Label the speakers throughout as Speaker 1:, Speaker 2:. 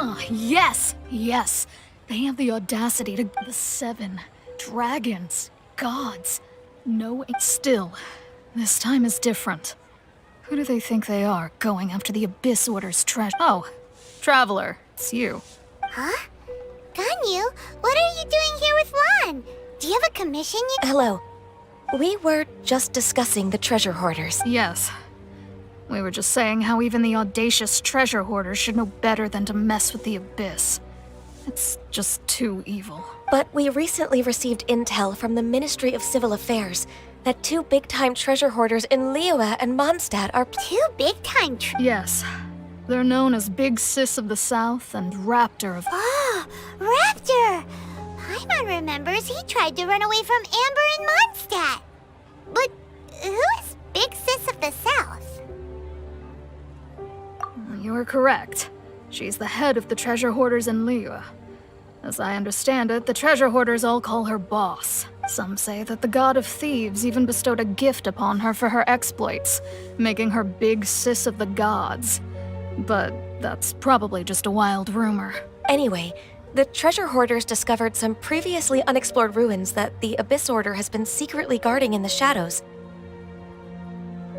Speaker 1: Oh, yes! Yes! They have the audacity to... The 7 dragons. Gods. No, still. This time is different. Who do they think they are, going after the Abyss Order's treasure? Oh, Traveler, it's you.
Speaker 2: Huh? Ganyu, what are you doing here with Lan? Do you have a commission you...
Speaker 3: Hello. We were just discussing the treasure hoarders.
Speaker 1: Yes. We were just saying how even the audacious treasure hoarders should know better than to mess with the Abyss. It's just too evil.
Speaker 3: But we recently received intel from the Ministry of Civil Affairs that 2 big-time treasure hoarders in Liyue and Mondstadt are...
Speaker 2: 2 big-time
Speaker 1: Yes. They're known as Big Sis of the South and Raptor of...
Speaker 2: Oh, Raptor! Paimon remembers he tried to run away from Amber and Mondstadt. But who is Big Sis of the South?
Speaker 1: You are correct. She's the head of the treasure hoarders in Liyue. As I understand it, the treasure hoarders all call her boss. Some say that the god of thieves even bestowed a gift upon her for her exploits, making her Big Sis of the gods. But that's probably just a wild rumor.
Speaker 3: Anyway, the treasure hoarders discovered some previously unexplored ruins that the Abyss Order has been secretly guarding in the shadows.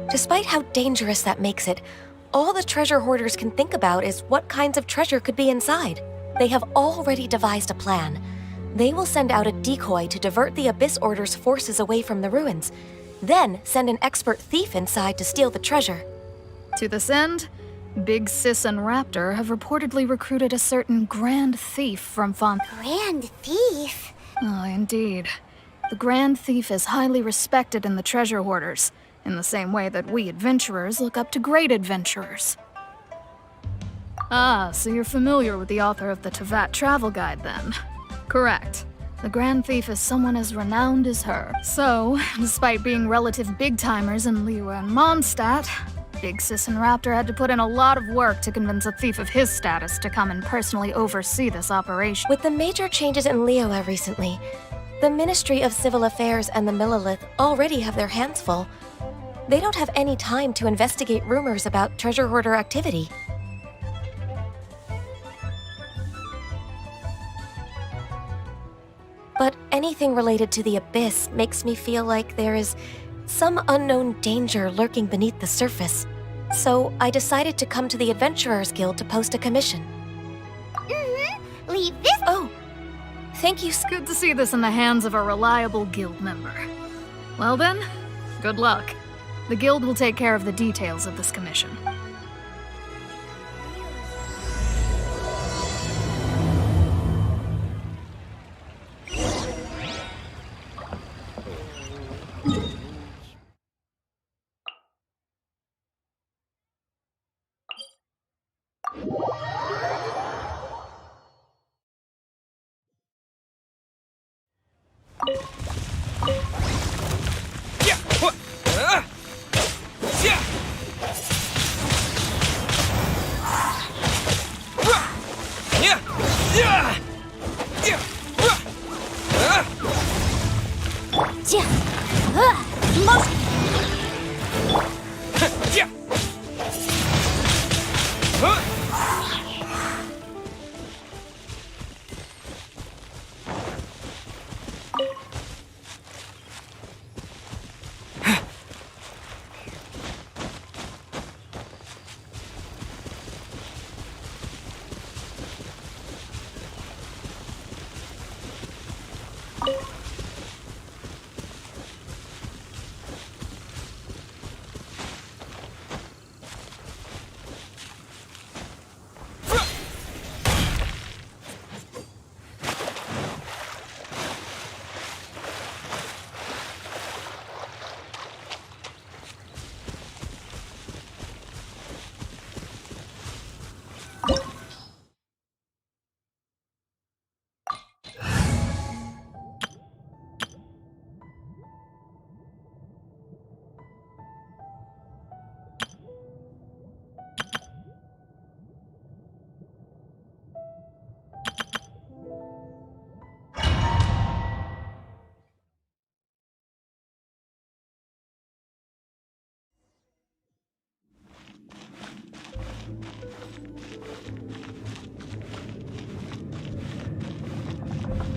Speaker 3: Despite how dangerous that makes it, all the treasure hoarders can think about is what kinds of treasure could be inside. They have already devised a plan. They will send out a decoy to divert the Abyss Order's forces away from the ruins, then send an expert thief inside to steal the treasure.
Speaker 1: To this end, Big Sis and Raptor have reportedly recruited a certain Grand Thief from
Speaker 2: Grand Thief?
Speaker 1: Oh, indeed. The Grand Thief is highly respected in the treasure hoarders. in the same way that we adventurers look up to great adventurers. Ah, so you're familiar with the author of the Tevat Travel Guide then? Correct. The Grand Thief is someone as renowned as her. So, despite being relative big-timers in Liyue and Mondstadt, Big Sis and Raptor had to put in a lot of work to convince a thief of his status to come and personally oversee this operation.
Speaker 3: With the major changes in Liyue recently, the Ministry of Civil Affairs and the Millelith already have their hands full. They don't have any time to investigate rumors about treasure hoarder activity. But anything related to the Abyss makes me feel like there is some unknown danger lurking beneath the surface. So I decided to come to the Adventurers Guild to post a commission.
Speaker 2: Leave this.
Speaker 3: Oh, thank you.
Speaker 1: Good to see this in the hands of a reliable guild member. Well then, good luck. The guild will take care of the details of this commission.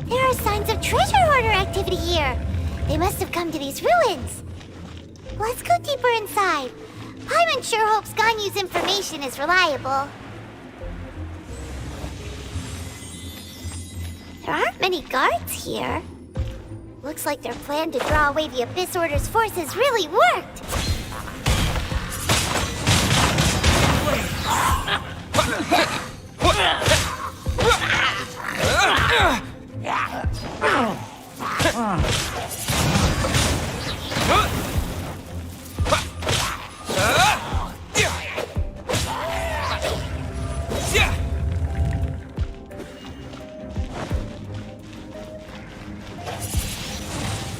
Speaker 2: There are signs of treasure hoarder activity here. They must have come to these ruins. Let's go deeper inside. Paimon sure hopes Ganyu's information is reliable. There aren't many guards here. Looks like their plan to draw away the Abyss Order's forces really worked.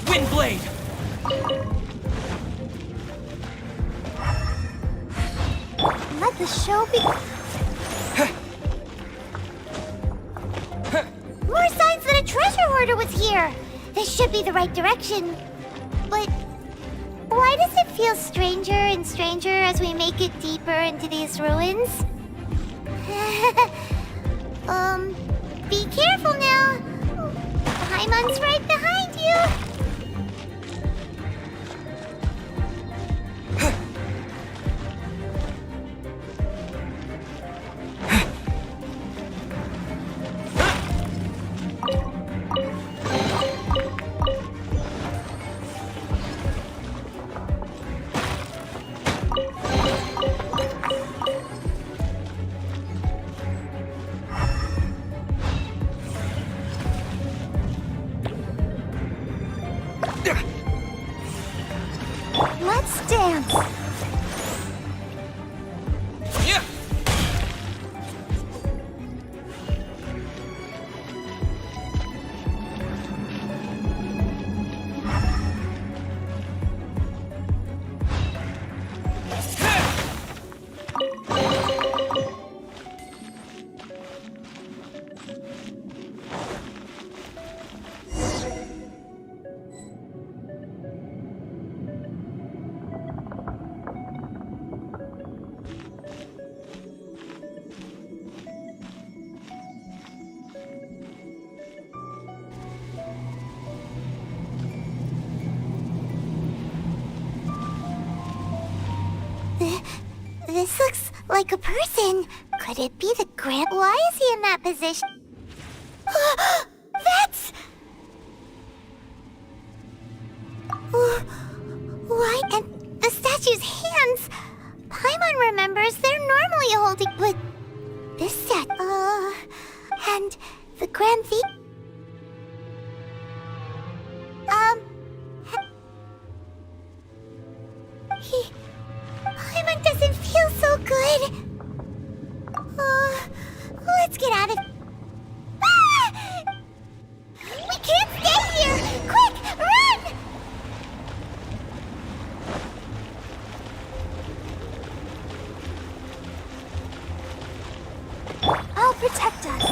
Speaker 4: Windblade!
Speaker 2: Let the show be. More signs that a treasure hoarder was here. This should be the right direction. But why does it feel stranger and stranger as we make it deeper into these ruins? Be careful now. Paimon's right behind you. dance!
Speaker 4: Yeah.
Speaker 2: This looks like a person. Could it be the Grand? Why is he in that position? That's... Why? And the statue's hands. Paimon remembers they're normally holding, but this stat. And the Grand Thief. Paimon doesn't feel so good. Let's get out of. Ah! We can't stay here! Quick, run! I'll protect us.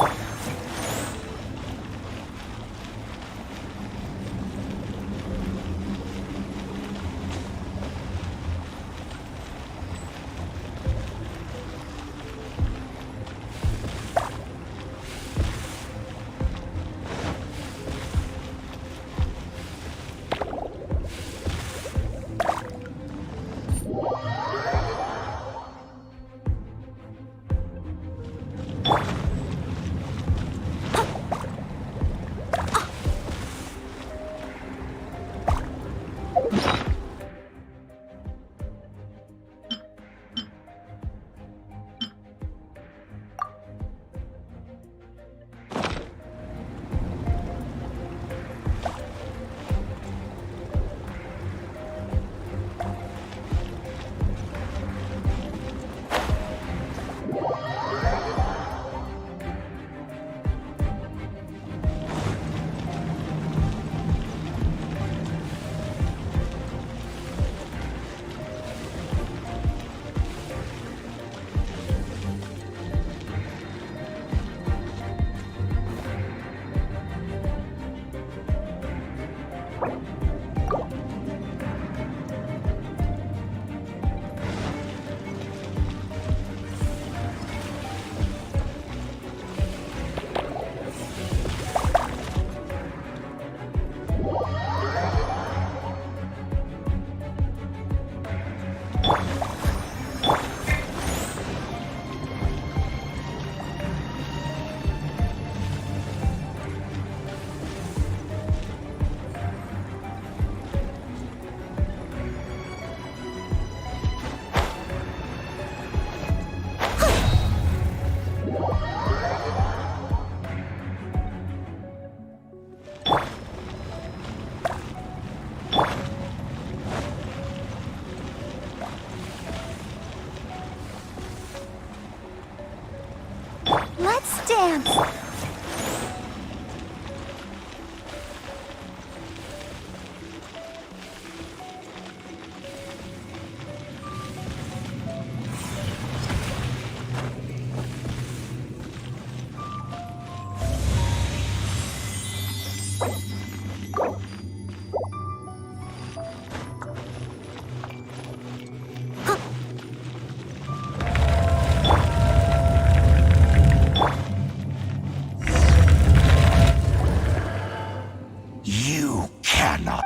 Speaker 2: Let's dance.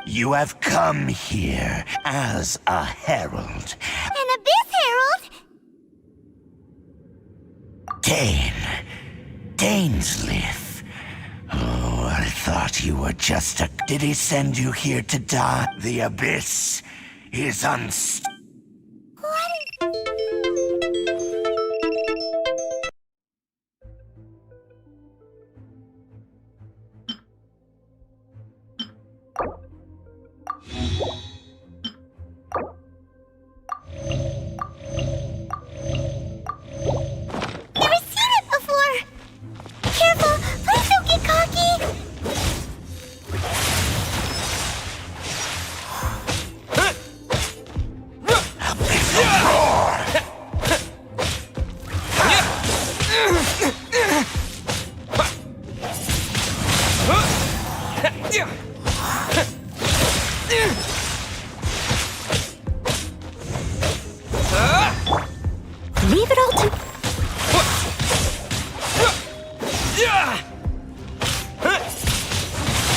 Speaker 5: You have come here as a herald.
Speaker 2: An Abyss Herald?
Speaker 5: Dainsleif. Oh, I thought you were just a... Did he send you here to die? The Abyss is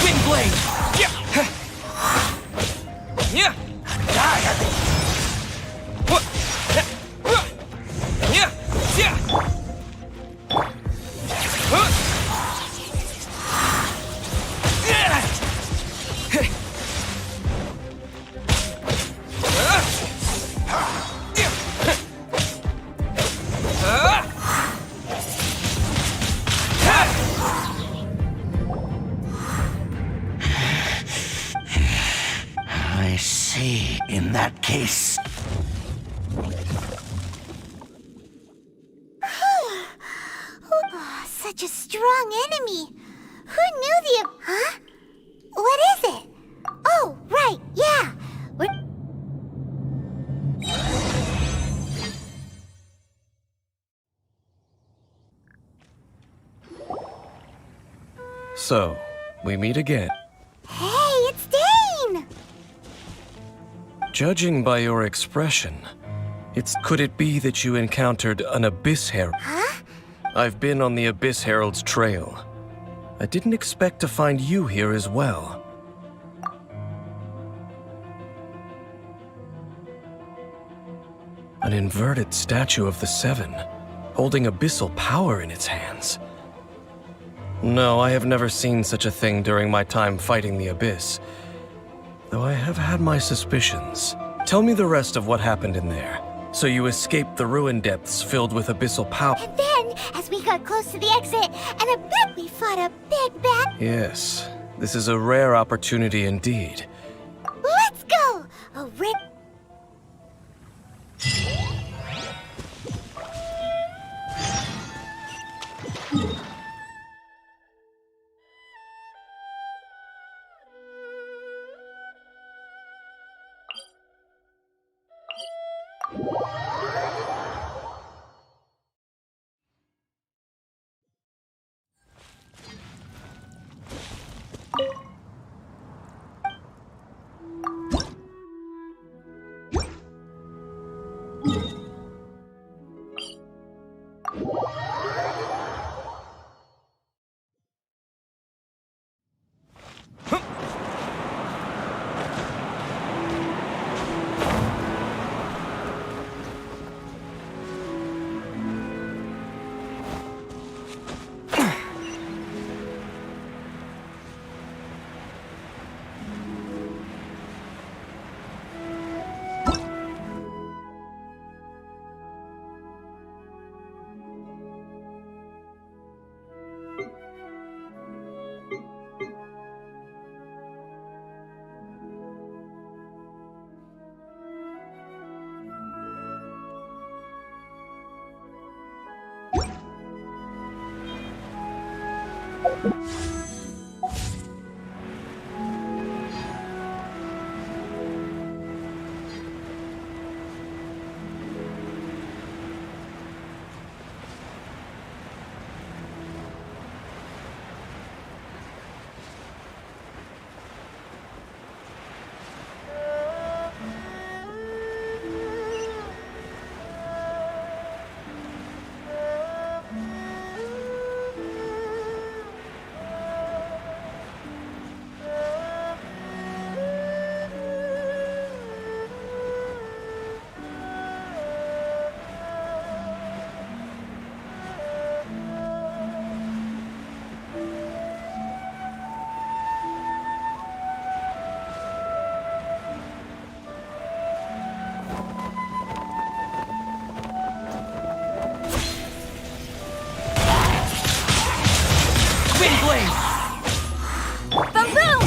Speaker 4: Wind blade!
Speaker 5: I see. In that case,
Speaker 2: Oh, such a strong enemy. Who knew the... Huh? What is it? Oh, right, yeah.
Speaker 6: So, we meet again.
Speaker 2: Hey, it's Dane!
Speaker 6: Judging by your expression, could it be that you encountered an Abyss Herald?
Speaker 2: Huh?
Speaker 6: I've been on the Abyss Herald's trail. I didn't expect to find you here as well. An inverted statue of the Seven, holding abyssal power in its hands. No, I have never seen such a thing during my time fighting the Abyss, though I have had my suspicions. Tell me the rest of what happened in there. So you escaped the ruin depths filled with abyssal power.
Speaker 2: And then, as we got close to the exit, and I bet we fought a big bad...
Speaker 6: Yes, this is a rare opportunity indeed.
Speaker 2: Let's go! A rip...
Speaker 4: Wind blade!
Speaker 1: Boom boom!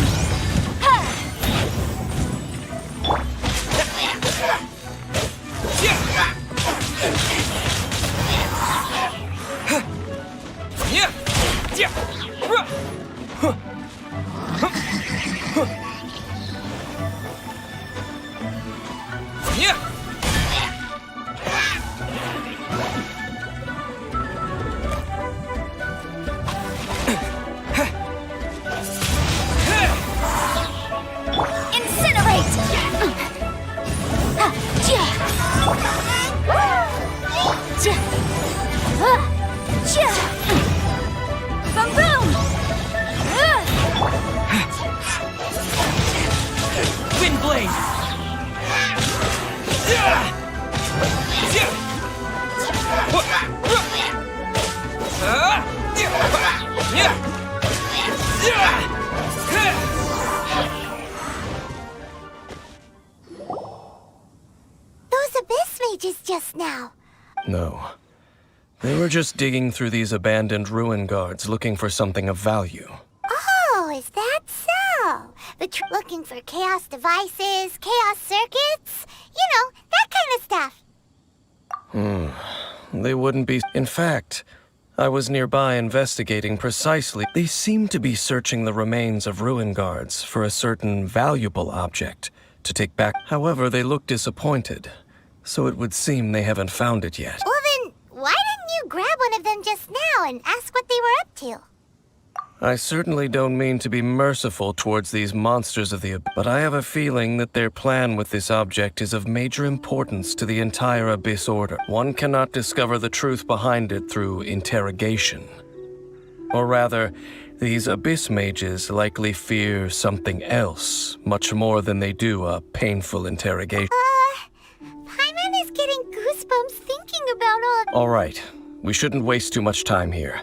Speaker 2: Those abyss mages just now.
Speaker 6: No. They were just digging through these abandoned ruin guards looking for something of value.
Speaker 2: Oh, is that so? Looking for chaos devices, chaos circuits, that kind of stuff.
Speaker 6: They wouldn't be. In fact, I was nearby investigating precisely. They seemed to be searching the remains of ruin guards for a certain valuable object to take back. However, they looked disappointed, so it would seem they haven't found it yet.
Speaker 2: Well then, why didn't you grab one of them just now and ask what they were up to?
Speaker 6: I certainly don't mean to be merciful towards these monsters of the abyss, but I have a feeling that their plan with this object is of major importance to the entire Abyss Order. One cannot discover the truth behind it through interrogation. Or rather, these Abyss mages likely fear something else, much more than they do a painful interrogation.
Speaker 2: Paimon is getting goosebumps thinking about all.
Speaker 6: All right, we shouldn't waste too much time here.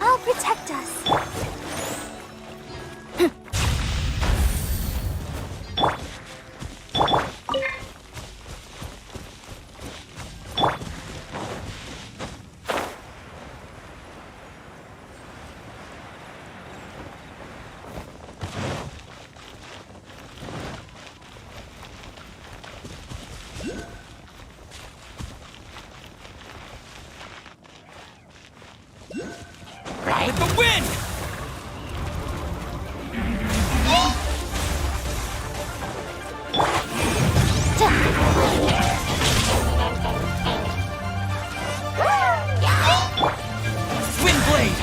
Speaker 2: I'll protect us.
Speaker 4: Ride the wind! Wind blade!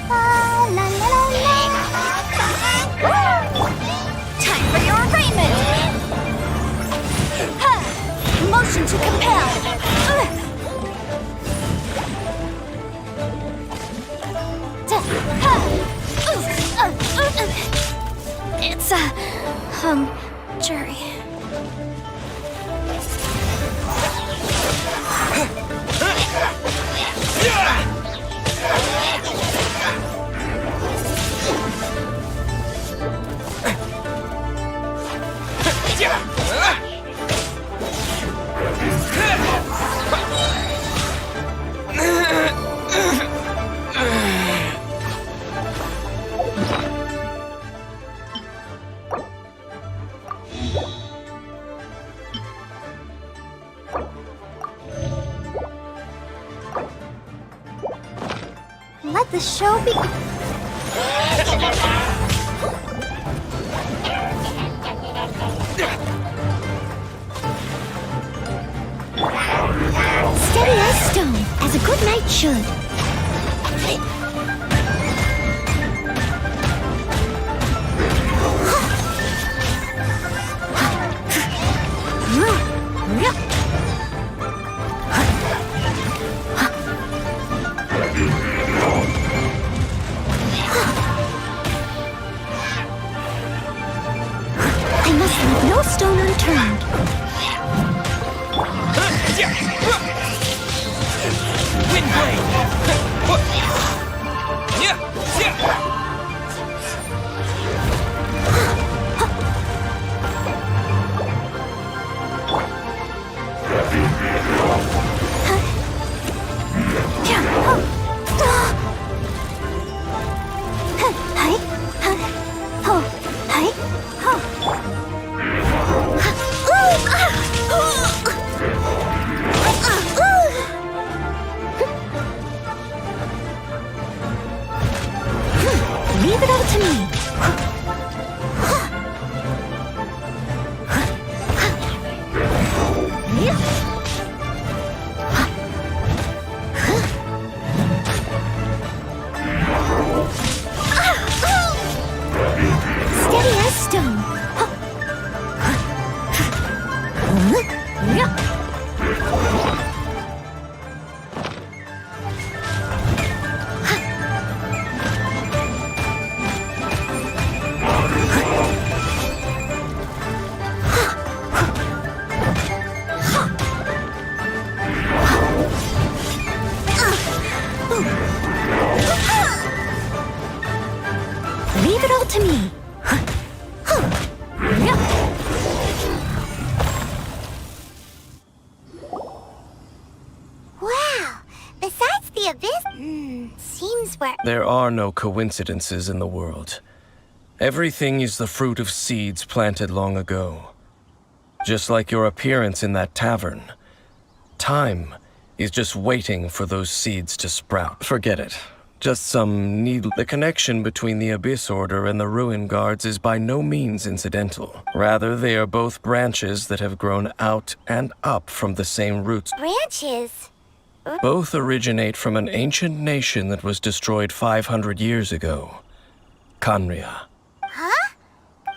Speaker 2: La la la la.
Speaker 3: Time for your arraignment! Ha! Motion to compel! It's jury.
Speaker 2: Let the show begin. Steady as stone, as a good knight should. I must leave no stone unturned.
Speaker 4: Wind blade!
Speaker 2: Besides the abyss, seems where...
Speaker 6: There are no coincidences in the world. Everything is the fruit of seeds planted long ago. Just like your appearance in that tavern. Time is just waiting for those seeds to sprout. Forget it. Just some need. The connection between the Abyss Order and the Ruin Guards is by no means incidental. Rather, they are both branches that have grown out and up from the same roots.
Speaker 2: Branches?
Speaker 6: Both originate from an ancient nation that was destroyed 500 years ago. Khaenri'ah.
Speaker 2: Huh?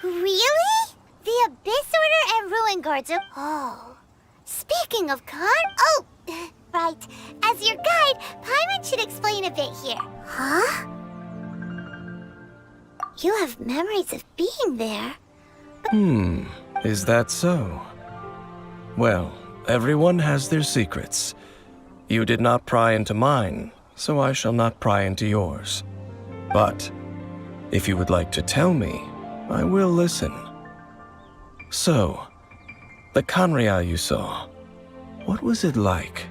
Speaker 2: Really? The Abyss Order and Ruin Guards are... Oh. Speaking of Oh, right. As your guide, Paimon should explain a bit here. Huh? You have memories of being there.
Speaker 6: Is that so? Well, everyone has their secrets. You did not pry into mine, so I shall not pry into yours. But, if you would like to tell me, I will listen. So, the Khaenri'ah you saw, what was it like?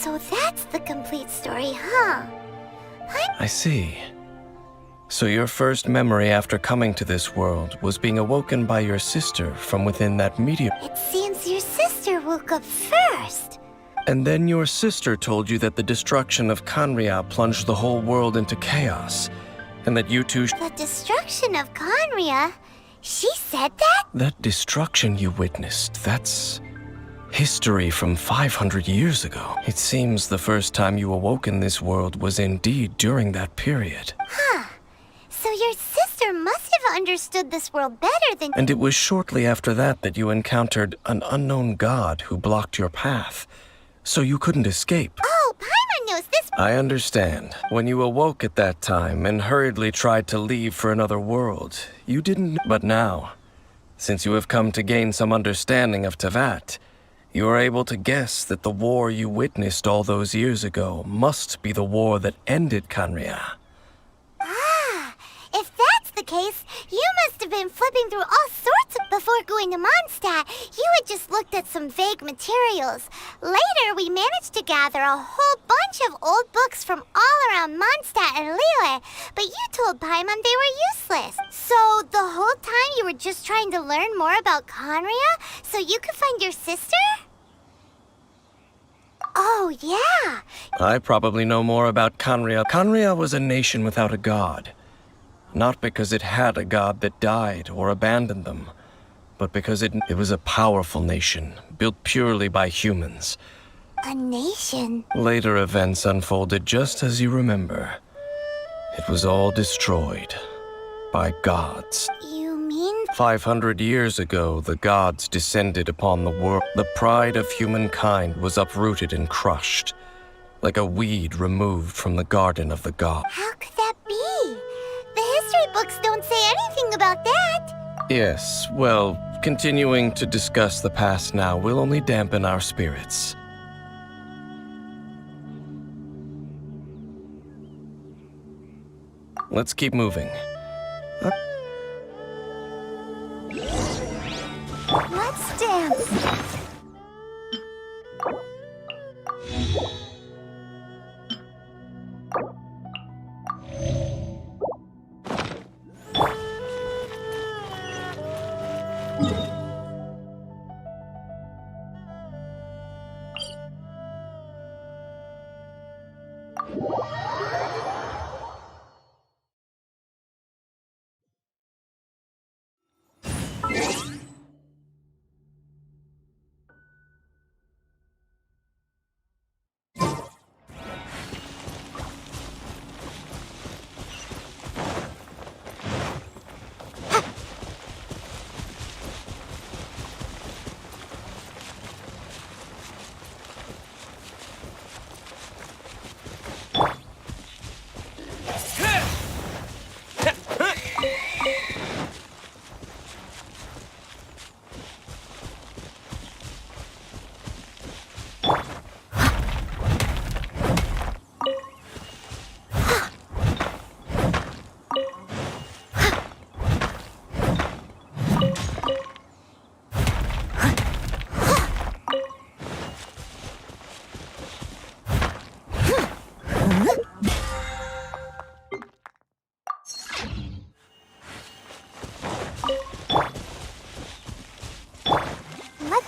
Speaker 2: So that's the complete story, huh?
Speaker 6: I see. So your first memory after coming to this world was being awoken by your sister from within that meteor.
Speaker 2: It seems your sister woke up first.
Speaker 6: And then your sister told you that the destruction of Khaenri'ah plunged the whole world into chaos, and that you two...
Speaker 2: The destruction of Khaenri'ah? She said that?
Speaker 6: That destruction you witnessed, that's history from 500 years ago. It seems the first time you awoke in this world was indeed during that period.
Speaker 2: Huh. So your sister must have understood this world better than...
Speaker 6: And it was shortly after that that you encountered an unknown god who blocked your path, so you couldn't escape.
Speaker 2: Oh, Paimon knows this...
Speaker 6: I understand. When you awoke at that time and hurriedly tried to leave for another world, you didn't... But now, since you have come to gain some understanding of Teyvat, you are able to guess that the war you witnessed all those years ago must be the war that ended Khaenri'ah.
Speaker 2: Ah, if that's the case, you must have been flipping through all sorts of... Before going to Mondstadt, you had just looked at some vague materials. Later, we managed to gather a whole bunch of old books from all around Mondstadt and Liyue, but you told Paimon they were useless. So the whole time you were just trying to learn more about Khaenri'ah so you could find your sister? Oh, yeah.
Speaker 6: I probably know more about Khaenri'ah. Khaenri'ah was a nation without a god. Not because it had a god that died or abandoned them, but because it was a powerful nation, built purely by humans.
Speaker 2: A nation?
Speaker 6: Later events unfolded just as you remember. It was all destroyed by gods.
Speaker 2: You mean...
Speaker 6: 500 years ago, the gods descended upon the world. The pride of humankind was uprooted and crushed, like a weed removed from the garden of the gods.
Speaker 2: How could that be? The history books don't say anything about that.
Speaker 6: Yes, well, continuing to discuss the past now will only dampen our spirits. Let's keep moving.
Speaker 2: Let's dance.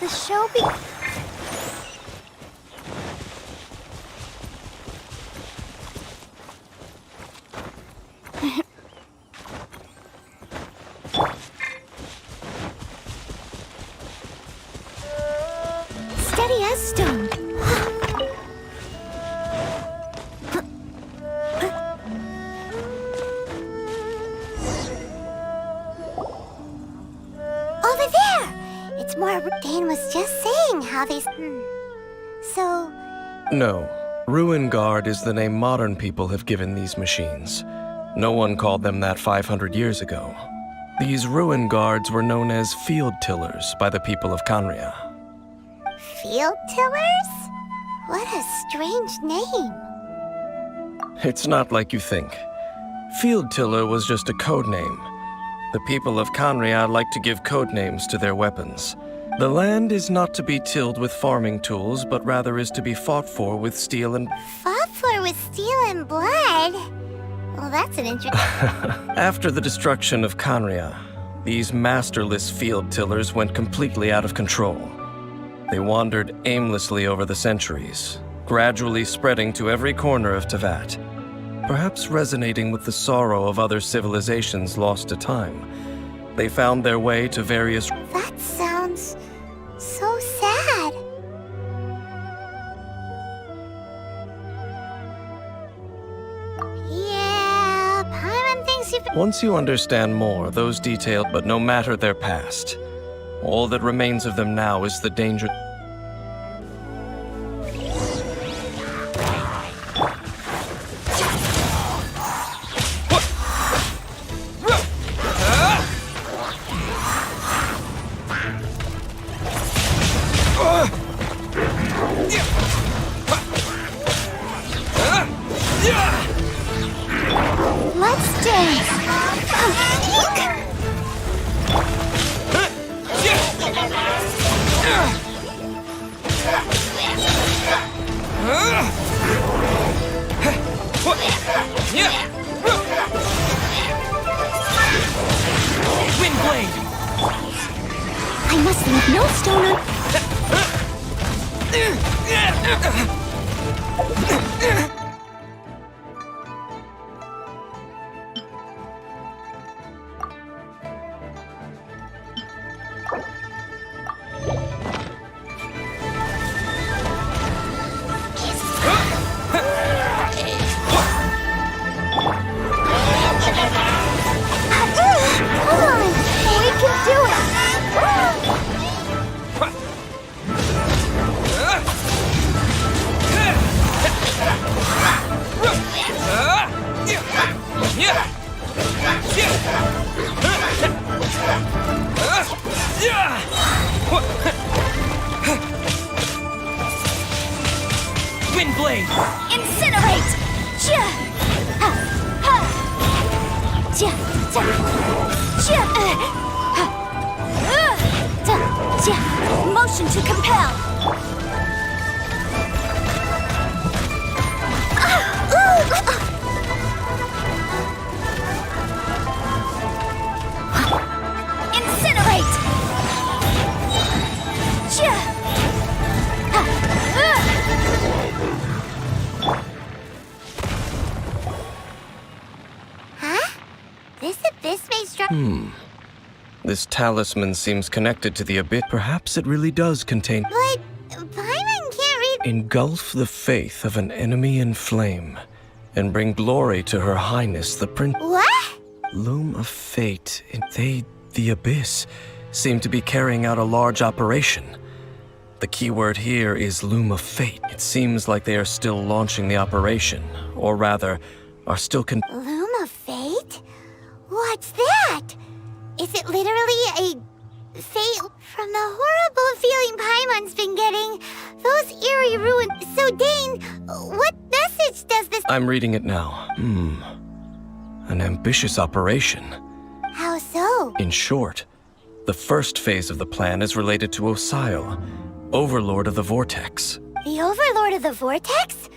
Speaker 2: let the show be... Steady as stone. Over there! It's more... Dane was just saying how these... So...
Speaker 6: No. Ruin Guard is the name modern people have given these machines. No one called them that 500 years ago. These Ruin Guards were known as field tillers by the people of Canria.
Speaker 2: Field tillers? What a strange name.
Speaker 6: It's not like you think. Field tiller was just a code name. The people of Canria like to give code names to their weapons. The land is not to be tilled with farming tools, but rather is to be fought for with steel and...
Speaker 2: Fought for with steel and blood? Well, that's an interesting...
Speaker 6: After the destruction of Canria, these masterless field tillers went completely out of control. They wandered aimlessly over the centuries, gradually spreading to every corner of Tevat, perhaps resonating with the sorrow of other civilizations lost to time. They found their way to various...
Speaker 2: That sounds so sad. Yeah, Paimon thinks you've...
Speaker 6: Once you understand more, those detailed, but no matter their past, all that remains of them now is the danger...
Speaker 2: Let's dance.
Speaker 4: Windblade!
Speaker 2: I must leave no stone un... Come on, we can do it.
Speaker 4: Windblade!
Speaker 2: Incinerate! Chia! Ha! Ha! Chia! Chia! Chia! Ha! Ta! Chia! Motion to compel! Incinerate! Chia! Ha! Huh? This abyss may strike.
Speaker 6: This talisman seems connected to the abyss. Perhaps it really does contain...
Speaker 2: But Paimon can't read.
Speaker 6: Engulf the faith of an enemy in flame, and bring glory to her highness, the prince...
Speaker 2: What?
Speaker 6: Loom of Fate. The abyss, seem to be carrying out a large operation. The keyword here is Loom of Fate. It seems like they are still launching the operation, or rather, are still
Speaker 2: Loom of Fate? What's that? Is it literally a fate from the horrible feeling Paimon's been getting? Those eerie ruins. So, Dane, what message does this...
Speaker 6: I'm reading it now. An ambitious operation.
Speaker 2: How so?
Speaker 6: In short, the first phase of the plan is related to Osile, Overlord of the Vortex.
Speaker 2: The Overlord of the Vortex?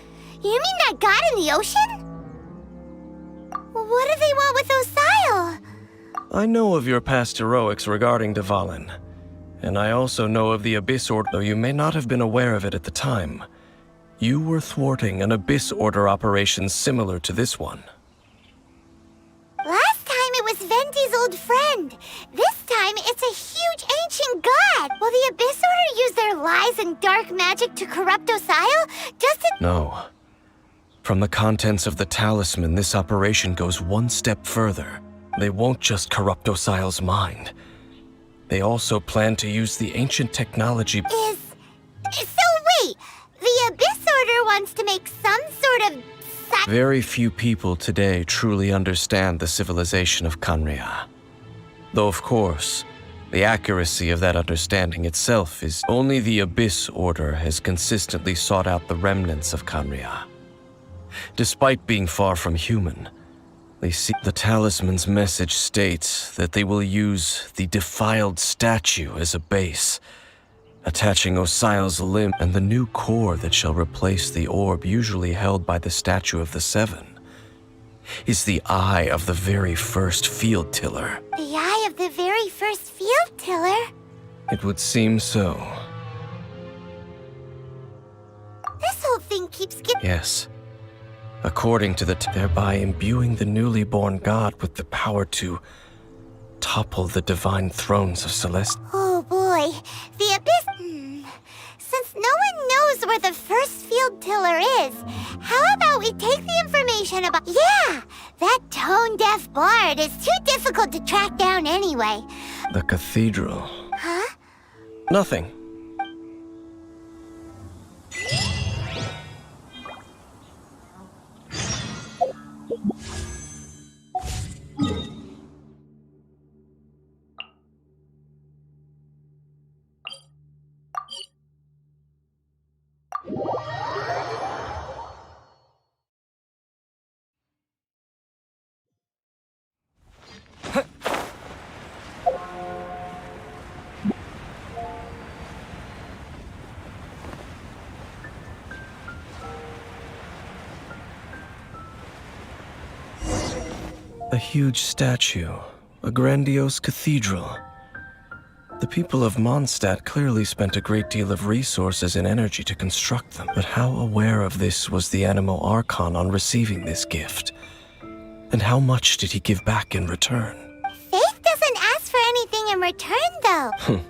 Speaker 2: You mean that god in the ocean? What do they want with Osile?
Speaker 6: I know of your past heroics regarding Dvalin. And I also know of the Abyss Order, though you may not have been aware of it at the time. You were thwarting an Abyss Order operation similar to this one.
Speaker 2: Last time it was Venti's old friend. This time it's a huge ancient god. Will the Abyss Order use their lies and dark magic to corrupt Osile? Just to...
Speaker 6: No. From the contents of the talisman, this operation goes one step further. They won't just corrupt Osile's mind. They also plan to use the ancient technology...
Speaker 2: So wait, the Abyss Order wants to make some sort of...
Speaker 6: Very few people today truly understand the civilization of Kanria. Though, of course, the accuracy of that understanding itself is... Only the Abyss Order has consistently sought out the remnants of Kanria. Despite being far from human, they see the talisman's message states that they will use the defiled statue as a base, attaching Osile's limb and the new core that shall replace the orb usually held by the Statue of the Seven is the eye of the very first field tiller.
Speaker 2: The eye of the very first field tiller?
Speaker 6: It would seem so.
Speaker 2: This whole thing keeps getting...
Speaker 6: Yes. According to the thereby imbuing the newly born god with the power to topple the divine thrones of Celeste.
Speaker 2: Oh boy, the Abyss... Since no one knows where the first field tiller is, how about we take the information about... Yeah, that tone-deaf bard is too difficult to track down anyway.
Speaker 6: The cathedral.
Speaker 2: Huh?
Speaker 6: Nothing. A huge statue, a grandiose cathedral. The people of Mondstadt clearly spent a great deal of resources and energy to construct them. But how aware of this was the Animo Archon on receiving this gift? And how much did he give back in return?
Speaker 2: Faith doesn't ask for anything in return, though.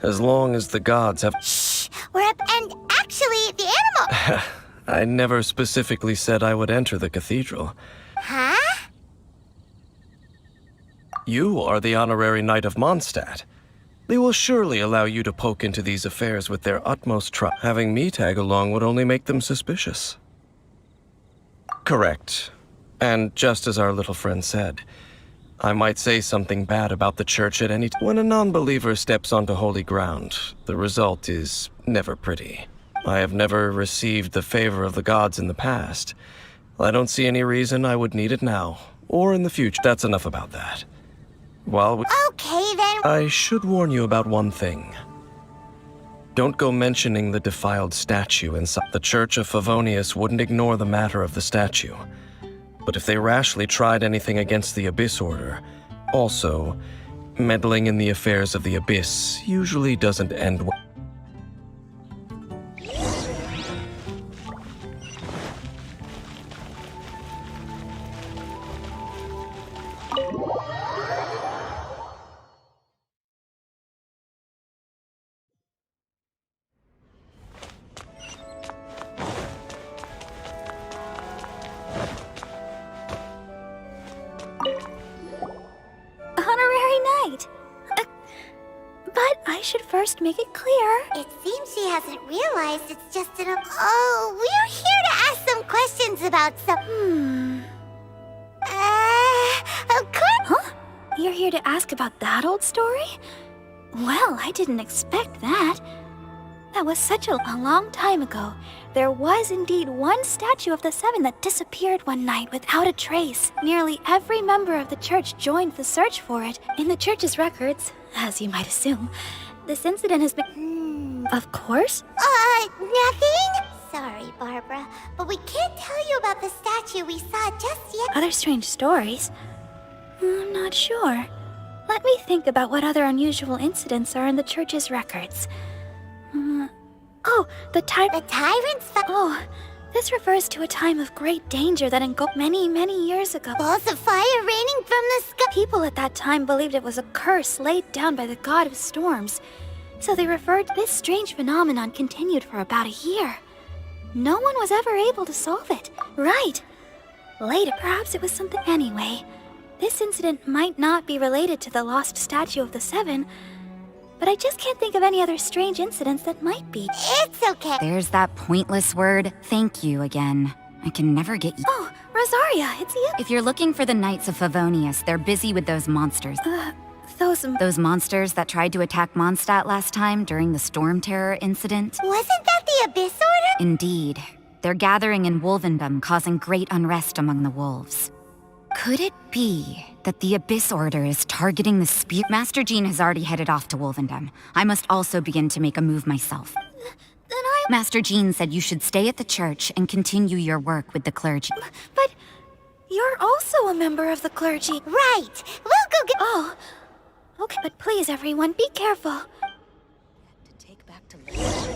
Speaker 6: As long as the gods have...
Speaker 2: Shh! We're up and actually, the animal...
Speaker 6: I never specifically said I would enter the cathedral.
Speaker 2: Huh?
Speaker 6: You are the honorary knight of Mondstadt. They will surely allow you to poke into these affairs with their utmost trust. Having me tag along would only make them suspicious. Correct. And just as our little friend said, I might say something bad about the church at any time. When a non-believer steps onto holy ground, the result is never pretty. I have never received the favor of the gods in the past. I don't see any reason I would need it now, or in the future. That's enough about that.
Speaker 2: Okay, then.
Speaker 6: I should warn you about one thing. Don't go mentioning the defiled statue inside. The Church of Favonius wouldn't ignore the matter of the statue. But if they rashly tried anything against the Abyss Order, also, meddling in the affairs of the Abyss usually doesn't end well.
Speaker 7: Honorary Knight. But I should first make it clear.
Speaker 2: It seems she hasn't realized it's just an... Oh, we're here to ask some questions about some... Of course...
Speaker 7: Huh? You're here to ask about that old story? Well, I didn't expect that. That was such a long time ago. There was indeed one statue of the Seven that disappeared one night without a trace. Nearly every member of the church joined the search for it. In the church's records, as you might assume, this incident has been... Of course?
Speaker 2: Nothing? Sorry, Barbara, but we can't tell you about the statue we saw just yet.
Speaker 7: Other strange stories? I'm not sure. Let me think about what other unusual incidents are in the church's records. Oh, the
Speaker 2: The tyrant's
Speaker 7: Oh, this refers to a time of great danger that engulfed many, many years ago.
Speaker 2: balls of fire raining from the sky.
Speaker 7: People at that time believed it was a curse laid down by the god of storms. So they referred this strange phenomenon continued for about a year. No one was ever able to solve it. Right. Later, perhaps it was something anyway. This incident might not be related to the lost statue of the Seven, but I just can't think of any other strange incidents that might be.
Speaker 2: It's okay.
Speaker 8: There's that pointless word, thank you again. I can never get you.
Speaker 7: Oh, Rosaria, it's you.
Speaker 8: If you're looking for the Knights of Favonius, they're busy with those monsters. Those monsters that tried to attack Mondstadt last time during the Storm Terror incident?
Speaker 2: Wasn't that the Abyss Order?
Speaker 8: Indeed. They're gathering in Wolvendom, causing great unrest among the wolves. Could it be that the Abyss Order is targeting the Spear? Master Jean has already headed off to Wolvendom. I must also begin to make a move myself. Master Jean said you should stay at the church and continue your work with the clergy.
Speaker 7: But you're also a member of the clergy.
Speaker 2: Right. We'll go get...
Speaker 7: Oh, okay. But please, everyone, be careful.
Speaker 3: To take back to life.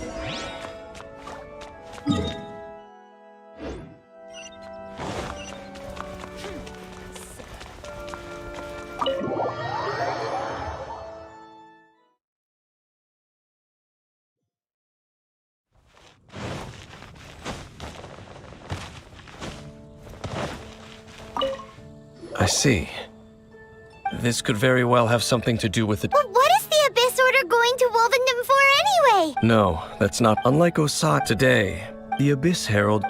Speaker 6: I see. This could very well have something to do with it.
Speaker 2: But what is the Abyss Order going to Wolvendom for anyway?
Speaker 6: No, that's not. Unlike Osat today, the Abyss Herald.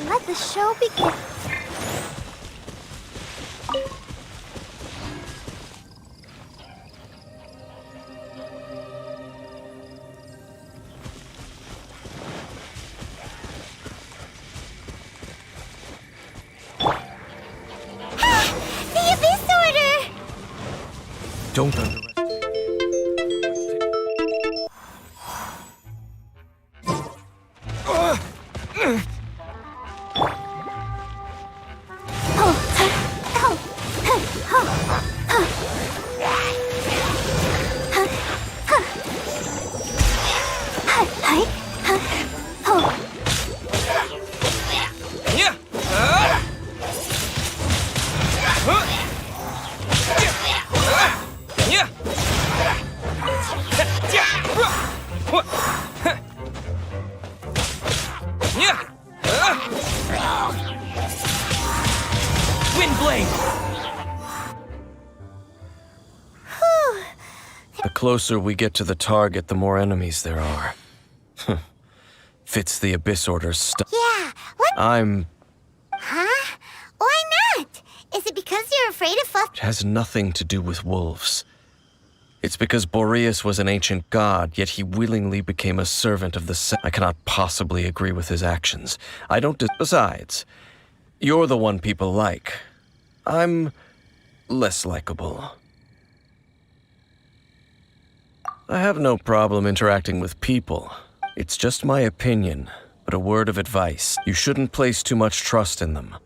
Speaker 2: Let the show begin. The Abyss Order!
Speaker 6: Don't underestimate. The closer we get to the target, the more enemies there are. Fits the Abyss Order's stuff.
Speaker 2: Yeah, what?
Speaker 6: Huh?
Speaker 2: Why not? Is it because you're afraid of
Speaker 6: It has nothing to do with wolves. It's because Boreas was an ancient god, yet he willingly became a servant of the I cannot possibly agree with his actions. I don't Besides, you're the one people like. I'm less likable. I have no problem interacting with people. It's just my opinion, but a word of advice. You shouldn't place too much trust in them.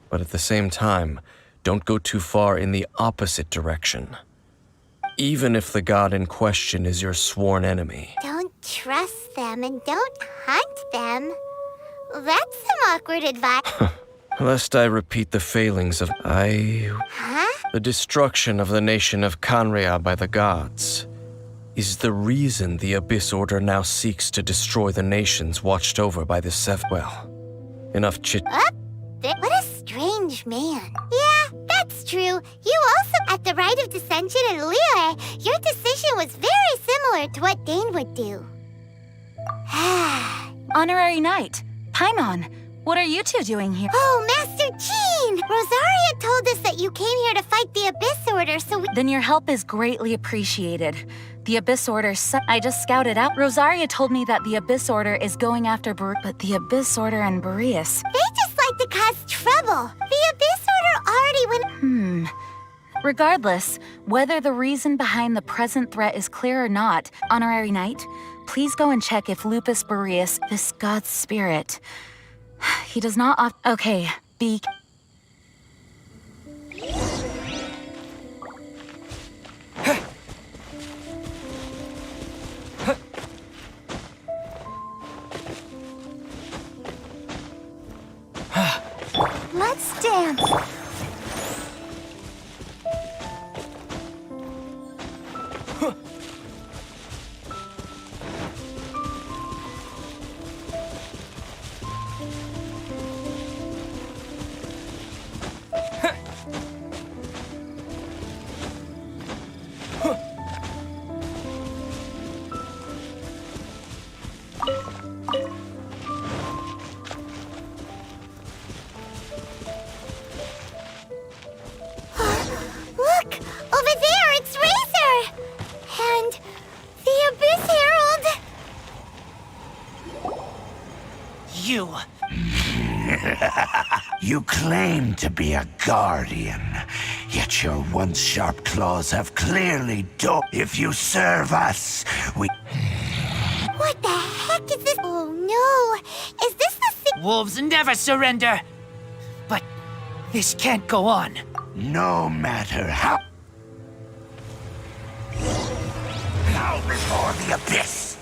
Speaker 6: But at the same time, don't go too far in the opposite direction. Even if the god in question is your sworn enemy.
Speaker 2: Don't trust them and don't hunt them. That's some awkward advice.
Speaker 6: Lest I repeat the failings of the destruction of the nation of Canria by the gods is the reason the Abyss Order now seeks to destroy the nations watched over by the Well, enough chit.
Speaker 2: What a strange man. Yeah, that's true. You also, at the rite of dissension in Liyue, your decision was very similar to what Dane would do.
Speaker 8: Honorary Knight, Paimon, What are you two doing here?
Speaker 2: Oh, Master Jean! Rosaria told us that you came here to fight the Abyss Order, so we...
Speaker 8: Then your help is greatly appreciated. The Abyss Order, I just scouted out. Rosaria told me that the Abyss Order is going after but the Abyss Order and Boreas.
Speaker 2: They just like to cause trouble. The Abyss Order already went...
Speaker 8: Regardless, whether the reason behind the present threat is clear or not, Honorary Knight, please go and check if Lupus Boreas, this god's spirit, he does not okay, be...
Speaker 2: Let's dance. Look! Over there, it's Razor! And the Abyss Herald!
Speaker 4: You.
Speaker 5: You claim to be a guardian, yet your once sharp claws have clearly If you serve us, we...
Speaker 2: What the heck is this? Oh no! Is this the thing?
Speaker 4: Wolves never surrender. But this can't go on.
Speaker 5: No matter how... Bow before the abyss!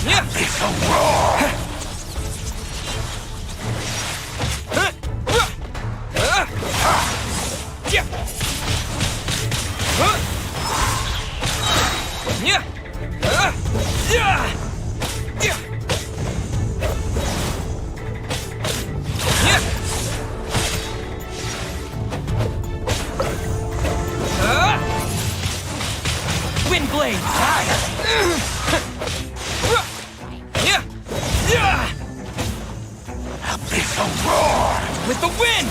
Speaker 5: Abyssal roar!
Speaker 4: Wind blade.
Speaker 5: Abyssal roar!
Speaker 4: With the wind.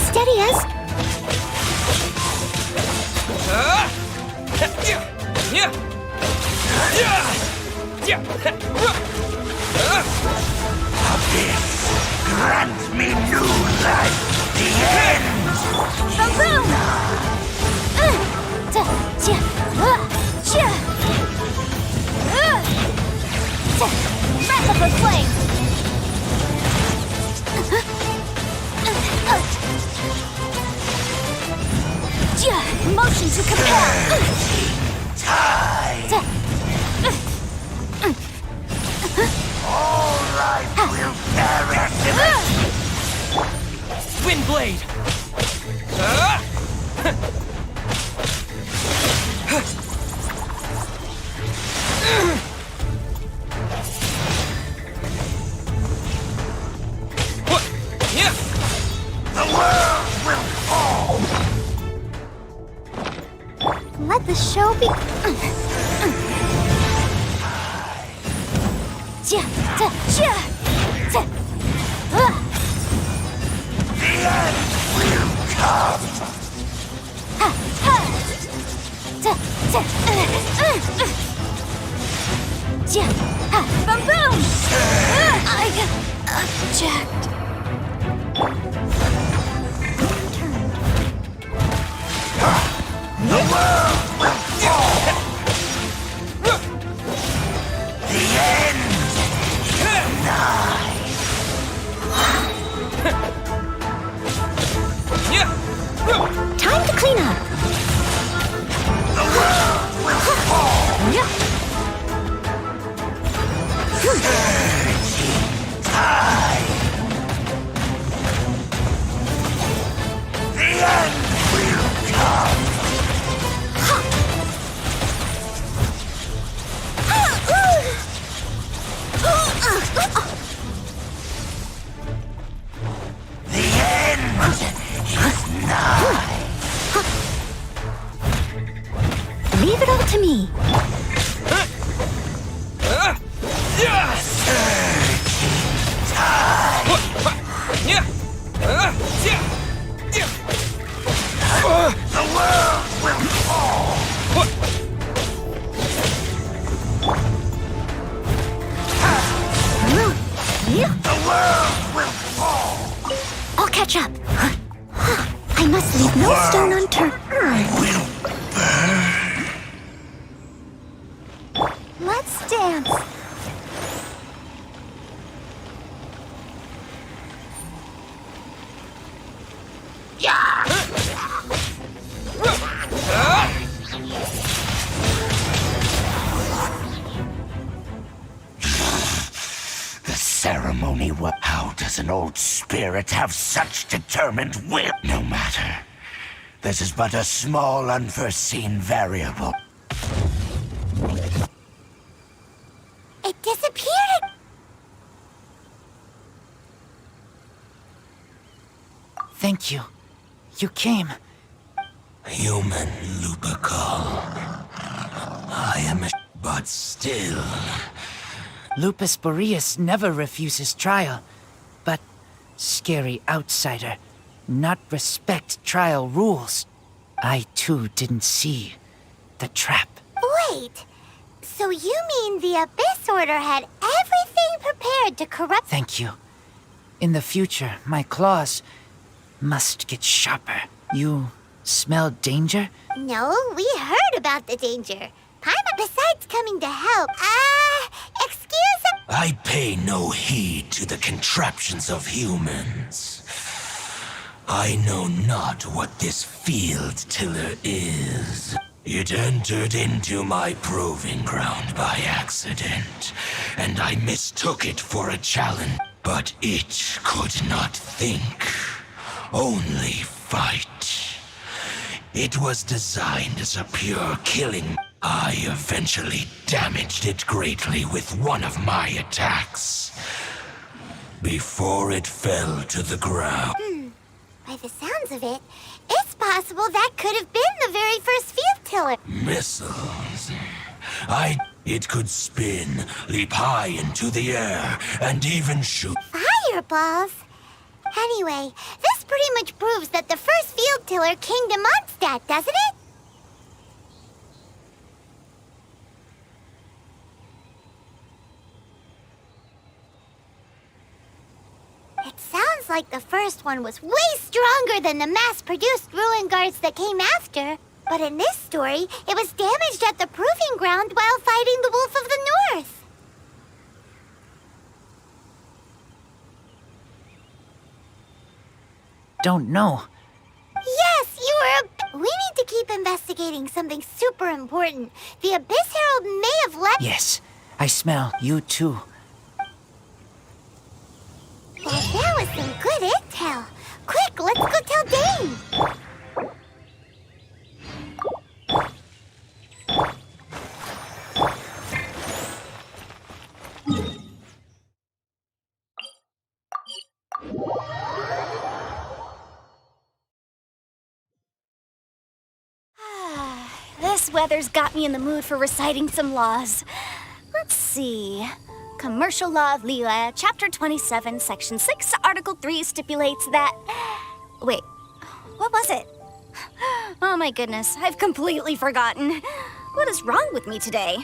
Speaker 2: Steady us.
Speaker 5: Abyss, grant me new life! The end!
Speaker 2: Boom! Wrap up flame! Motion to compel!
Speaker 5: Tide! All life will perish!
Speaker 4: Wind blade.
Speaker 5: The world will fall!
Speaker 2: Let the show be...
Speaker 5: The end will come!
Speaker 2: Boom! Boom! I object.
Speaker 5: The world will fall! The end is nigh!
Speaker 2: Time to clean up.
Speaker 5: The world will fall! Surging tide! The end will come!
Speaker 7: I must leave no stone unturned.
Speaker 2: Let's dance.
Speaker 5: The ceremony was. How does an old spirit have such determined will? No matter. This is but a small, unforeseen variable.
Speaker 2: It disappeared.
Speaker 4: Thank you. You came.
Speaker 5: Human Lupercal. I am a... But still...
Speaker 4: Lupus Boreas never refuses trial. But scary outsider, not respect trial rules. I too didn't see the trap.
Speaker 2: Wait. So you mean the Abyss Order had everything prepared to corrupt...
Speaker 4: Thank you. In the future, my claws must get sharper. You smell danger?
Speaker 2: No, we heard about the danger. Paimon, besides coming to help, excuse me.
Speaker 5: I pay no heed to the contraptions of humans. I know not what this field tiller is. It entered into my proving ground by accident, and I mistook it for a challenge. But it could not think, only fight. It was designed as a pure killing. I eventually damaged it greatly with one of my attacks. Before it fell to the ground.
Speaker 2: By the sounds of it, it's possible that could have been the very first field tiller.
Speaker 5: Missiles. It could spin, leap high into the air, and even shoot.
Speaker 2: Fireballs? Anyway, this pretty much proves that the first field tiller came to Mondstadt, doesn't it? It sounds like the first one was way stronger than the mass-produced ruin guards that came after. But in this story, it was damaged at the proving ground while fighting the Wolf of the North.
Speaker 4: Don't know.
Speaker 2: Yes, you were We need to keep investigating something super important. The Abyss Herald may have left...
Speaker 4: Yes, I smell you too.
Speaker 2: Well, that was some good intel. Quick, let's go tell Dane.
Speaker 7: This weather's got me in the mood for reciting some laws. Let's see. Commercial Law of Liyue, Chapter 27, Section 6, Article 3 stipulates that... Wait, what was it? Oh my goodness, I've completely forgotten. What is wrong with me today?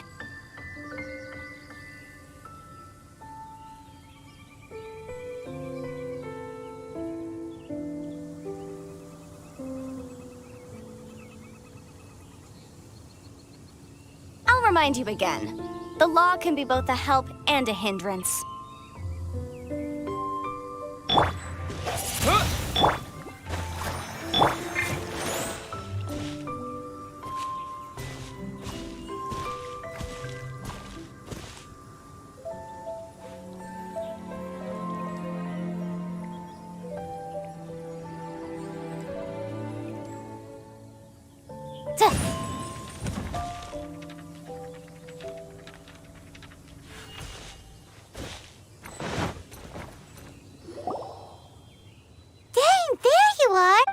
Speaker 7: I'll remind you again. The law can be both a help and a hindrance.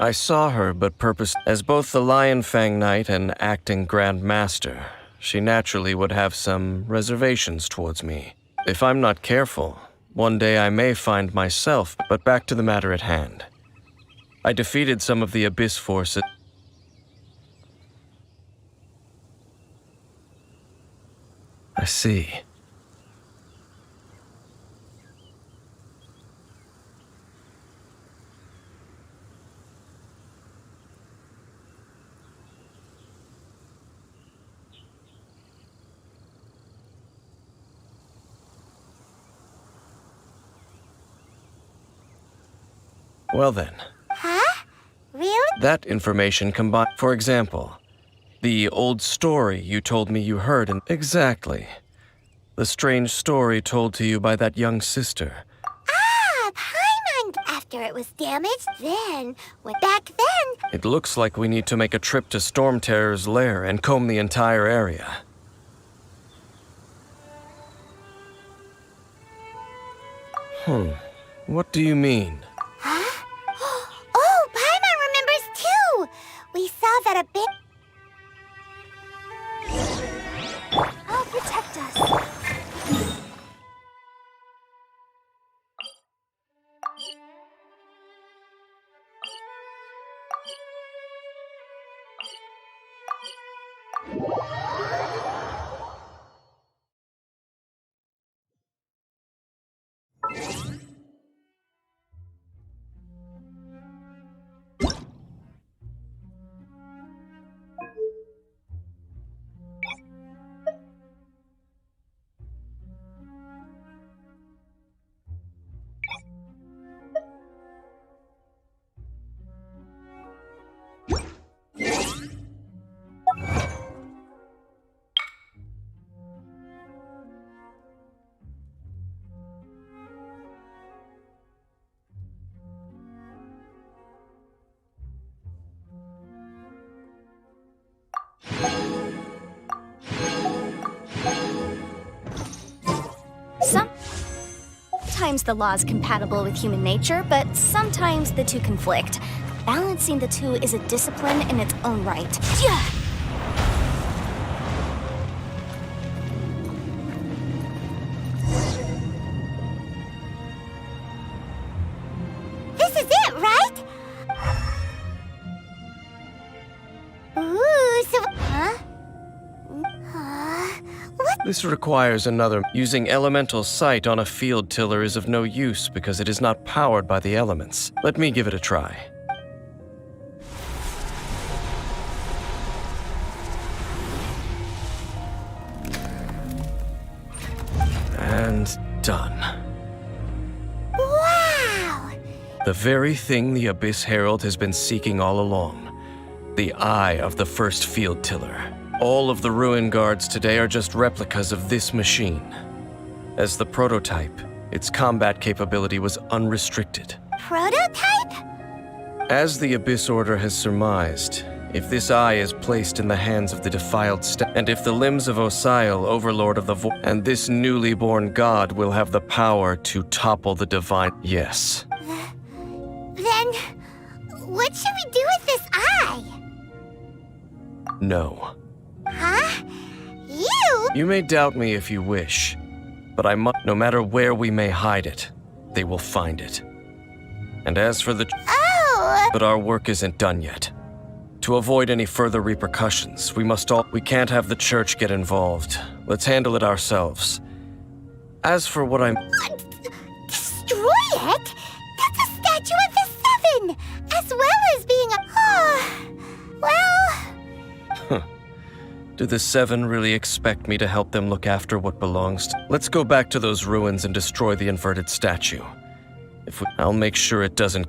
Speaker 6: I saw her, but as both the Lion Fang Knight and acting Grand Master, she naturally would have some reservations towards me. If I'm not careful, one day I may find myself, but back to the matter at hand. I defeated some of the Abyss forces. I see. Well then,
Speaker 2: Huh? Really?
Speaker 6: that information combined. For example, the old story you told me you heard and exactly. The strange story told to you by that young sister.
Speaker 2: Ah, Paimon. After it was damaged, then, back then.
Speaker 6: It looks like we need to make a trip to Storm Terror's lair and comb the entire area. What do you mean?
Speaker 2: Huh? Oh, Paimon remembers too! We saw that a big...
Speaker 7: Oh, protect us. Sometimes the law is compatible with human nature, but sometimes the two conflict. Balancing the two is a discipline in its own right. Yeah!
Speaker 2: This is it, right? Ooh, so... Huh? What?
Speaker 6: This requires another. Using elemental sight on a field tiller is of no use because it is not powered by the elements. Let me give it a try. And done.
Speaker 2: Wow!
Speaker 6: The very thing the Abyss Herald has been seeking all along. The eye of the first field tiller. All of the ruin guards today are just replicas of this machine. As the prototype, its combat capability was unrestricted.
Speaker 2: Prototype?
Speaker 6: As the Abyss Order has surmised, if this eye is placed in the hands of the defiled and if the limbs of Osial, Overlord of the Void, and this newly born god will have the power to topple the divine. Yes.
Speaker 2: Then, what should we do with this eye?
Speaker 6: No.
Speaker 2: Huh?
Speaker 6: You may doubt me if you wish, but I must. No matter where we may hide it, they will find it. And as for the.
Speaker 2: Oh!
Speaker 6: But our work isn't done yet. To avoid any further repercussions, we can't have the church get involved. Let's handle it ourselves. As for what I'm.
Speaker 2: Destroy it? That's a statue of the Seven, as well as being a. Well.
Speaker 6: Do the Seven really expect me to help them look after what belongs to? Let's go back to those ruins and destroy the inverted statue. I'll make sure it doesn't.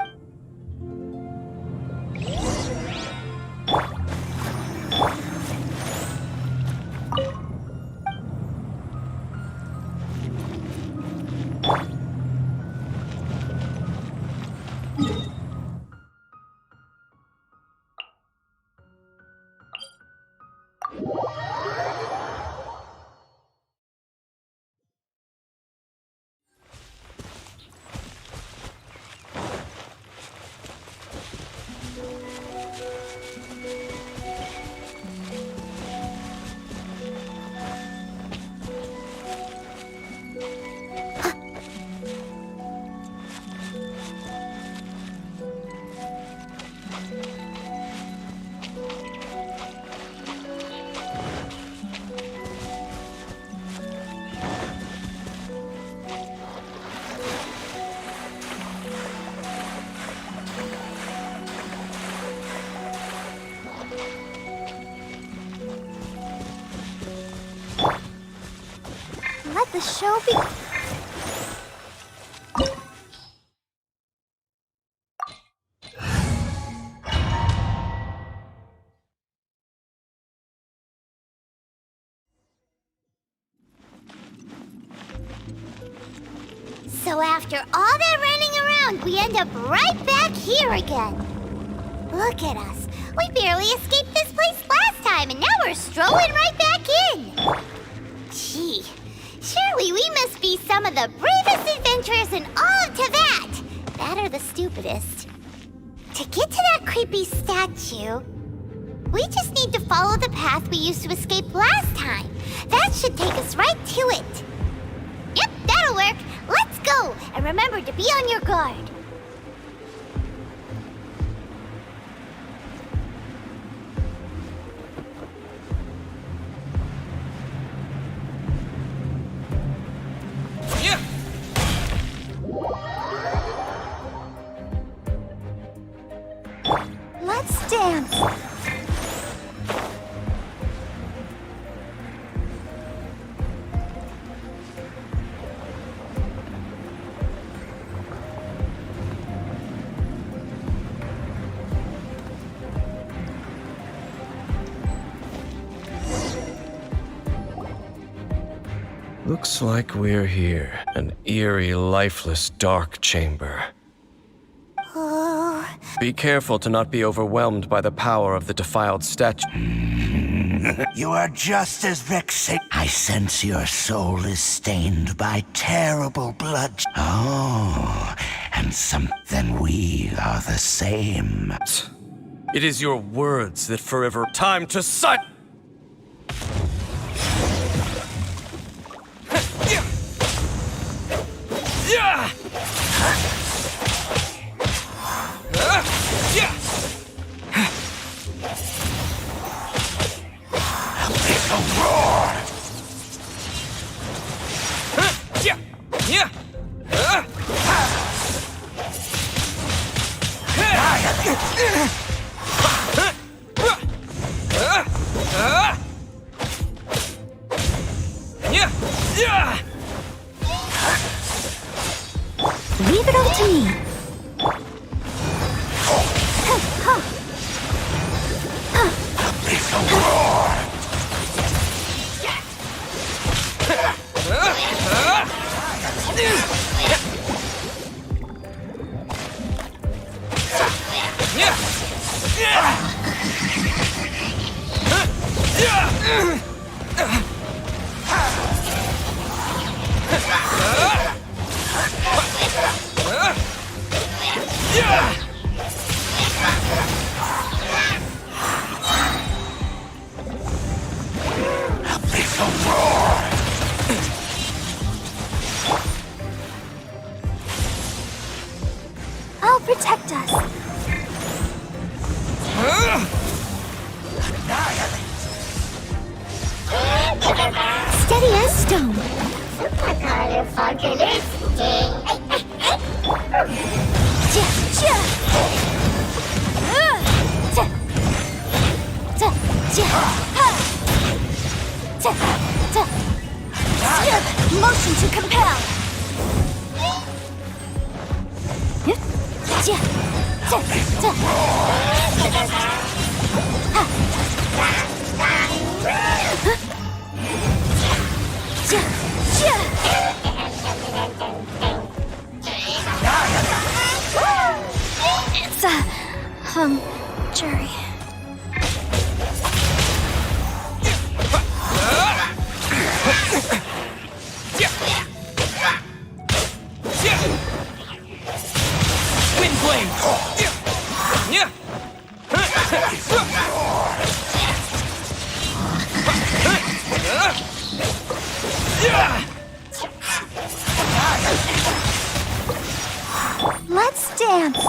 Speaker 2: Let the show be. So after all that running around, we end up right back here again. Look at us. We barely escaped this place last time, and now we're strolling right back in. Gee, surely we must be some of the bravest adventurers in all of Teyvat. That or the stupidest. To get to that creepy statue, we just need to follow the path we used to escape last time. That should take us right to it. Yep, that'll work. Let's go, and remember to be on your guard. Let's dance.
Speaker 6: Looks like we're here. An eerie, lifeless, dark chamber.
Speaker 2: Oh,
Speaker 6: Be careful to not be overwhelmed by the power of the defiled statue.
Speaker 5: You are just as vexing. I sense your soul is stained by terrible blood. Oh, and then we are the same.
Speaker 6: It is your words that forever time to sight.
Speaker 7: Leave it all to me. I'll protect us. Steady as stone. Motion to compel. It's a jury.
Speaker 6: Wind blade.
Speaker 7: Let's dance.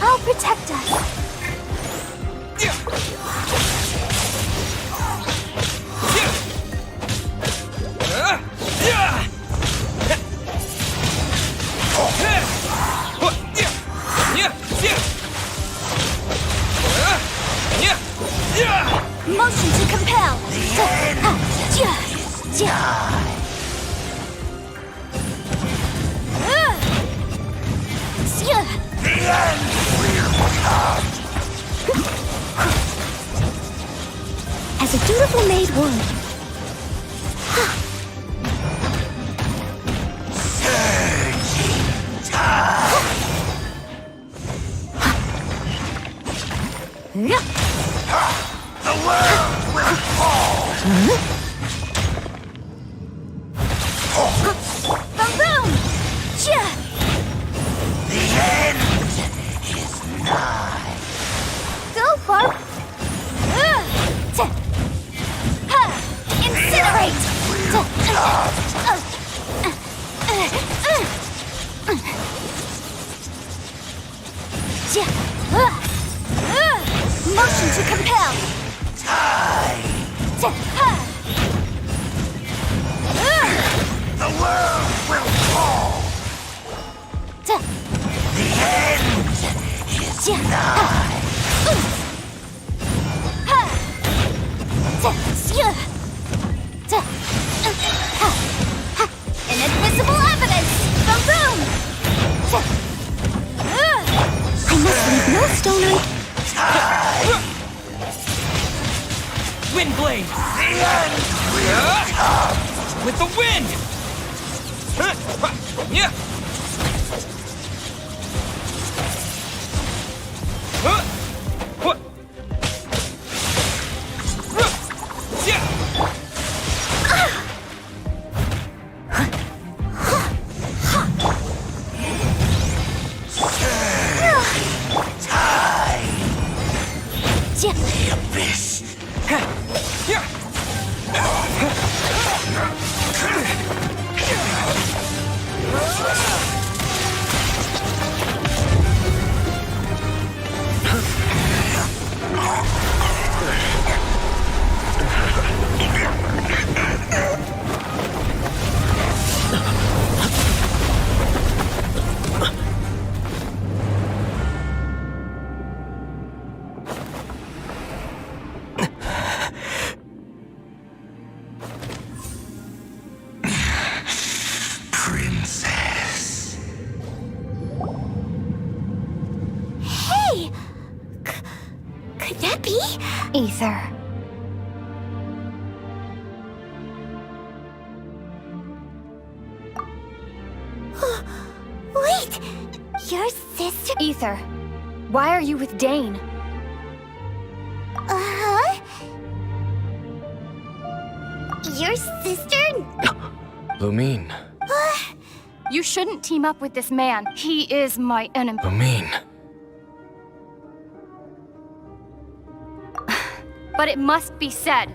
Speaker 7: I'll protect us. Motion to compel. As a dutiful maid would.
Speaker 5: The world will fall!
Speaker 7: Boom!
Speaker 5: The end is nigh.
Speaker 7: Go, Barb! Incinerate! Motion to compel!
Speaker 5: The world will fall! The end is nigh.
Speaker 7: Inadmissible evidence! Boom! I must leave no stone unturned.
Speaker 9: Windblade!
Speaker 5: The end will come!
Speaker 9: With the wind! Yeah!
Speaker 5: The abyss! Princess.
Speaker 2: Hey! Could that be?
Speaker 7: Ether.
Speaker 2: Wait! Your sister?
Speaker 7: Ether. Why are you with Dane?
Speaker 2: Uh-huh? Your sister?
Speaker 6: Lumine.
Speaker 7: You shouldn't team up with this man. He is my enemy.
Speaker 6: Lumine.
Speaker 7: But it must be said,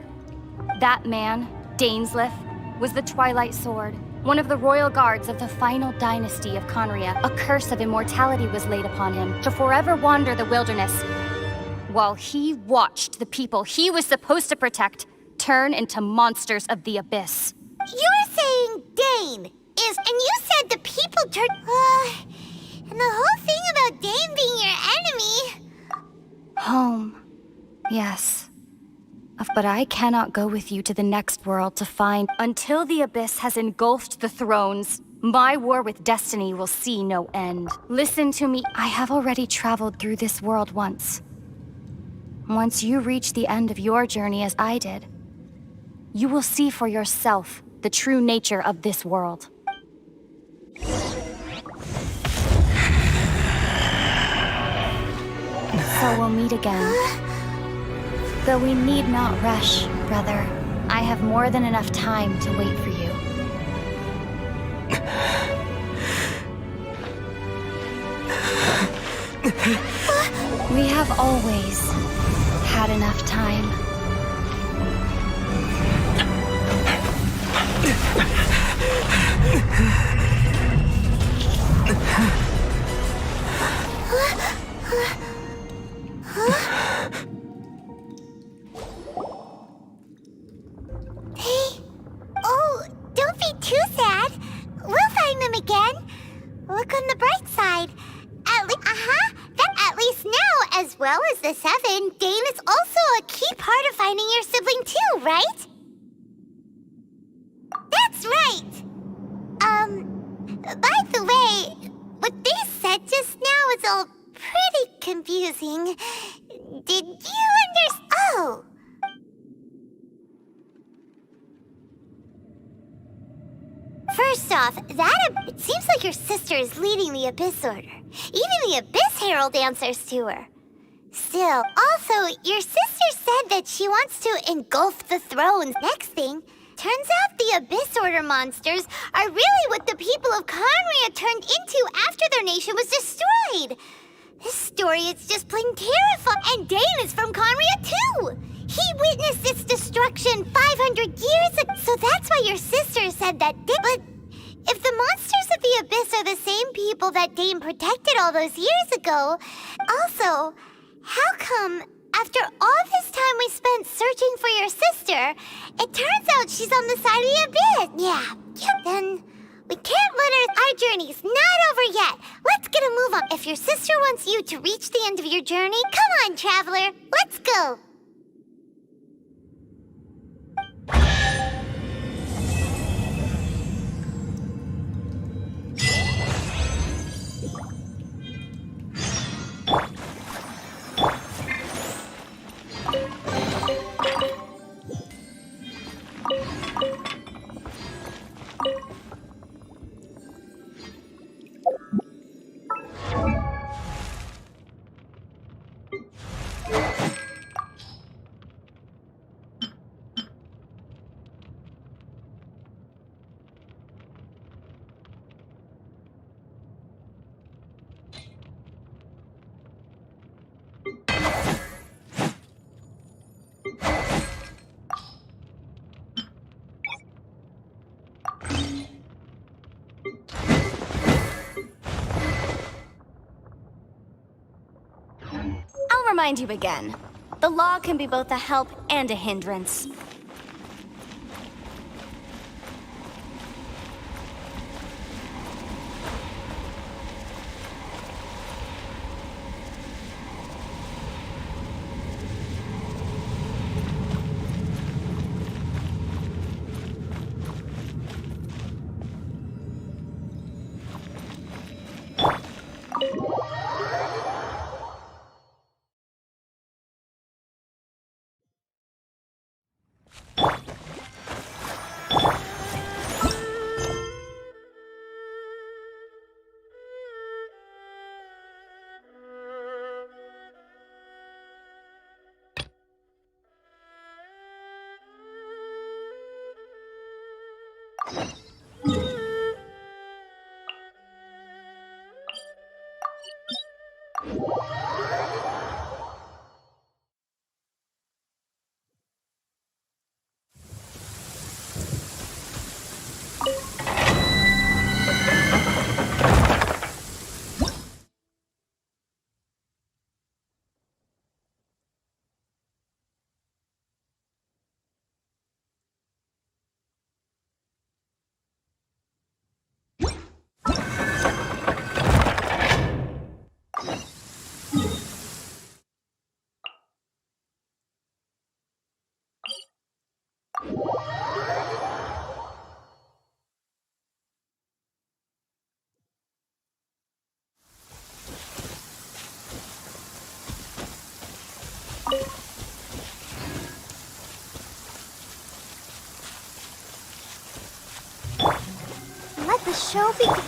Speaker 7: that man, Dainsleif, was the Twilight Sword, one of the royal guards of the final dynasty of Conria. A curse of immortality was laid upon him to forever wander the wilderness, while he watched the people he was supposed to protect turn into monsters of the abyss.
Speaker 2: You're saying Dane is... And you said the people turned... and the whole thing about Dane being your enemy...
Speaker 7: Home. Yes. But I cannot go with you to the next world to find... Until the abyss has engulfed the thrones, my war with destiny will see no end. Listen to me. I have already traveled through this world once. Once you reach the end of your journey as I did, you will see for yourself
Speaker 8: the true nature of this world. So we'll meet again. Though we need not rush, brother. I have more than enough time to wait for you. We have always had enough time.
Speaker 2: Oh, don't be too sad. We'll find them again. Look on the bright side. At least now, as well as the 7, Dane is also a key part of finding your sibling too, right? That's right. By the way, what they said just now is all pretty confusing. Did you understand? Oh. First off, it seems like your sister is leading the Abyss Order. Even the Abyss Herald answers to her. Still, also, your sister said that she wants to engulf the thrones. Next thing, turns out the Abyss Order monsters are really what the people of Conria turned into after their nation was destroyed. This story is just plain terrifying. And Dane is from Conria too! He witnessed its destruction 500 years ago, so that's why your sister said that. But if the monsters of the Abyss are the same people that Dane protected all those years ago, also, how come after all this time we spent searching for your sister, it turns out she's on the side of the Abyss? Yeah, then we can't let her. Our journey's not over yet. Let's get a move on. If your sister wants you to reach the end of your journey, come on, traveler, let's go.
Speaker 8: I'll remind you again. The law can be both a help and a hindrance.
Speaker 2: the show begins.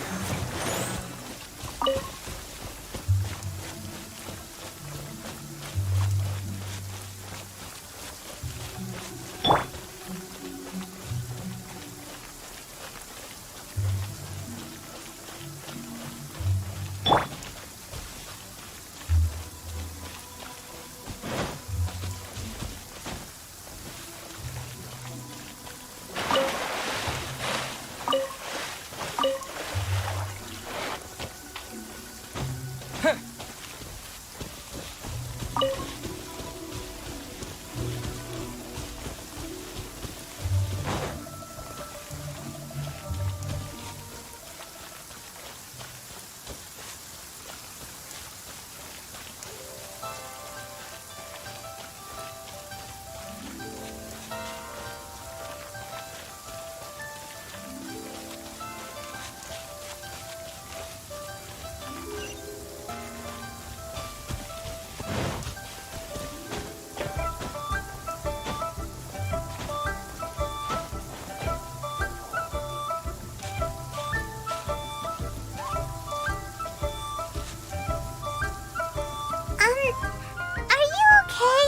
Speaker 2: Are you okay?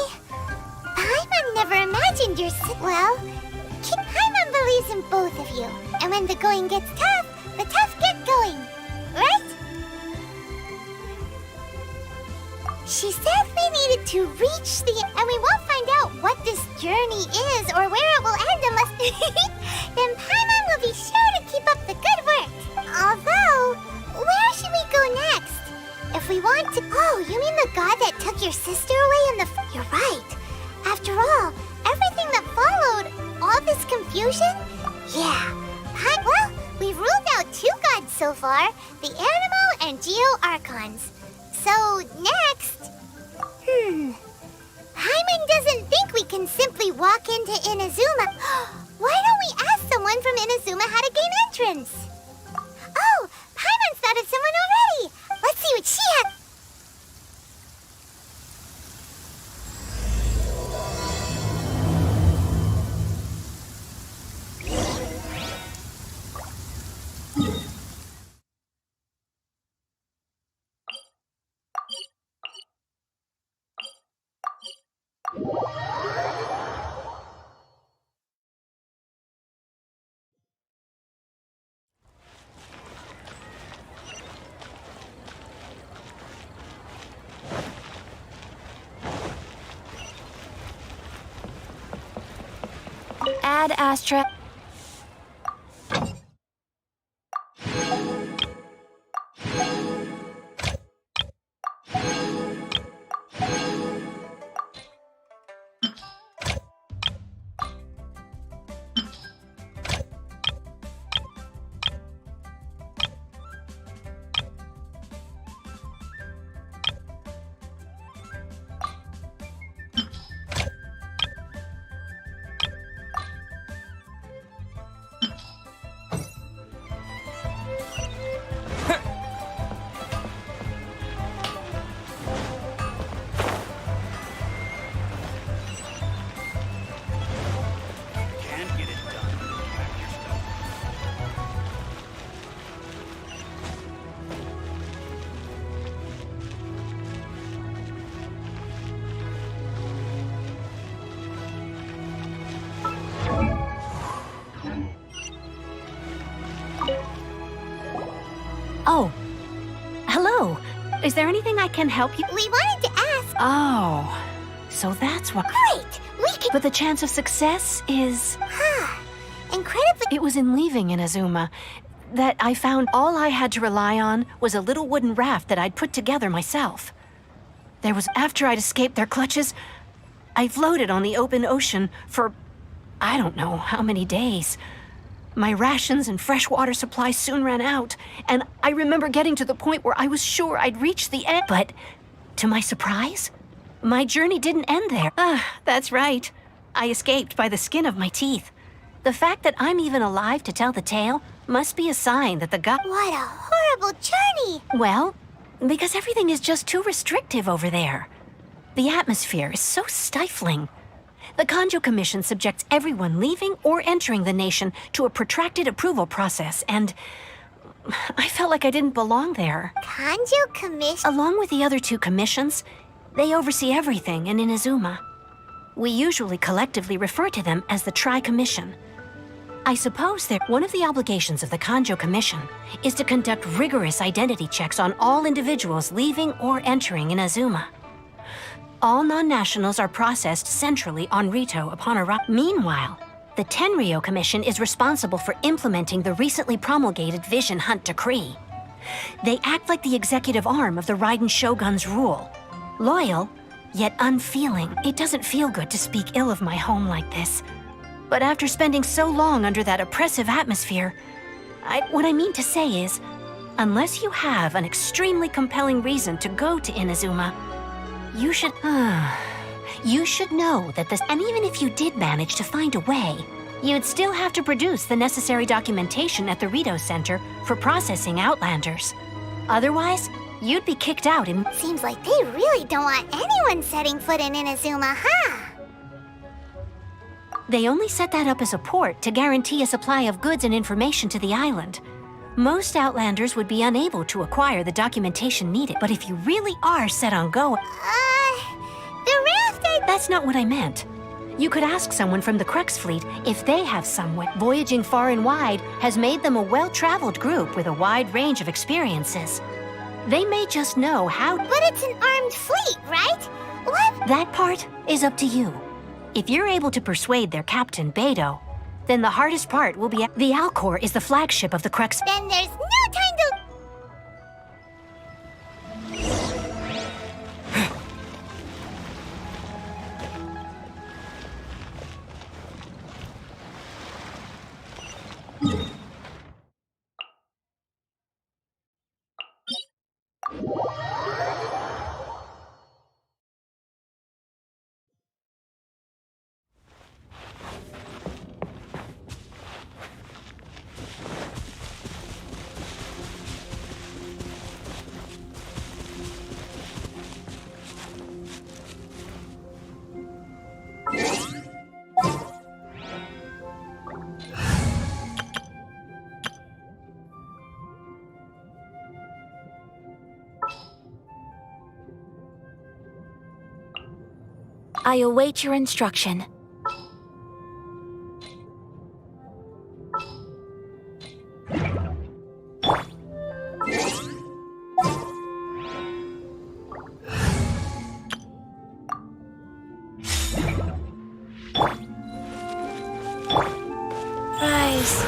Speaker 2: Paimon never imagined your well, Paimon believes in both of you. And when the going gets tough, the tough get going. Right? She said we needed to reach the and we won't find out what this journey is or where it will end unless then Paimon will be sure to keep up the good work. Although, where should we go next? If we want to... Oh, you mean the god that took your sister away in the... You're right. After all, everything that followed, all this confusion? Yeah. Well, we've ruled out 2 gods so far, the Animo and Geo Archons. So, next... Paimon doesn't think we can simply walk into Inazuma. Why don't we ask someone from Inazuma how to gain entrance? Oh, Paimon's thought of someone already. Let's see what she has.
Speaker 3: Ad Astra.
Speaker 9: Oh, hello. Is there anything I can help you?
Speaker 2: We wanted to ask.
Speaker 9: Oh, so that's what.
Speaker 2: Great! We can.
Speaker 9: But the chance of success is.
Speaker 2: Incredibly.
Speaker 9: It was in leaving Inazuma that I found all I had to rely on was a little wooden raft that I'd put together myself. There was after I'd escaped their clutches, I floated on the open ocean for I don't know how many days. My rations and fresh water supply soon ran out, and I remember getting to the point where I was sure I'd reached the end. But, to my surprise, my journey didn't end there. That's right. I escaped by the skin of my teeth. The fact that I'm even alive to tell the tale must be a sign that the god...
Speaker 2: What a horrible journey!
Speaker 9: Well, because everything is just too restrictive over there. The atmosphere is so stifling. The Kanjo Commission subjects everyone leaving or entering the nation to a protracted approval process, and, I felt like I didn't belong there.
Speaker 2: Kanjo Commission?
Speaker 9: Along with the other two commissions, they oversee everything in Inazuma. We usually collectively refer to them as the Tri-Commission. I suppose that one of the obligations of the Kanjo Commission is to conduct rigorous identity checks on all individuals leaving or entering Inazuma. All non-nationals are processed centrally on Rito upon arrival. Meanwhile, the Tenryo Commission is responsible for implementing the recently promulgated Vision Hunt Decree. They act like the executive arm of the Raiden Shogun's rule. Loyal, yet unfeeling. It doesn't feel good to speak ill of my home like this. But after spending so long under that oppressive atmosphere, what I mean to say is, unless you have an extremely compelling reason to go to Inazuma, you should know that this, and even if you did manage to find a way, you'd still have to produce the necessary documentation at the Rito Center for processing Outlanders. Otherwise, you'd be kicked out in—
Speaker 2: Seems like they really don't want anyone setting foot in Inazuma, huh?
Speaker 9: They only set that up as a port to guarantee a supply of goods and information to the island. Most Outlanders would be unable to acquire the documentation needed, but if you really are set on going—
Speaker 2: the raft
Speaker 9: That's not what I meant. You could ask someone from the Crux Fleet if they have someone. Voyaging far and wide has made them a well-traveled group with a wide range of experiences. They may just know how—
Speaker 2: But it's an armed fleet, right? What?
Speaker 9: That part is up to you. If you're able to persuade their captain, Beidou, then the hardest part will be— The Alcor is the flagship of the Crux—
Speaker 2: Then there's no time to—
Speaker 7: I await your instruction. Rise.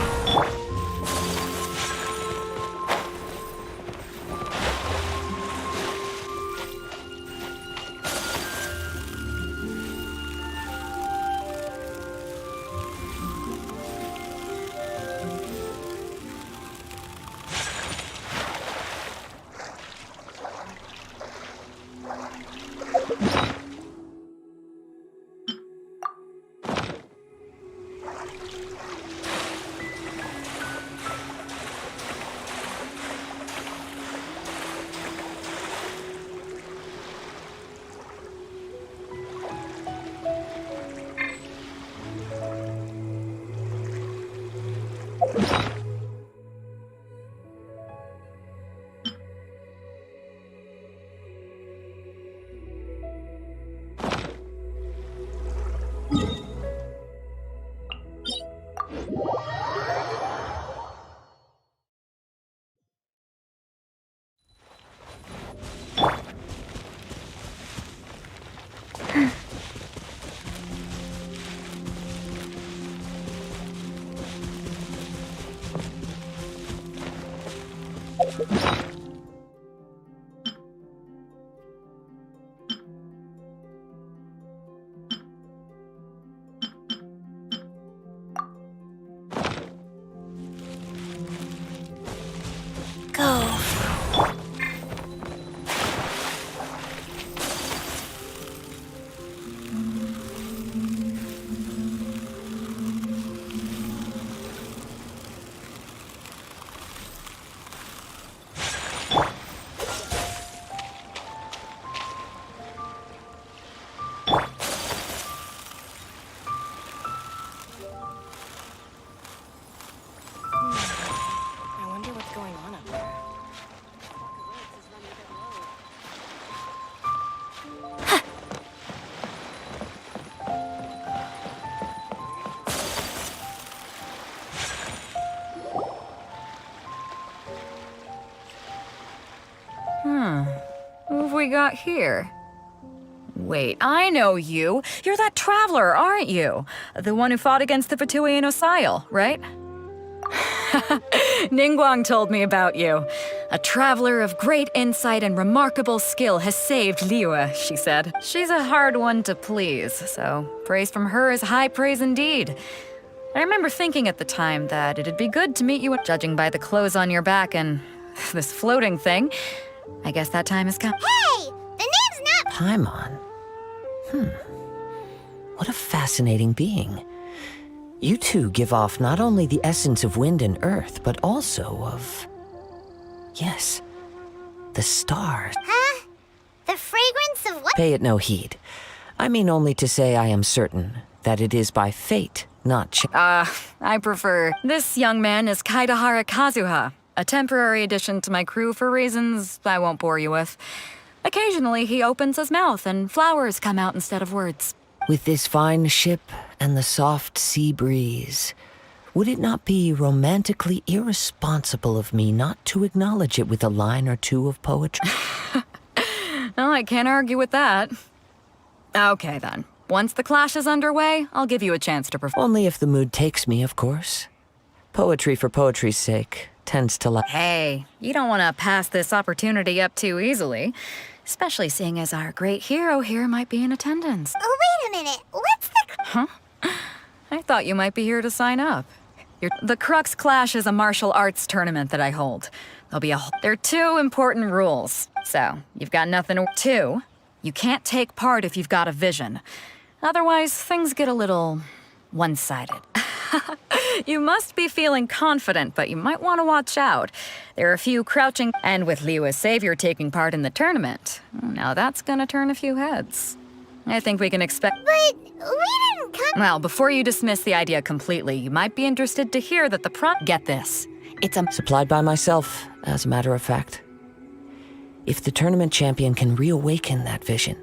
Speaker 3: I wonder what's going on.
Speaker 8: we got here? Wait, I know you. You're that traveler, aren't you? The one who fought against the Fatuian Osile, right? Ningguang told me about you. A traveler of great insight and remarkable skill has saved Liyue, she said. She's a hard one to please, so praise from her is high praise indeed. I remember thinking at the time that it'd be good to meet you, judging by the clothes on your back and this floating thing. I guess that time has come.
Speaker 2: Hey! The name's not...
Speaker 10: Paimon. What a fascinating being. You two give off not only the essence of wind and earth, but also of... Yes, the stars.
Speaker 2: Huh? The fragrance of what?
Speaker 10: Pay it no heed. I mean only to say I am certain that it is by fate, not chance.
Speaker 8: I prefer. This young man is Kaidahara Kazuha, a temporary addition to my crew for reasons I won't bore you with. Occasionally, he opens his mouth and flowers come out instead of words.
Speaker 10: With this fine ship and the soft sea breeze, would it not be romantically irresponsible of me not to acknowledge it with a line or two of poetry?
Speaker 8: Well, I can't argue with that. Okay, then. Once the clash is underway, I'll give you a chance to perform.
Speaker 10: Only if the mood takes me, of course. Poetry for poetry's sake tends to
Speaker 8: Hey, you don't want to pass this opportunity up too easily. Especially seeing as our great hero here might be in attendance.
Speaker 2: Oh, wait a minute. What's the...
Speaker 8: Huh? I thought you might be here to sign up. The Crux Clash is a martial arts tournament that I hold. There are 2 important rules. So, you've got nothing to... 2, you can't take part if you've got a vision. Otherwise, things get a little one-sided. You must be feeling confident, but you might want to watch out. There are a few crouching, and with Liyue's savior taking part in the tournament, now that's gonna turn a few heads. I think we can expect...
Speaker 2: But we didn't come...
Speaker 8: Well, before you dismiss the idea completely, you might be interested to hear that the Get this. It's a...
Speaker 10: Supplied by myself, as a matter of fact. If the tournament champion can reawaken that vision,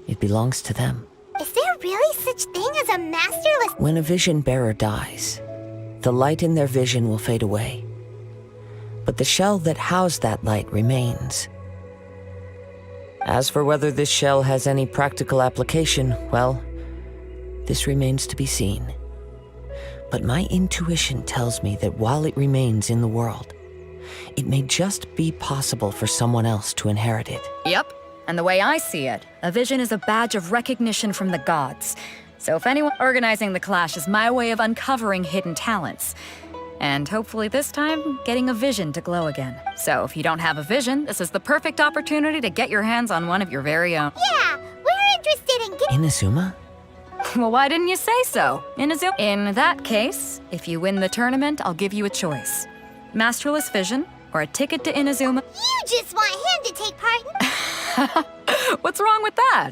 Speaker 10: it belongs to them.
Speaker 2: Is there really such thing as a masterless...
Speaker 10: When a vision bearer dies, the light in their vision will fade away. But the shell that housed that light remains. As for whether this shell has any practical application, well, this remains to be seen. But my intuition tells me that while it remains in the world, it may just be possible for someone else to inherit it.
Speaker 8: Yep. And the way I see it, a vision is a badge of recognition from the gods. So if anyone organizing the clash is my way of uncovering hidden talents. And hopefully this time, getting a vision to glow again. So if you don't have a vision, this is the perfect opportunity to get your hands on one of your very own.
Speaker 2: Yeah, we're interested in getting...
Speaker 10: Inazuma?
Speaker 8: Well, why didn't you say so? Inazuma? In that case, if you win the tournament, I'll give you a choice. Masterless vision, or a ticket to Inazuma.
Speaker 2: You just want him to take part in...
Speaker 8: What's wrong with that?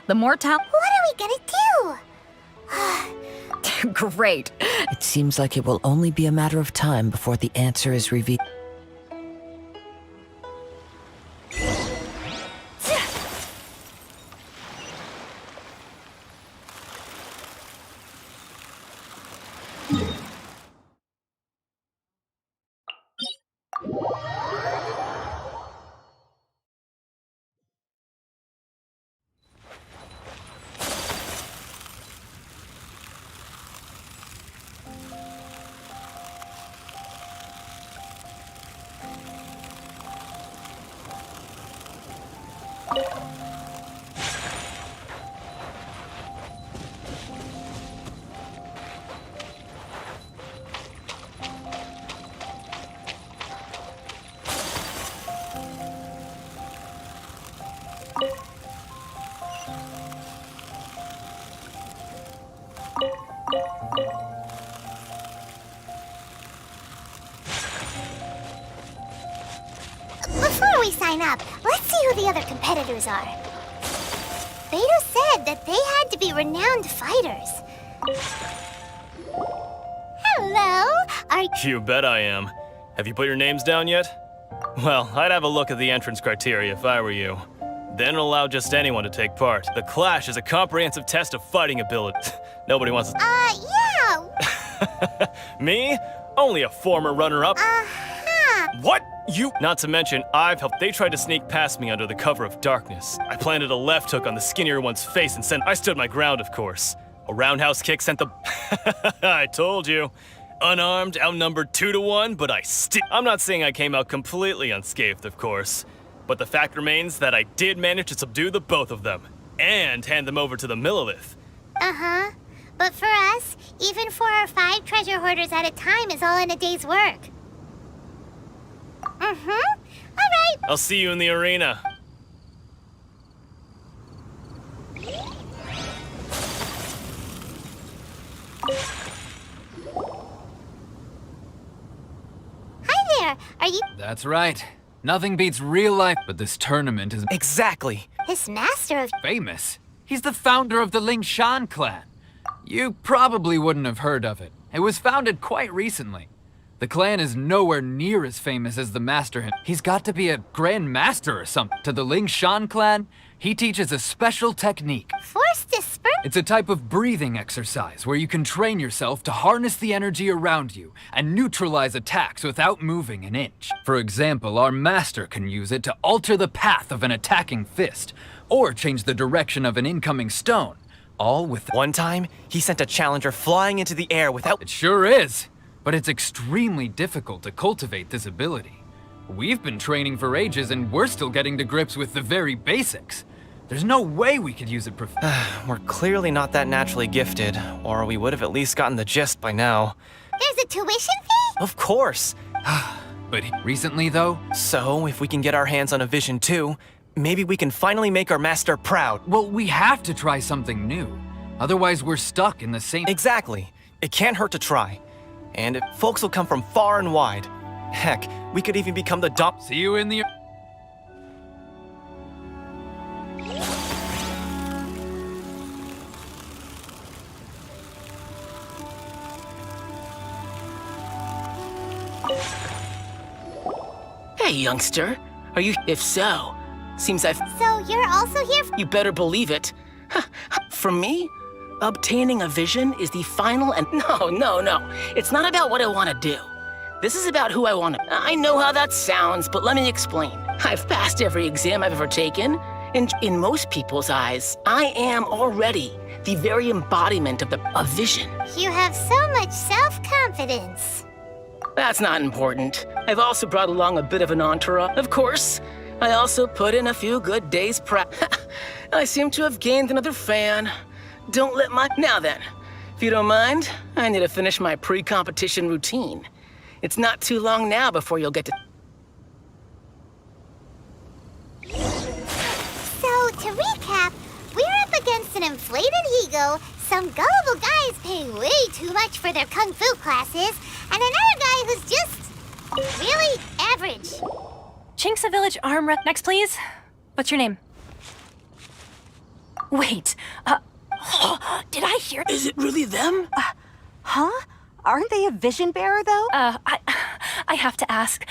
Speaker 8: The more talent...
Speaker 2: What are we gonna do?
Speaker 8: Great.
Speaker 10: It seems like it will only be a matter of time before the answer is revealed.
Speaker 2: Before we sign up, let's see who the other competitors are. Beto said that they had to be renowned fighters. Hello, are
Speaker 11: You bet I am. Have you put your names down yet? Well, I'd have a look at the entrance criteria if I were you. Then allow just anyone to take part. The Clash is a comprehensive test of fighting ability. Nobody wants to...
Speaker 2: yeah.
Speaker 11: Me? Only a former runner-up.
Speaker 2: Uh-huh. up.
Speaker 11: What? You? Not to mention, I've helped. They tried to sneak past me under the cover of darkness. I planted a left hook on the skinnier one's face and I stood my ground, of course. A roundhouse kick sent the... I told you. Unarmed, outnumbered 2 to 1, but I'm not saying I came out completely unscathed, of course. But the fact remains that I did manage to subdue the both of them. And hand them over to the Millilith.
Speaker 2: Uh-huh. But for us, even 4 or 5 treasure hoarders at a time is all in a day's work. Mm-hmm. All right.
Speaker 11: I'll see you in the arena.
Speaker 2: Hi there. Are you...
Speaker 12: That's right. Nothing beats real life, but this tournament is
Speaker 13: Exactly.
Speaker 2: this master of...
Speaker 12: famous. He's the founder of the Lingshan clan. You probably wouldn't have heard of it. It was founded quite recently. The clan is nowhere near as famous as the master him. He's got to be a grand master or something. To the Lingshan clan, he teaches a special technique.
Speaker 2: Force disperse...
Speaker 12: It's a type of breathing exercise where you can train yourself to harness the energy around you and neutralize attacks without moving an inch. For example, our master can use it to alter the path of an attacking fist, or change the direction of an incoming stone, all with...
Speaker 13: One time, he sent a challenger flying into the air without...
Speaker 12: It sure is, but it's extremely difficult to cultivate this ability. We've been training for ages and we're still getting to grips with the very basics. There's no way we could use it
Speaker 13: We're clearly not that naturally gifted, or we would have at least gotten the gist by now.
Speaker 2: There's a tuition fee?
Speaker 13: Of course.
Speaker 12: But recently, though?
Speaker 13: So, if we can get our hands on a vision too, maybe we can finally make our master proud.
Speaker 12: Well, we have to try something new. Otherwise, we're stuck in the same...
Speaker 13: Exactly. It can't hurt to try. And if folks will come from far and wide. Heck, we could even become the dump...
Speaker 12: See you in the...
Speaker 14: Hey, youngster. Are you? If so, seems I've...
Speaker 2: So you're also here
Speaker 14: You better believe it. From me, obtaining a vision is the final and... No. It's not about what I want to do. This is about who I want to... I know how that sounds, but let me explain. I've passed every exam I've ever taken. In most people's eyes, I am already the very embodiment of a vision.
Speaker 2: You have so much self-confidence.
Speaker 14: That's not important. I've also brought along a bit of an entourage. Of course, I also put in a few good days prep. I seem to have gained another fan. Don't let my... Now then, if you don't mind, I need to finish my pre-competition routine. It's not too long now before you'll get to...
Speaker 2: So, to recap, we're up against an inflated ego, some gullible guys paying way too much for their kung fu classes, and another guy who's just really average.
Speaker 7: Chinksa Village Arm Rep. Next, please. What's your name? Wait, did I hear...
Speaker 14: Is it really them?
Speaker 15: Huh? Aren't they a vision bearer, though?
Speaker 7: I have to ask.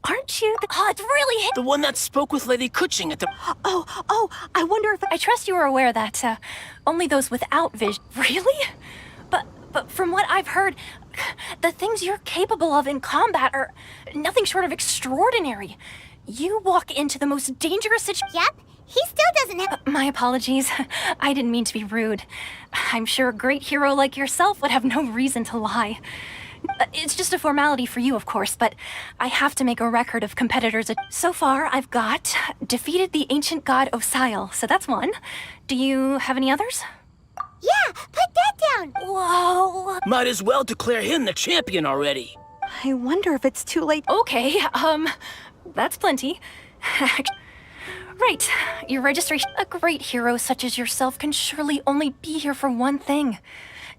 Speaker 7: Aren't you the... Oh, it's really...
Speaker 14: The one that spoke with Lady Kuching at the...
Speaker 15: Oh, I wonder if...
Speaker 7: I trust you are aware that, only those without vision... Really? But from what I've heard, the things you're capable of in combat are nothing short of extraordinary. You walk into the most dangerous situation...
Speaker 2: Yep, he still doesn't have...
Speaker 7: My apologies. I didn't mean to be rude. I'm sure a great hero like yourself would have no reason to lie. It's just a formality for you, of course, but I have to make a record of competitors. So far, I've got defeated the ancient god Osile, so that's one. Do you have any others?
Speaker 2: Yeah, put that down.
Speaker 7: Whoa.
Speaker 14: Might as well declare him the champion already.
Speaker 15: I wonder if it's too late.
Speaker 7: Okay, that's plenty. Right, your registration. A great hero such as yourself can surely only be here for one thing.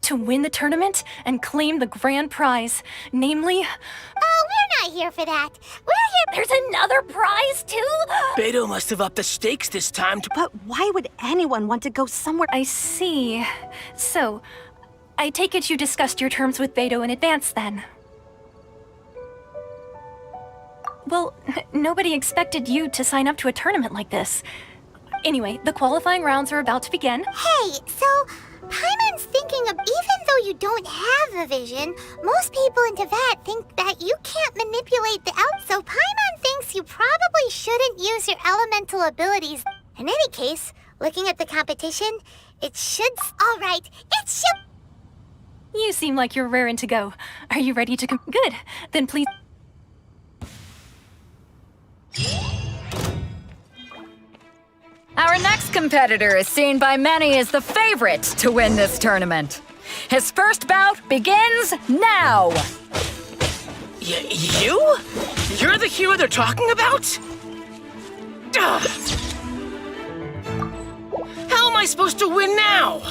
Speaker 7: To win the tournament and claim the grand prize, namely...
Speaker 2: Oh, we're not here for that. We're here...
Speaker 7: There's another prize, too?
Speaker 14: Beto must have upped the stakes this time to...
Speaker 15: But why would anyone want to go somewhere...
Speaker 7: I see. So, I take it you discussed your terms with Beto in advance, then? Well, nobody expected you to sign up to a tournament like this. Anyway, the qualifying rounds are about to begin.
Speaker 2: Hey, so... Paimon's thinking of, even though you don't have a vision, most people in Teyvat think that you can't manipulate the outside. So Paimon thinks you probably shouldn't use your elemental abilities. In any case, looking at the competition, it should... All right, it should...
Speaker 9: You seem like you're raring to go. Are you ready to Good. Then please...
Speaker 8: Our next competitor is seen by many as the favorite to win this tournament. His first bout begins now!
Speaker 14: You? You're the hero they're talking about? Ugh. How am I supposed to win now?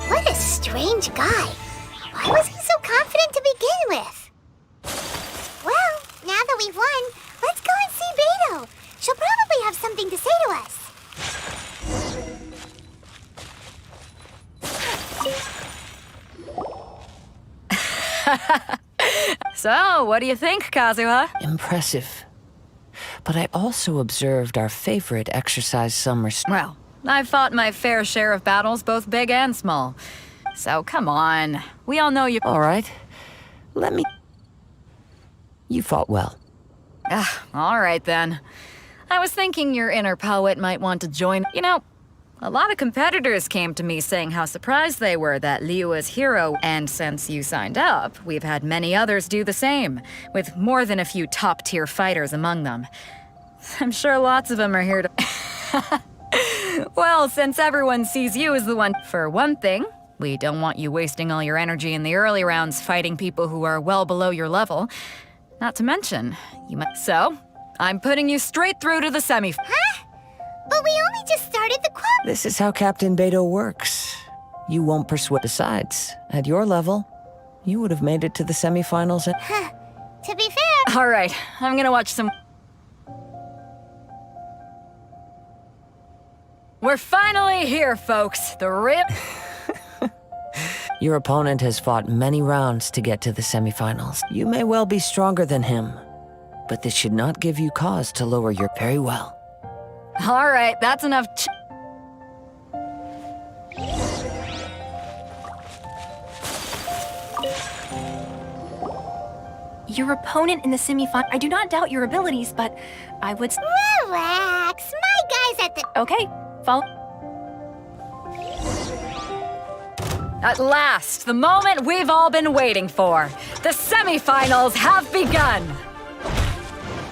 Speaker 2: What a strange guy. Why was he so confident to begin with? Well, now that we've won, let's go and see Beto. She'll probably have something to say to us.
Speaker 8: So, what do you think, Kazuha?
Speaker 10: Impressive. But I also observed our favorite exercise summer.
Speaker 8: Well, I've fought my fair share of battles, both big and small. So, come on. We all know you...
Speaker 10: All right. Let me... You fought well.
Speaker 8: All right, then. I was thinking your inner poet might want to join... You know, a lot of competitors came to me saying how surprised they were that Liyue's hero, and since you signed up, we've had many others do the same, with more than a few top-tier fighters among them. I'm sure lots of them are here to... Well, since everyone sees you as the one... For one thing, we don't want you wasting all your energy in the early rounds fighting people who are well below your level. Not to mention, you might... So, I'm putting you straight through to the semi...
Speaker 2: Huh? But we only just started the quad...
Speaker 10: This is how Captain Beto works. You won't persuade. Besides, at your level, you would have made it to the semifinals.
Speaker 2: To be fair...
Speaker 8: All right, I'm gonna watch some... We're finally here, folks. The rip...
Speaker 10: Your opponent has fought many rounds to get to the semifinals. You may well be stronger than him, but this should not give you cause to lower your... Very well.
Speaker 8: All right, that's enough
Speaker 9: Your opponent in the semifinal... I do not doubt your abilities, but I would...
Speaker 2: Relax. My guy's at the...
Speaker 9: Okay, follow...
Speaker 8: At last, the moment we've all been waiting for. The semifinals have begun.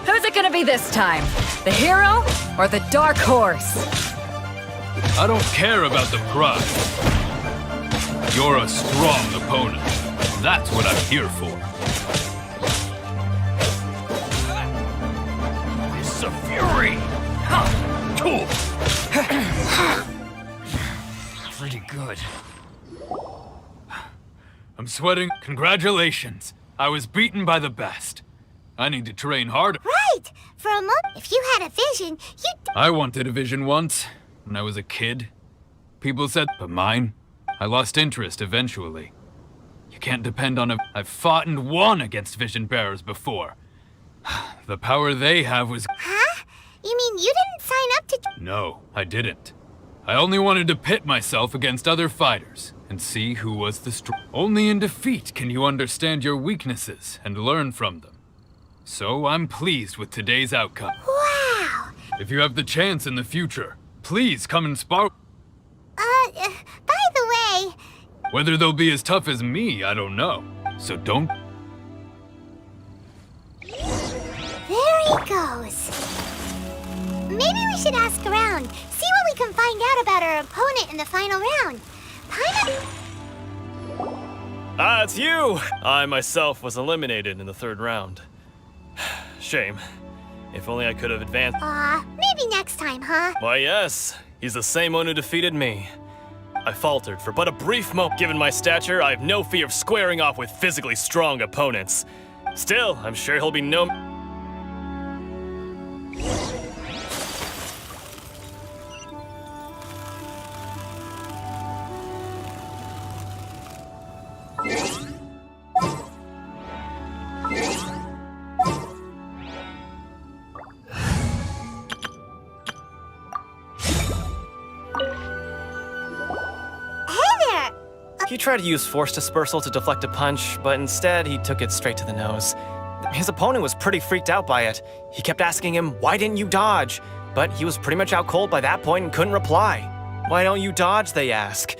Speaker 8: Who's it gonna be this time? The hero or the dark horse?
Speaker 16: I don't care about the prize. You're a strong opponent. That's what I'm here for. It's a fury. Cool. Pretty good. I'm sweating. Congratulations. I was beaten by the best. I need to train harder.
Speaker 2: Right! For a moment, if you had a vision, you'd...
Speaker 16: I wanted a vision once, when I was a kid. People said, but mine, I lost interest eventually. You can't depend on a... I've fought and won against vision bearers before. The power they have was...
Speaker 2: Huh? You mean you didn't sign up to...
Speaker 16: No, I didn't. I only wanted to pit myself against other fighters and see who was the strong. Only in defeat can you understand your weaknesses and learn from them. So I'm pleased with today's outcome.
Speaker 2: Wow!
Speaker 16: If you have the chance in the future, please come and spar.
Speaker 2: By the way...
Speaker 16: Whether they'll be as tough as me, I don't know. So don't...
Speaker 2: There he goes. Maybe we should ask around, see what we can find out about our opponent in the final round.
Speaker 11: Ah, it's you! I myself was eliminated in the third round. Shame. If only I could have advanced.
Speaker 2: Maybe next time, huh?
Speaker 11: Why, yes. He's the same one who defeated me. I faltered for but a brief moment. Given my stature, I have no fear of squaring off with physically strong opponents. Still, I'm sure he'll be no...
Speaker 13: He tried to use force dispersal to deflect a punch, but instead he took it straight to the nose. His opponent was pretty freaked out by it. He kept asking him, "Why didn't you dodge?" But he was pretty much out cold by that point and couldn't reply. "Why don't you dodge?" they ask.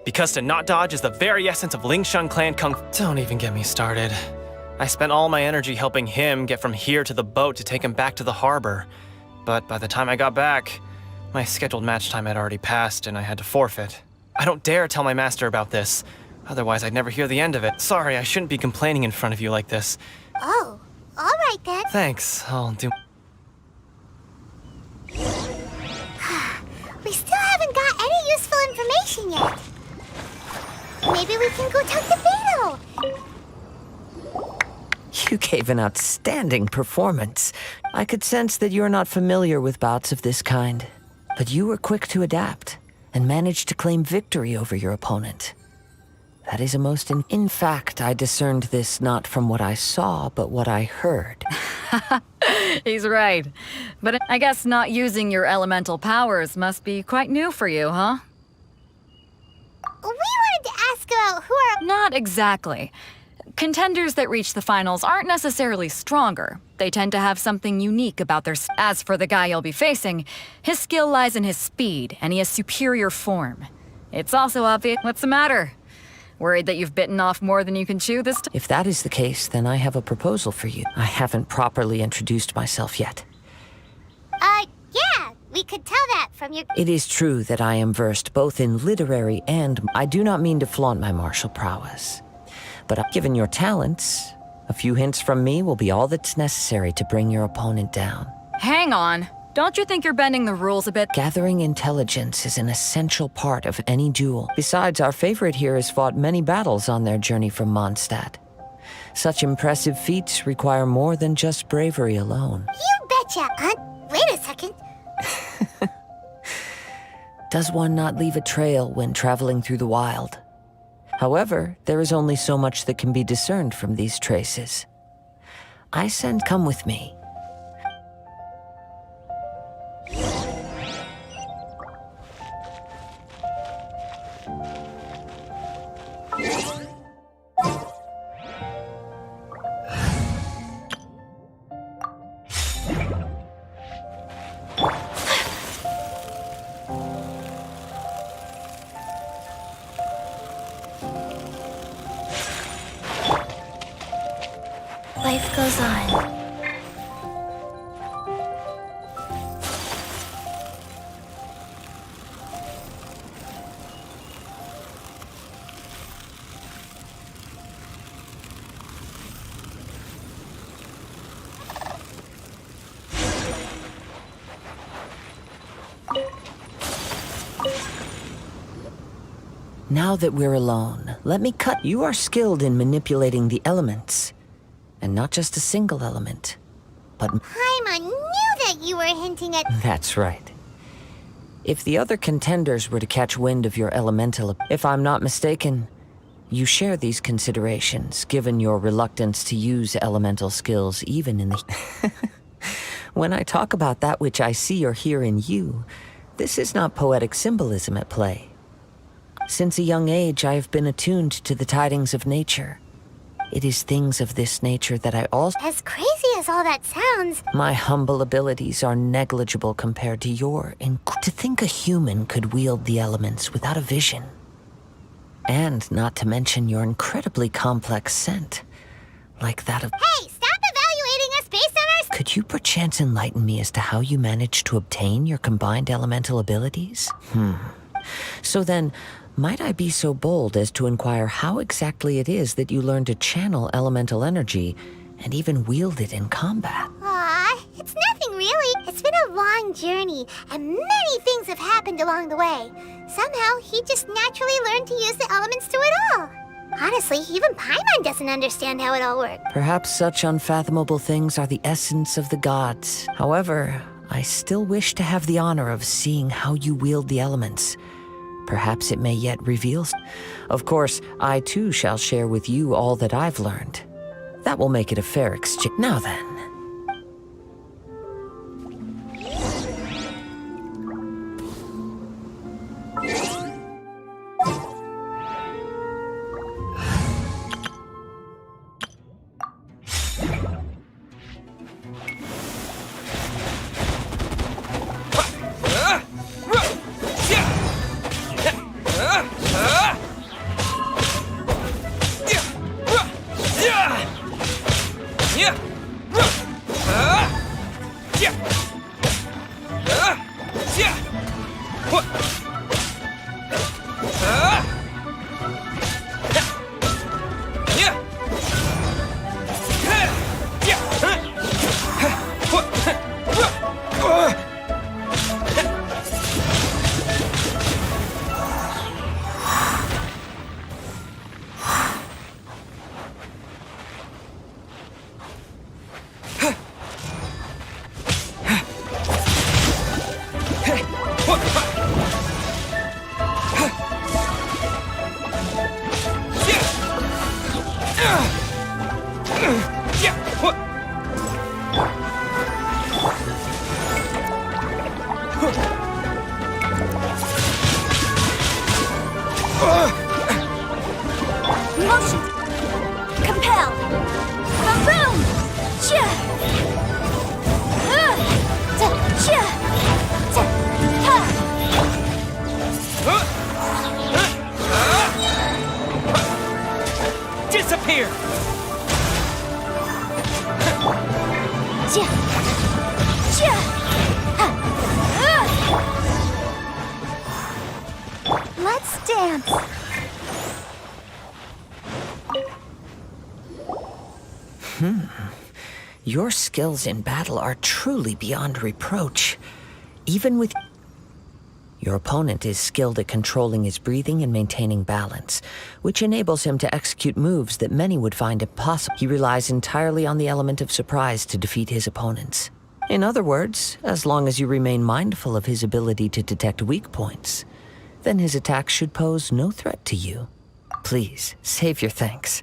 Speaker 13: Because to not dodge is the very essence of Lingshan clan kung fu. Don't even get me started. I spent all my energy helping him get from here to the boat to take him back to the harbor. But by the time I got back, my scheduled match time had already passed and I had to forfeit. I don't dare tell my master about this. Otherwise, I'd never hear the end of it. Sorry, I shouldn't be complaining in front of you like this.
Speaker 2: Oh, all right then.
Speaker 13: Thanks, I'll do...
Speaker 2: We still haven't got any useful information yet. Maybe we can go talk to Beto.
Speaker 10: You gave an outstanding performance. I could sense that you're not familiar with bouts of this kind. But you were quick to adapt and managed to claim victory over your opponent. That is a most... In fact, I discerned this not from what I saw, but what I heard.
Speaker 8: He's right. But I guess not using your elemental powers must be quite new for you, huh?
Speaker 2: We wanted to ask about who are...
Speaker 8: Not exactly. Contenders that reach the finals aren't necessarily stronger. They tend to have something unique about their... As for the guy you'll be facing, his skill lies in his speed, and he has superior form. It's also obvious... What's the matter? Worried that you've bitten off more than you can chew this time?
Speaker 10: If that is the case, then I have a proposal for you. I haven't properly introduced myself yet.
Speaker 2: Yeah, we could tell that from your...
Speaker 10: It is true that I am versed both in literary and... I do not mean to flaunt my martial prowess. But given your talents, a few hints from me will be all that's necessary to bring your opponent down.
Speaker 8: Hang on. Don't you think you're bending the rules a bit?
Speaker 10: Gathering intelligence is an essential part of any duel. Besides, our favorite here has fought many battles on their journey from Mondstadt. Such impressive feats require more than just bravery alone.
Speaker 2: You betcha, Aunt. Wait a second.
Speaker 10: Does one not leave a trail when traveling through the wild? However, there is only so much that can be discerned from these traces. Come with me.
Speaker 7: Life goes on.
Speaker 10: Now that we're alone, let me cut. You are skilled in manipulating the elements. And not just a single element, but...
Speaker 2: Paimon knew that you were hinting at...
Speaker 10: That's right. If the other contenders were to catch wind of your elemental... If I'm not mistaken, you share these considerations, given your reluctance to use elemental skills even in the... When I talk about that which I see or hear in you, this is not poetic symbolism at play. Since a young age, I have been attuned to the tidings of nature. It is things of this nature that I also...
Speaker 2: As crazy as all that sounds...
Speaker 10: My humble abilities are negligible compared to your... To think a human could wield the elements without a vision. And not to mention your incredibly complex scent. Like that of...
Speaker 2: Hey, stop evaluating us based on our...
Speaker 10: Could you perchance enlighten me as to how you managed to obtain your combined elemental abilities? So then... Might I be so bold as to inquire how exactly it is that you learn to channel elemental energy and even wield it in combat?
Speaker 2: Aw, it's nothing really. It's been a long journey, and many things have happened along the way. Somehow, he just naturally learned to use the elements to it all. Honestly, even Paimon doesn't understand how it all works.
Speaker 10: Perhaps such unfathomable things are the essence of the gods. However, I still wish to have the honor of seeing how you wield the elements. Perhaps it may yet reveal... Of course, I too shall share with you all that I've learned. That will make it a fair exchange. Now then.
Speaker 7: Motion! Compel! Boom! Chia! Chia!
Speaker 13: Disappear!
Speaker 7: Chia! Chia! Let's dance.
Speaker 10: Your skills in battle are truly beyond reproach. Even with... Your opponent is skilled at controlling his breathing and maintaining balance, which enables him to execute moves that many would find impossible. He relies entirely on the element of surprise to defeat his opponents. In other words, as long as you remain mindful of his ability to detect weak points, then his attacks should pose no threat to you. Please, save your thanks.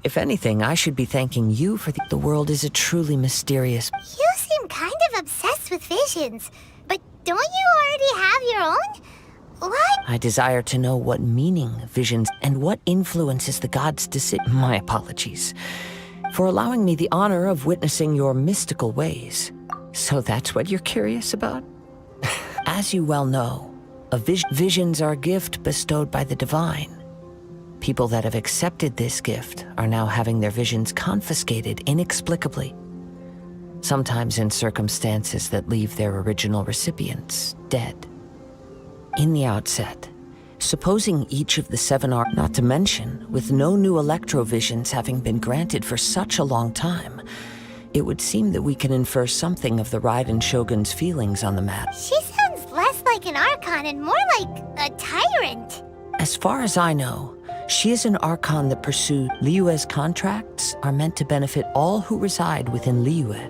Speaker 10: If anything, I should be thanking you for the world is a truly mysterious...
Speaker 2: You seem kind of obsessed with visions, but don't you already have your own? What?
Speaker 10: I desire to know what meaning visions and what influences the gods' decision. My apologies for allowing me the honor of witnessing your mystical ways. So that's what you're curious about? As you well know, visions are a gift bestowed by the divine. People that have accepted this gift are now having their visions confiscated inexplicably, sometimes in circumstances that leave their original recipients dead. In the outset, supposing each of the 7 are, not to mention, with no new electrovisions having been granted for such a long time, it would seem that we can infer something of the Raiden Shogun's feelings on the matter.
Speaker 2: She sounds less like an Archon and more like a tyrant.
Speaker 10: As far as I know, she is an Archon that pursued Liyue's contracts are meant to benefit all who reside within Liyue.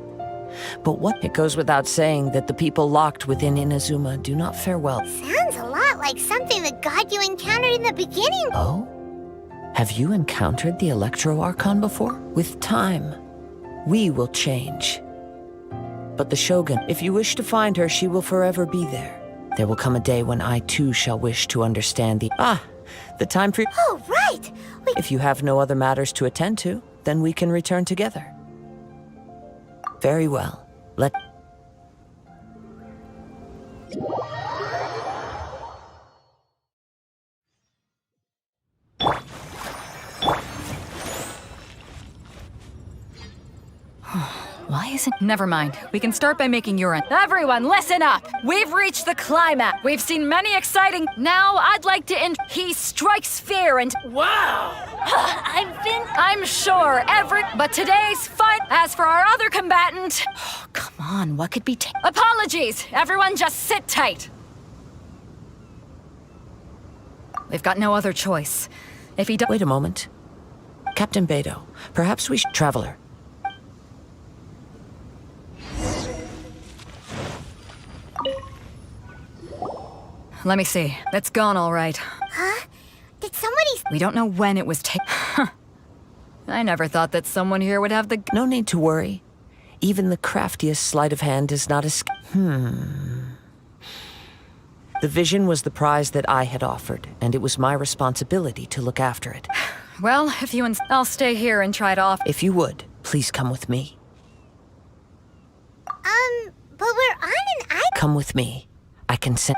Speaker 10: But what? It goes without saying that the people locked within Inazuma do not fare well.
Speaker 2: Sounds a lot like something the god you encountered in the beginning.
Speaker 10: Oh? Have you encountered the Electro Archon before? With time, we will change. But the Shogun, if you wish to find her, she will forever be there. There will come a day when I too shall wish to understand the time for...
Speaker 2: Oh, right!
Speaker 10: If you have no other matters to attend to, then we can return together. Very well.
Speaker 8: Why isn't... Never mind. We can start by making urine. Everyone, listen up! We've reached the climax. We've seen many exciting... Now, I'd like to He strikes fear and...
Speaker 14: Wow!
Speaker 8: I'm sure But today's fight... As for our other combatant... Oh, come on, what could be Apologies! Everyone just sit tight. We've got no other choice. If he
Speaker 10: Wait a moment. Captain Beidou, perhaps we should... Traveler.
Speaker 8: Let me see. It's gone all right.
Speaker 2: Huh? Did somebody...
Speaker 8: We don't know when it was taken. I never thought that someone here would have the...
Speaker 10: No need to worry. Even the craftiest sleight of hand does not escape. The vision was the prize that I had offered, and it was my responsibility to look after it.
Speaker 8: Well, if you I'll stay here and try to
Speaker 10: If you would, please come with me.
Speaker 2: But we're on an island.
Speaker 10: Come with me. I can send...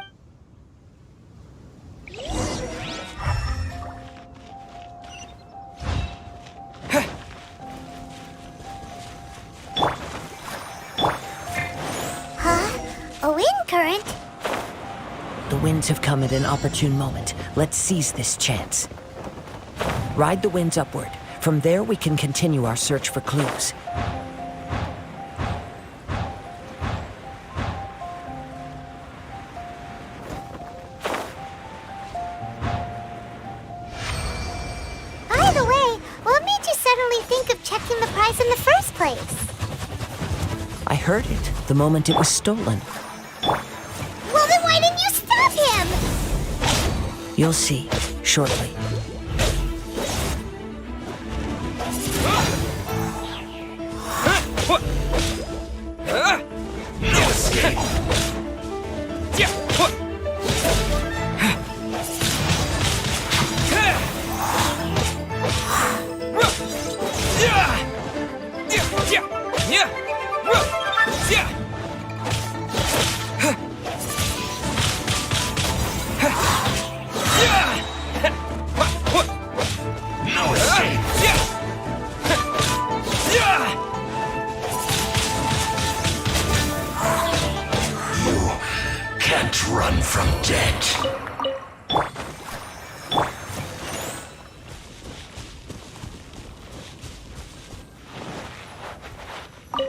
Speaker 2: A wind current?
Speaker 10: The winds have come at an opportune moment. Let's seize this chance. Ride the winds upward. From there, we can continue our search for clues.
Speaker 2: By the way, what made you suddenly think of checking the prize in the first place?
Speaker 10: I heard it the moment it was stolen.
Speaker 2: Well, then why didn't you stop him?
Speaker 10: You'll see, shortly.
Speaker 5: No escape.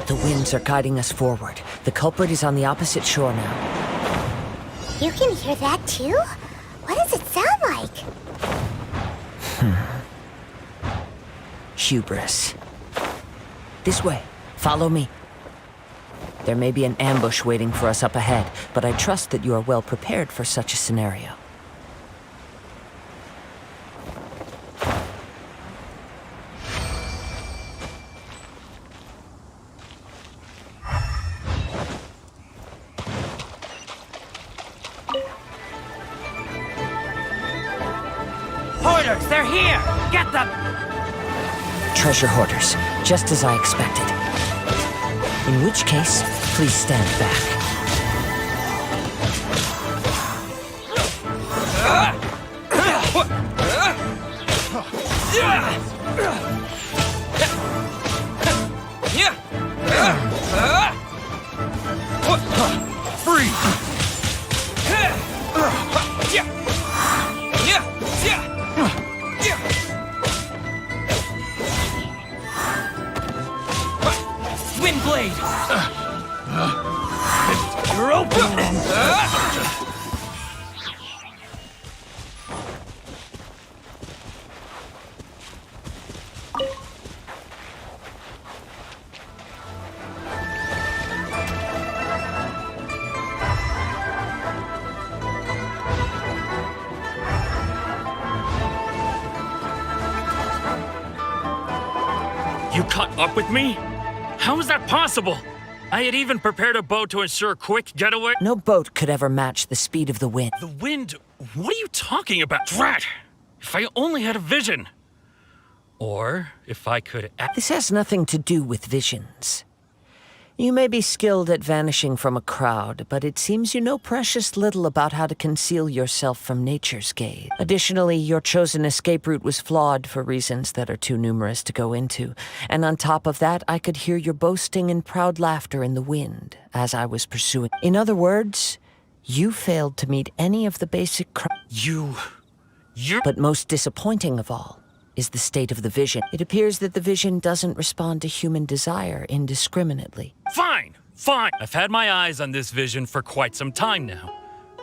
Speaker 10: The winds are guiding us forward. The culprit is on the opposite shore now.
Speaker 2: You can hear that too? What does it sound like?
Speaker 10: Hubris. This way. Follow me. There may be an ambush waiting for us up ahead, but I trust that you are well prepared for such a scenario.
Speaker 4: Hoarders, they're here! Get them!
Speaker 10: Treasure hoarders, just as I expected. In which case, please stand back.
Speaker 4: Windblade! You're open!
Speaker 17: You caught up with me? How is that possible? I had even prepared a boat to ensure a quick getaway.
Speaker 10: No boat could ever match the speed of the wind.
Speaker 17: The wind? What are you talking about? Drat! If I only had a vision. Or if I could...
Speaker 10: This has nothing to do with visions. You may be skilled at vanishing from a crowd, but it seems you know precious little about how to conceal yourself from nature's gaze. Additionally, your chosen escape route was flawed for reasons that are too numerous to go into. And on top of that, I could hear your boasting and proud laughter in the wind as I was pursuing. In other words, you failed to meet any of the basic
Speaker 17: You...
Speaker 10: But most disappointing of all is the state of the vision. It appears that the vision doesn't respond to human desire indiscriminately.
Speaker 17: Fine! Fine! I've had my eyes on this vision for quite some time now.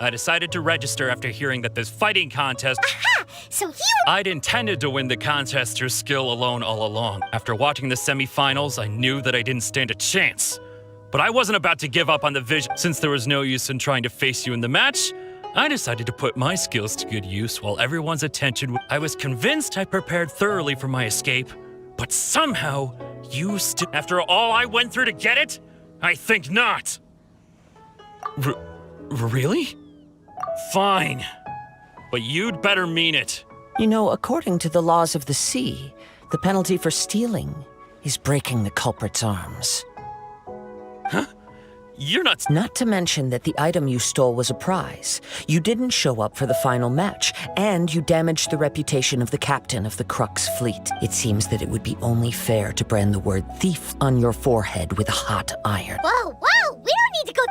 Speaker 17: I decided to register after hearing that this fighting contest...
Speaker 2: Aha! So you...
Speaker 17: I'd intended to win the contest through skill alone all along. After watching the semifinals, I knew that I didn't stand a chance. But I wasn't about to give up on the vision. Since there was no use in trying to face you in the match, I decided to put my skills to good use while everyone's attention... I was convinced I prepared thoroughly for my escape, but somehow you still... After all I went through to get it? I think not. Really? Fine. But you'd better mean it.
Speaker 10: You know, according to the laws of the sea, the penalty for stealing is breaking the culprit's arms.
Speaker 17: Huh? You're not...
Speaker 10: Not to mention that the item you stole was a prize. You didn't show up for the final match, and you damaged the reputation of the captain of the Crux fleet. It seems that it would be only fair to brand the word thief on your forehead with a hot iron.
Speaker 2: Whoa, whoa! We don't need to go...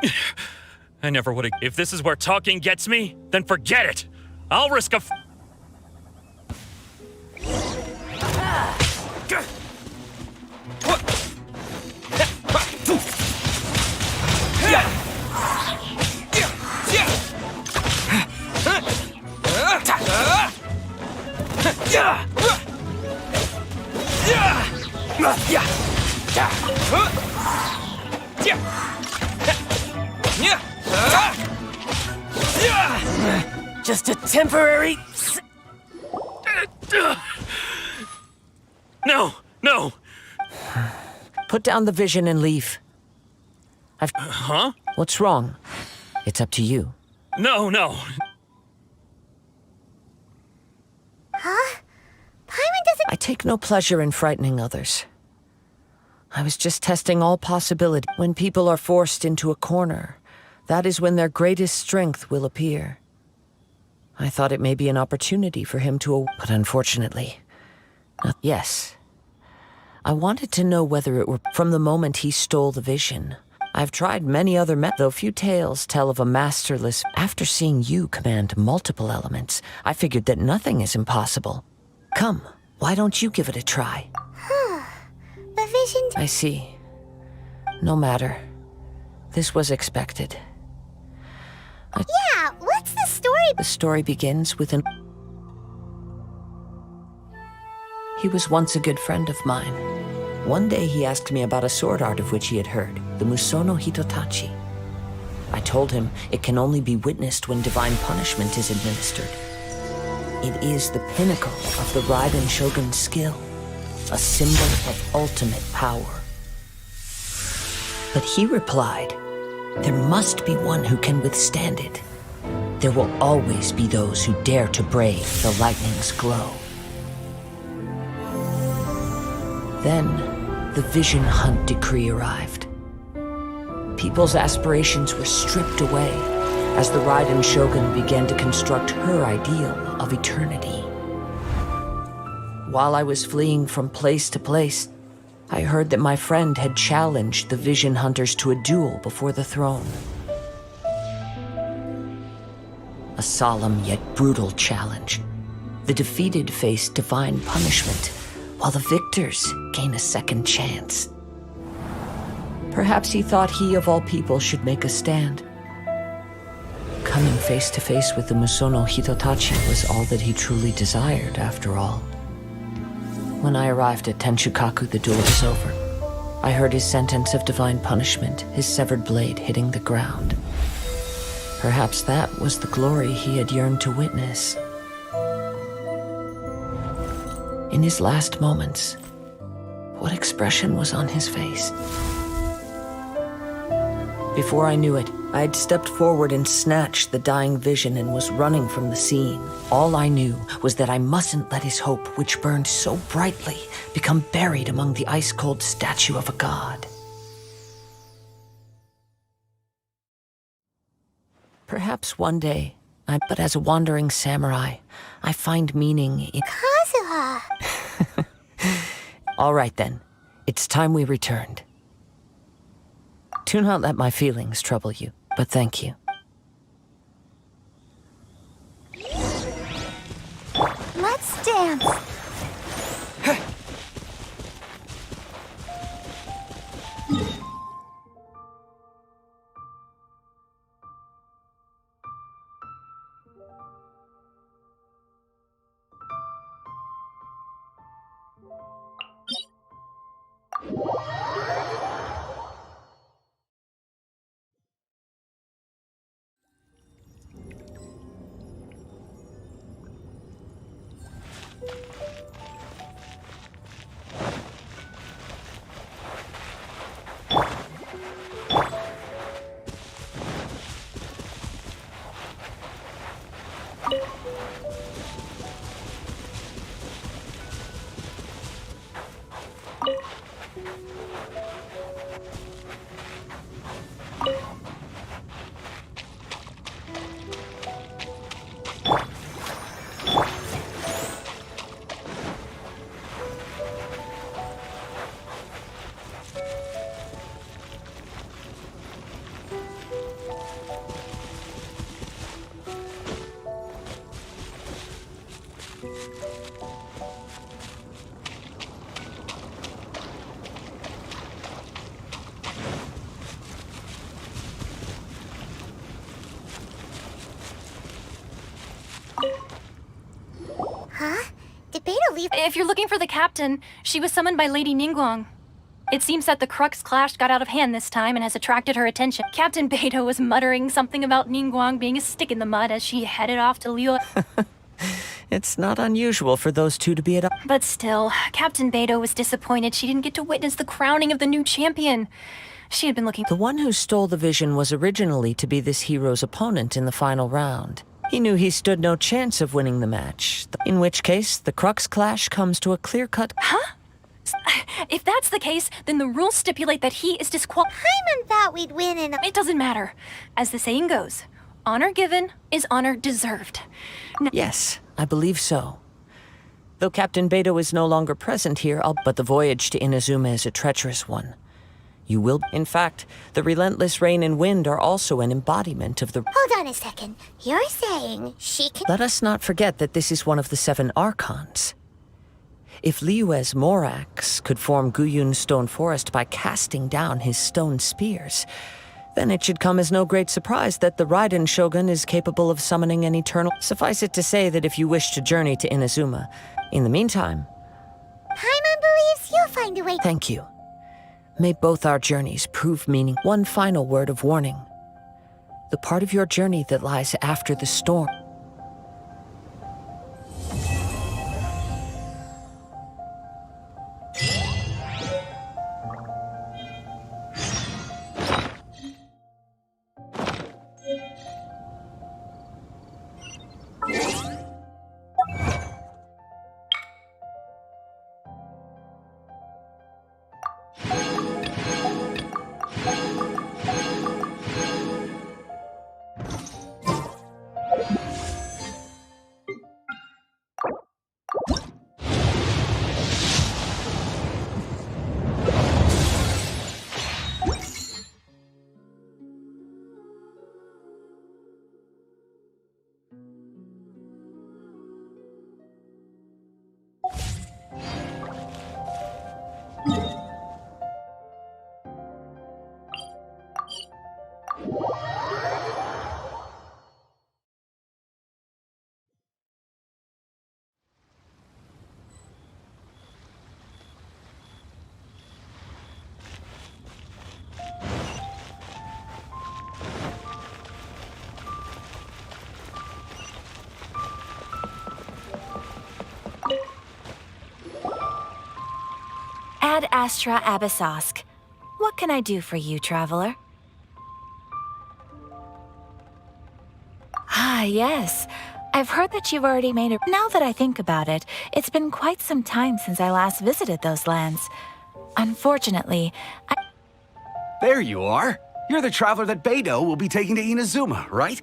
Speaker 17: I never would have... If this is where talking gets me, then forget it. I'll risk a...
Speaker 14: Just a temporary...
Speaker 17: No, no.
Speaker 10: Put down the vision and leave.
Speaker 17: Huh?
Speaker 10: What's wrong? It's up to you.
Speaker 17: No.
Speaker 2: Huh? Paimon doesn't...
Speaker 10: I take no pleasure in frightening others. I was just testing all possibility. When people are forced into a corner, that is when their greatest strength will appear. I thought it may be an opportunity for him to... But unfortunately... Yes. I wanted to know whether it were from the moment he stole the vision. I've tried many other though few tales tell of a masterless... After seeing you command multiple elements, I figured that nothing is impossible. Come, why don't you give it a try?
Speaker 2: The vision...
Speaker 10: I see. No matter. This was expected.
Speaker 2: Yeah, what's the story?
Speaker 10: The story begins with an... He was once a good friend of mine. One day he asked me about a sword art of which he had heard, the Musono Hitotachi. I told him it can only be witnessed when divine punishment is administered. It is the pinnacle of the Raiden Shogun's skill, a symbol of ultimate power. But he replied, there must be one who can withstand it. There will always be those who dare to brave the lightning's glow. Then, the Vision Hunt decree arrived. People's aspirations were stripped away as the Raiden Shogun began to construct her ideal of eternity. While I was fleeing from place to place, I heard that my friend had challenged the Vision Hunters to a duel before the throne. A solemn yet brutal challenge. The defeated face divine punishment, while the victors gain a second chance. Perhaps he thought he of all people should make a stand. Coming face to face with the Musono Hitotachi was all that he truly desired, after all. When I arrived at Tenshukaku, the duel was over. I heard his sentence of divine punishment, his severed blade hitting the ground. Perhaps that was the glory he had yearned to witness. In his last moments, what expression was on his face? Before I knew it, I had stepped forward and snatched the dying vision and was running from the scene. All I knew was that I mustn't let his hope, which burned so brightly, become buried among the ice-cold statue of a god. Perhaps one day, but as a wandering samurai, I find meaning in...
Speaker 2: Kazuha!
Speaker 10: All right then, it's time we returned. Do not let my feelings trouble you, but thank you.
Speaker 15: Let's dance.
Speaker 2: Huh? Did Beto leave?
Speaker 18: If you're looking for the captain, she was summoned by Lady Ningguang. It seems that the Crux clash got out of hand this time and has attracted her attention. Captain Beto was muttering something about Ningguang being a stick in the mud as she headed off to Liu.
Speaker 10: It's not unusual for those two to be at...
Speaker 18: But still, Captain Beto was disappointed she didn't get to witness the crowning of the new champion. She had been looking...
Speaker 10: The one who stole the vision was originally to be this hero's opponent in the final round. He knew he stood no chance of winning the match, in which case the Crux clash comes to a clear-cut...
Speaker 18: Huh? If that's the case, then the rules stipulate that he is disqualified.
Speaker 2: Hyman thought we'd win in a...
Speaker 18: It doesn't matter. As the saying goes, honor given is honor deserved.
Speaker 10: Yes, I believe so. Though Captain Beto is no longer present here, but the voyage to Inazuma is a treacherous one. You will... In fact, the relentless rain and wind are also an embodiment of the...
Speaker 2: Hold on a second. You're saying she can...
Speaker 10: Let us not forget that this is one of the 7 Archons. If Liyue's Morax could form Guyun's stone forest by casting down his stone spears, then it should come as no great surprise that the Raiden Shogun is capable of summoning an eternal. Suffice it to say that if you wish to journey to Inazuma, in the meantime...
Speaker 2: Paimon believes you'll find a way.
Speaker 10: Thank you. May both our journeys prove meaning. One final word of warning. The part of your journey that lies after the storm.
Speaker 19: Ad Astra Abyssosk. What can I do for you, traveler? Ah, yes. I've heard that you've already made a... Now that I think about it, it's been quite some time since I last visited those lands. Unfortunately,
Speaker 20: There you are. You're the traveler that Beidou will be taking to Inazuma, right?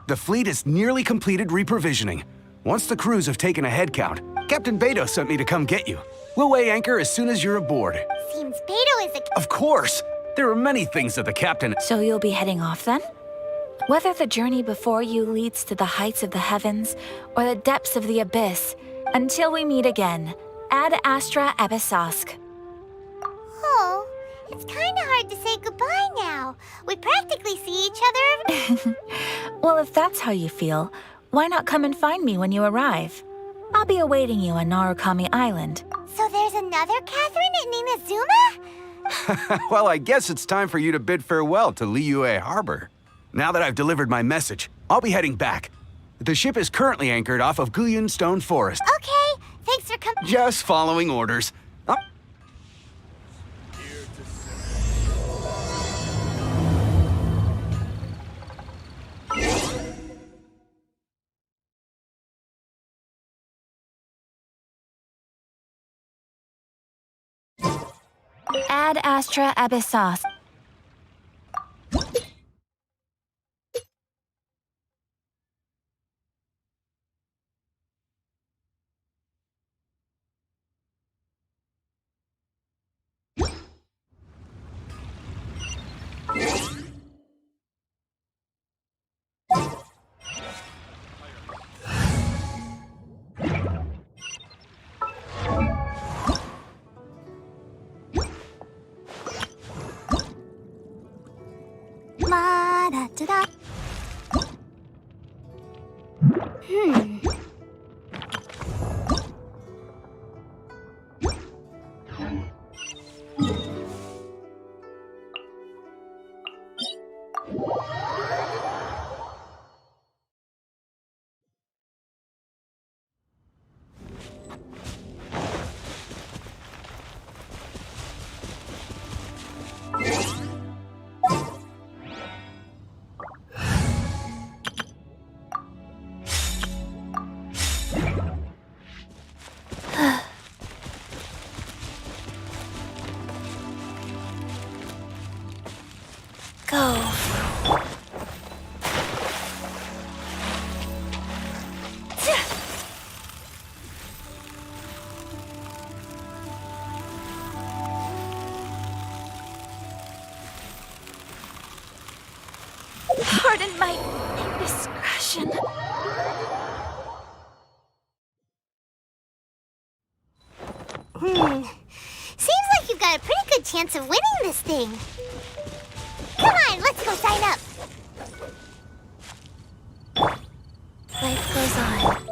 Speaker 20: The fleet is nearly completed reprovisioning. Once the crews have taken a head count, Captain Beidou sent me to come get you. We'll weigh anchor as soon as you're aboard.
Speaker 2: Seems Beidou is a...
Speaker 20: Of course! There are many things that the captain...
Speaker 19: So you'll be heading off then? Whether the journey before you leads to the heights of the heavens or the depths of the abyss, until we meet again, Ad Astra Abyssosk.
Speaker 2: Oh, it's kinda hard to say goodbye now. We practically see each other
Speaker 19: Well, if that's how you feel, why not come and find me when you arrive? I'll be awaiting you on Narukami Island.
Speaker 2: So there's another Catherine in Inazuma?
Speaker 20: Well, I guess it's time for you to bid farewell to Liyue Harbor. Now that I've delivered my message, I'll be heading back. The ship is currently anchored off of Guyun Stone Forest.
Speaker 2: Okay, thanks for coming.
Speaker 20: Just following orders.
Speaker 19: Ad Astra Abyssosk.
Speaker 2: Seems like you've got a pretty good chance of winning this thing. Come on, let's go sign up.
Speaker 7: Life goes on.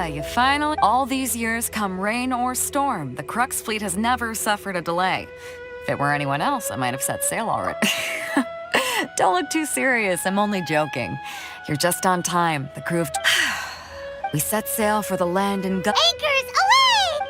Speaker 8: You finally... All these years, come rain or storm, the Crux fleet has never suffered a delay. If it were anyone else, I might have set sail already. Don't look too serious, I'm only joking. You're just on time. The crew of... We set sail for the land and go...
Speaker 2: Anchors, away!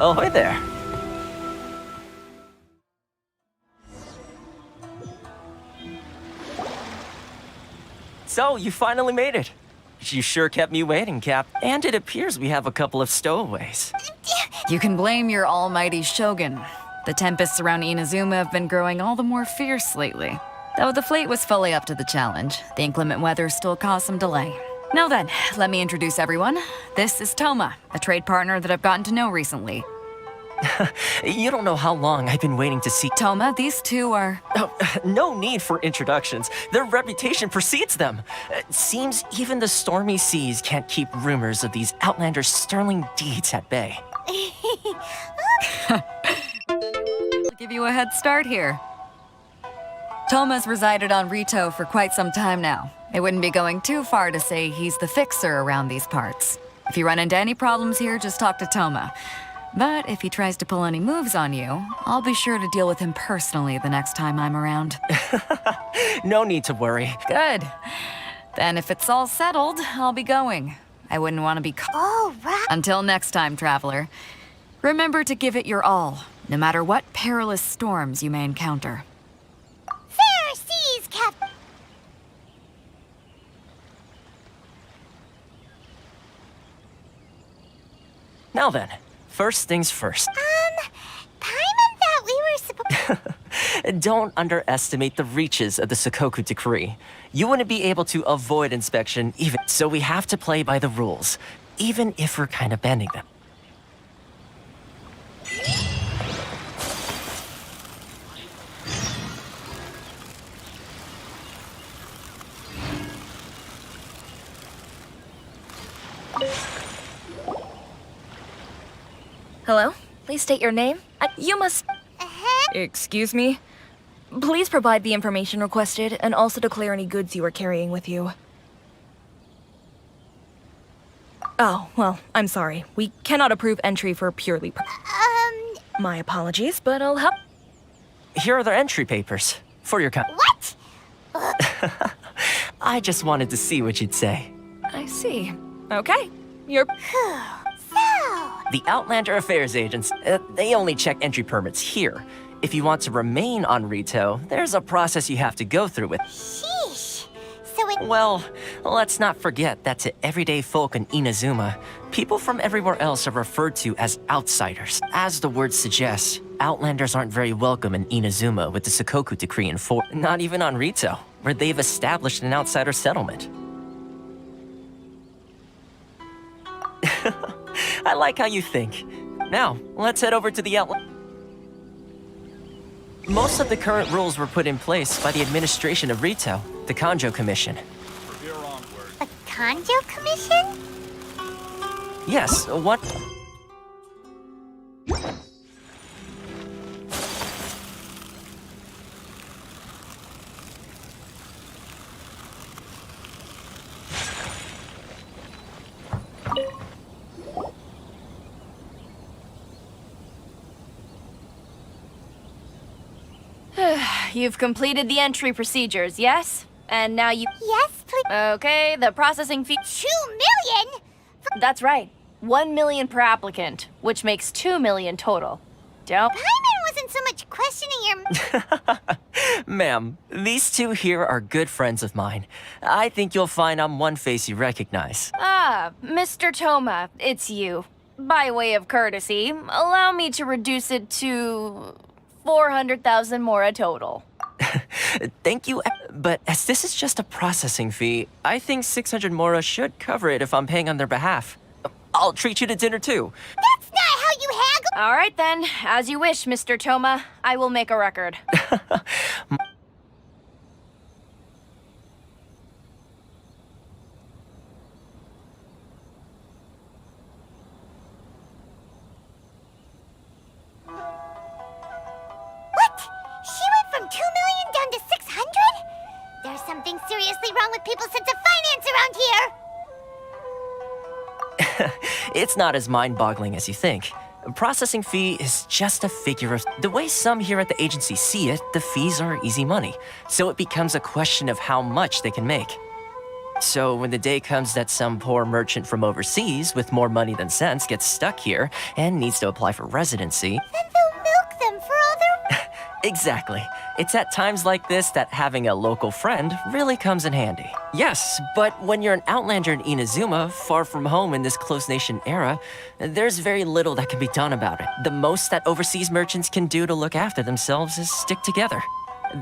Speaker 21: Ahoy there. So, you finally made it. You sure kept me waiting, Cap. And it appears we have a couple of stowaways.
Speaker 8: You can blame your almighty Shogun. The tempests around Inazuma have been growing all the more fierce lately. Though the fleet was fully up to the challenge, the inclement weather still caused some delay. Now then, let me introduce everyone. This is Toma, a trade partner that I've gotten to know recently.
Speaker 21: You don't know how long I've been waiting to see...
Speaker 8: Toma, these two are...
Speaker 21: Oh, no need for introductions. Their reputation precedes them. Seems even the stormy seas can't keep rumors of these outlanders' sterling deeds at bay.
Speaker 8: I'll give you a head start here. Toma's resided on Rito for quite some time now. It wouldn't be going too far to say he's the fixer around these parts. If you run into any problems here, just talk to Toma. But if he tries to pull any moves on you, I'll be sure to deal with him personally the next time I'm around.
Speaker 21: No need to worry.
Speaker 8: Good. Then if it's all settled, I'll be going. I wouldn't want to be
Speaker 2: All right.
Speaker 8: Until next time, traveler. Remember to give it your all, no matter what perilous storms you may encounter.
Speaker 2: Fair seas, Captain.
Speaker 21: Now then, first things first.
Speaker 2: Paimon thought we were supposed...
Speaker 21: Don't underestimate the reaches of the Sakoku Decree. You wouldn't be able to avoid inspection even, so we have to play by the rules, even if we're kind of bending them.
Speaker 19: Hello? Please state your name. You must... Excuse me? Please provide the information requested and also declare any goods you are carrying with you. Oh, well, I'm sorry. We cannot approve entry for purely... My apologies, but I'll help...
Speaker 21: Here are their entry papers. For your
Speaker 2: What?
Speaker 21: I just wanted to see what you'd say.
Speaker 19: I see. Okay. You're...
Speaker 21: The Outlander Affairs agents, they only check entry permits here. If you want to remain on Rito, there's a process you have to go through with...
Speaker 2: Sheesh. So it...
Speaker 21: Well, let's not forget that to everyday folk in Inazuma, people from everywhere else are referred to as outsiders. As the word suggests, Outlanders aren't very welcome in Inazuma with the Sakoku Decree in force. Not even on Rito, where they've established an outsider settlement. I like how you think. Now, let's head over to the outlet. Most of the current rules were put in place by the administration of Rito, the Kanjo Commission.
Speaker 2: A Kanjo Commission?
Speaker 21: Yes, what?
Speaker 18: You've completed the entry procedures, yes? And now you...
Speaker 2: Yes, please.
Speaker 18: Okay, the processing fee...
Speaker 2: 2 million?
Speaker 18: That's right. 1 million per applicant, which makes 2 million total. Don't...
Speaker 2: Paimon wasn't so much questioning your...
Speaker 21: Ma'am, these two here are good friends of mine. I think you'll find I'm one face you recognize.
Speaker 18: Ah, Mr. Toma, it's you. By way of courtesy, allow me to reduce it to... 400,000 mora total.
Speaker 21: Thank you, but as this is just a processing fee, I think 600 mora should cover it if I'm paying on their behalf. I'll treat you to dinner too.
Speaker 2: That's not how you haggle.
Speaker 18: All right then, as you wish, Mr. Toma. I will make a record.
Speaker 2: She went from 2 million down to 600? There's something seriously wrong with people's sense of finance around here.
Speaker 21: It's not as mind-boggling as you think. A processing fee is just a figure of... The way some here at the agency see it, the fees are easy money. So it becomes a question of how much they can make. So when the day comes that some poor merchant from overseas with more money than sense gets stuck here and needs to apply for residency...
Speaker 2: Then they'll milk them for all their...
Speaker 21: Exactly. It's at times like this that having a local friend really comes in handy. Yes, but when you're an outlander in Inazuma, far from home in this closed nation era, there's very little that can be done about it. The most that overseas merchants can do to look after themselves is stick together.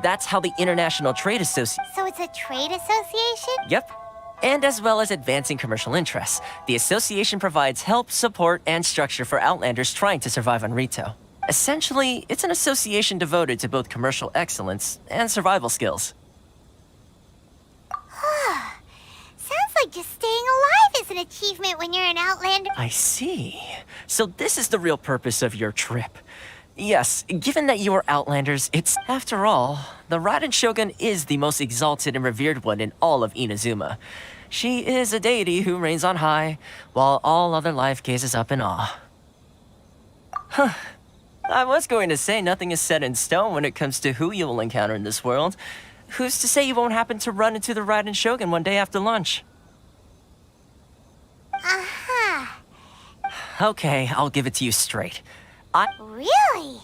Speaker 21: That's how the International Trade Association...
Speaker 2: So it's a trade association?
Speaker 21: Yep. And as well as advancing commercial interests, the association provides help, support, and structure for outlanders trying to survive on Rito. Essentially, it's an association devoted to both commercial excellence and survival skills.
Speaker 2: Sounds like just staying alive is an achievement when you're an outlander.
Speaker 21: I see. So this is the real purpose of your trip. Yes, given that you are outlanders, it's... After all, the Raiden Shogun is the most exalted and revered one in all of Inazuma. She is a deity who reigns on high, while all other life gazes up in awe. Huh. I was going to say nothing is set in stone when it comes to who you will encounter in this world. Who's to say you won't happen to run into the Raiden Shogun one day after lunch?
Speaker 2: Uh-huh.
Speaker 21: Okay, I'll give it to you straight.
Speaker 2: Really?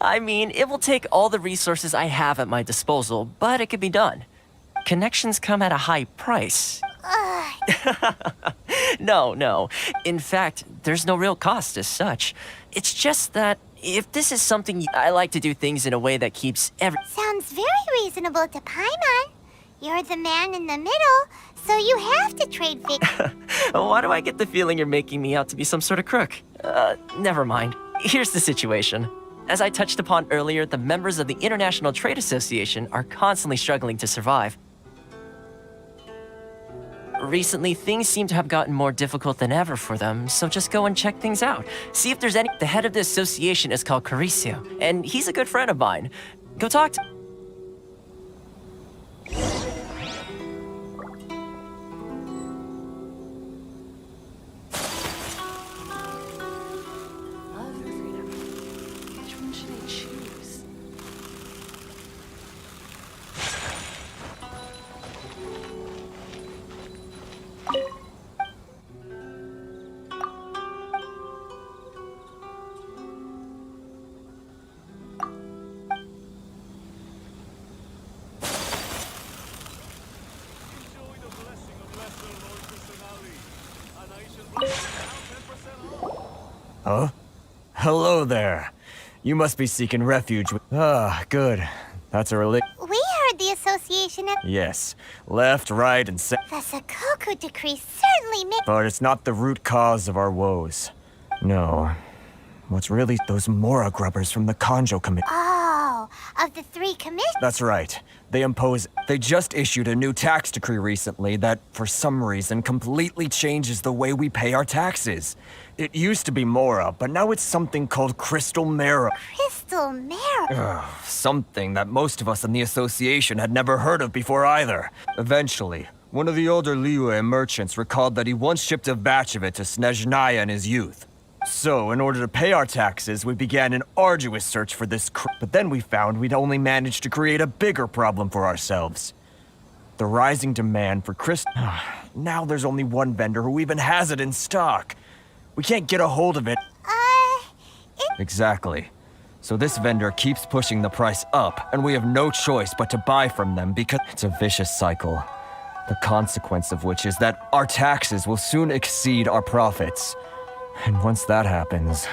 Speaker 21: I mean, it will take all the resources I have at my disposal, but it can be done. Connections come at a high price. No. In fact, there's no real cost as such. It's just that if this is something I like to do things in a way that keeps
Speaker 2: Sounds very reasonable to Paimon. You're the man in the middle, so you have to trade
Speaker 21: Why do I get the feeling you're making me out to be some sort of crook? Never mind. Here's the situation. As I touched upon earlier, the members of the International Trade Association are constantly struggling to survive. Recently, things seem to have gotten more difficult than ever for them, so just go and check things out. See if there's any. The head of the association is called Caricio, and he's a good friend of mine. Go talk to.
Speaker 9: Which one should I choose?
Speaker 1: Huh? Hello there. You must be seeking refuge with... Ah, good. That's a relief.
Speaker 2: We heard the association at
Speaker 1: Yes. Left, right, and center.
Speaker 2: the Sakoku decree certainly made.
Speaker 1: But it's not the root cause of our woes. No. What's really those Mora grubbers from the Kanjo Committee?
Speaker 2: Oh, of the 3 commissions.
Speaker 1: That's right. They just issued a new tax decree recently that, for some reason, completely changes the way we pay our taxes. It used to be Mora, but now it's something called Crystal Mera.
Speaker 2: Crystal Mara.
Speaker 1: Something that most of us in the association had never heard of before either. Eventually, one of the older Liyue merchants recalled that he once shipped a batch of it to Snezhnaya in his youth. So, in order to pay our taxes, we began an arduous search for this but then we found we'd only managed to create a bigger problem for ourselves. The rising demand for crystal... Now there's only one vendor who even has it in stock. We can't get a hold of it. Exactly. So this vendor keeps pushing the price up, and we have no choice but to buy from them because it's a vicious cycle. The consequence of which is that our taxes will soon exceed our profits. And once that happens...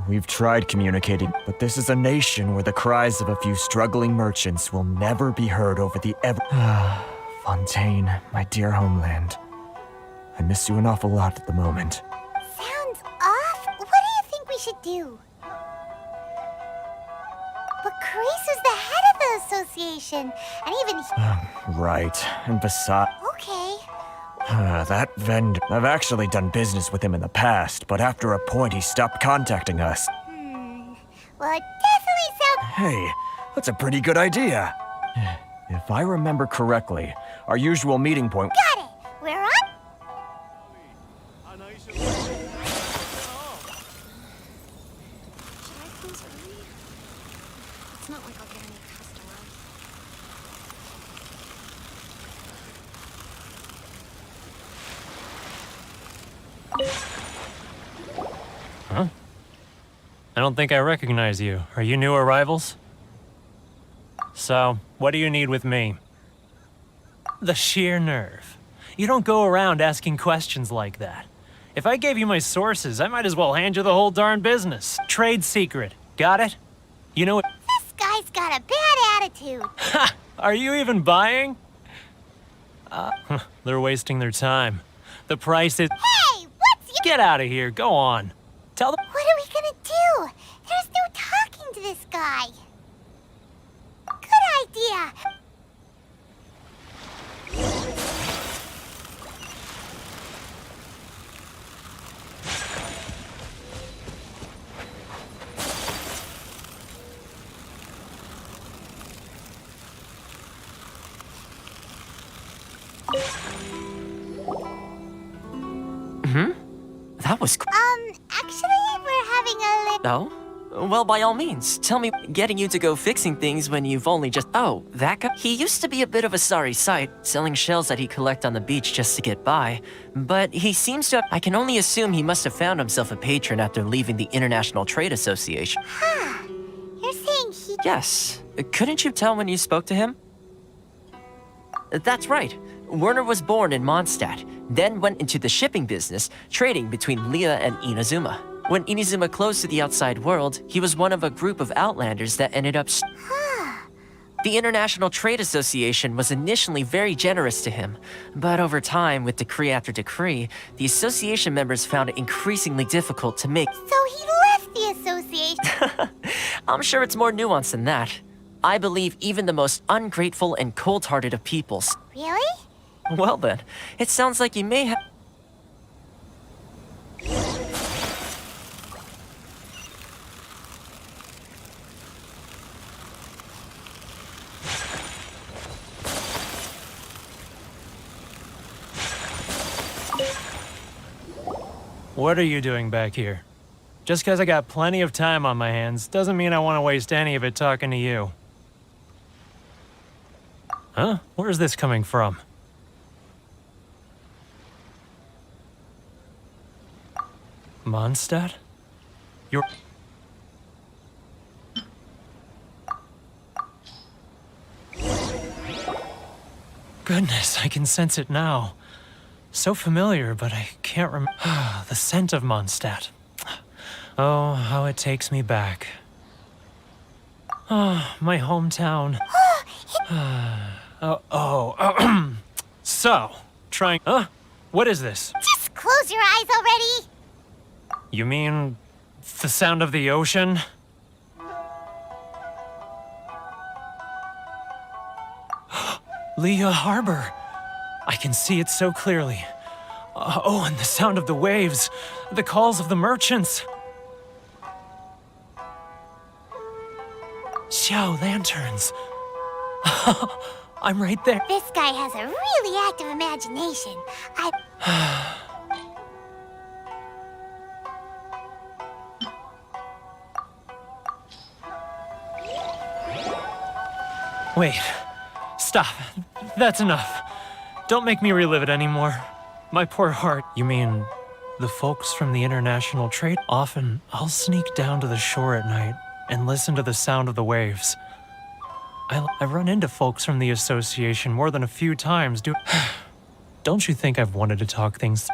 Speaker 1: We've tried communicating, but this is a nation where the cries of a few struggling merchants will never be heard over the Fontaine, my dear homeland. I miss you an awful lot at the moment.
Speaker 2: Sounds off. What do you think we should do? But Carice is the head of the association, and even he...
Speaker 1: Right, and besides...
Speaker 2: Okay.
Speaker 1: That vendor... I've actually done business with him in the past, but after a point he stopped contacting us.
Speaker 2: Well, it definitely sounds...
Speaker 1: Hey, that's a pretty good idea. If I remember correctly, our usual meeting point...
Speaker 2: Got it! We're on...
Speaker 7: Should I close early? It's not like I'll get any customers.
Speaker 11: Huh? I don't think I recognize you. Are you new arrivals? So, what do you need with me? The sheer nerve. You don't go around asking questions like that. If I gave you my sources, I might as well hand you the whole darn business. Trade secret. Got it? You know what?
Speaker 2: This guy's got a bad attitude.
Speaker 11: Ha! Are you even buying? They're wasting their time. The price is...
Speaker 2: Hey, what's your...
Speaker 11: Get out of here. Go on. Tell them...
Speaker 2: What are we gonna do? There's no talking to this guy. Good idea.
Speaker 21: That was
Speaker 2: Actually, we're having a little...
Speaker 21: Oh? Well, by all means, tell me, getting you to go fixing things when you've only just... Oh, that guy? He used to be a bit of a sorry sight, selling shells that he'd collect on the beach just to get by. But he seems to... I can only assume he must have found himself a patron after leaving the International Trade Association.
Speaker 2: Huh. You're saying he...
Speaker 21: Yes. Couldn't you tell when you spoke to him? That's right. Werner was born in Mondstadt, then went into the shipping business, trading between Leah and Inazuma. When Inazuma closed to the outside world, he was one of a group of outlanders that ended up... The International Trade Association was initially very generous to him, but over time, with decree after decree, the association members found it increasingly difficult to make...
Speaker 2: So he left the association.
Speaker 21: I'm sure it's more nuanced than that. I believe even the most ungrateful and cold-hearted of peoples...
Speaker 2: Really?
Speaker 21: Well then, it sounds like you may have...
Speaker 6: What are you doing back here? Just because I got plenty of time on my hands doesn't mean I want to waste any of it talking to you. Huh? Where's this coming from? Mondstadt? You're... Goodness, I can sense it now. So familiar, but I can't remember. The scent of Mondstadt. Oh, how it takes me back. Oh, my hometown. So, trying... What is this?
Speaker 2: Just close your eyes already!
Speaker 6: You mean the sound of the ocean? Leah Harbor. I can see it so clearly. Oh, and the sound of the waves. The calls of the merchants. Xiao lanterns. I'm right there.
Speaker 2: This guy has a really active imagination.
Speaker 6: Wait. Stop. That's enough. Don't make me relive it anymore. My poor heart. You mean the folks from the international trade? Often, I'll sneak down to the shore at night and listen to the sound of the waves. I've run into folks from the association more than a few times. Don't you think I've wanted to talk things?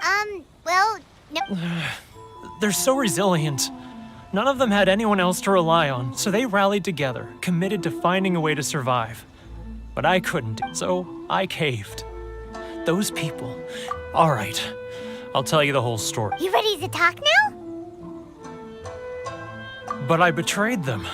Speaker 2: Well, no.
Speaker 6: They're so resilient. None of them had anyone else to rely on, so they rallied together, committed to finding a way to survive. But I couldn't, so I caved. Those people. All right, I'll tell you the whole story.
Speaker 2: You ready to talk now?
Speaker 6: But I betrayed them.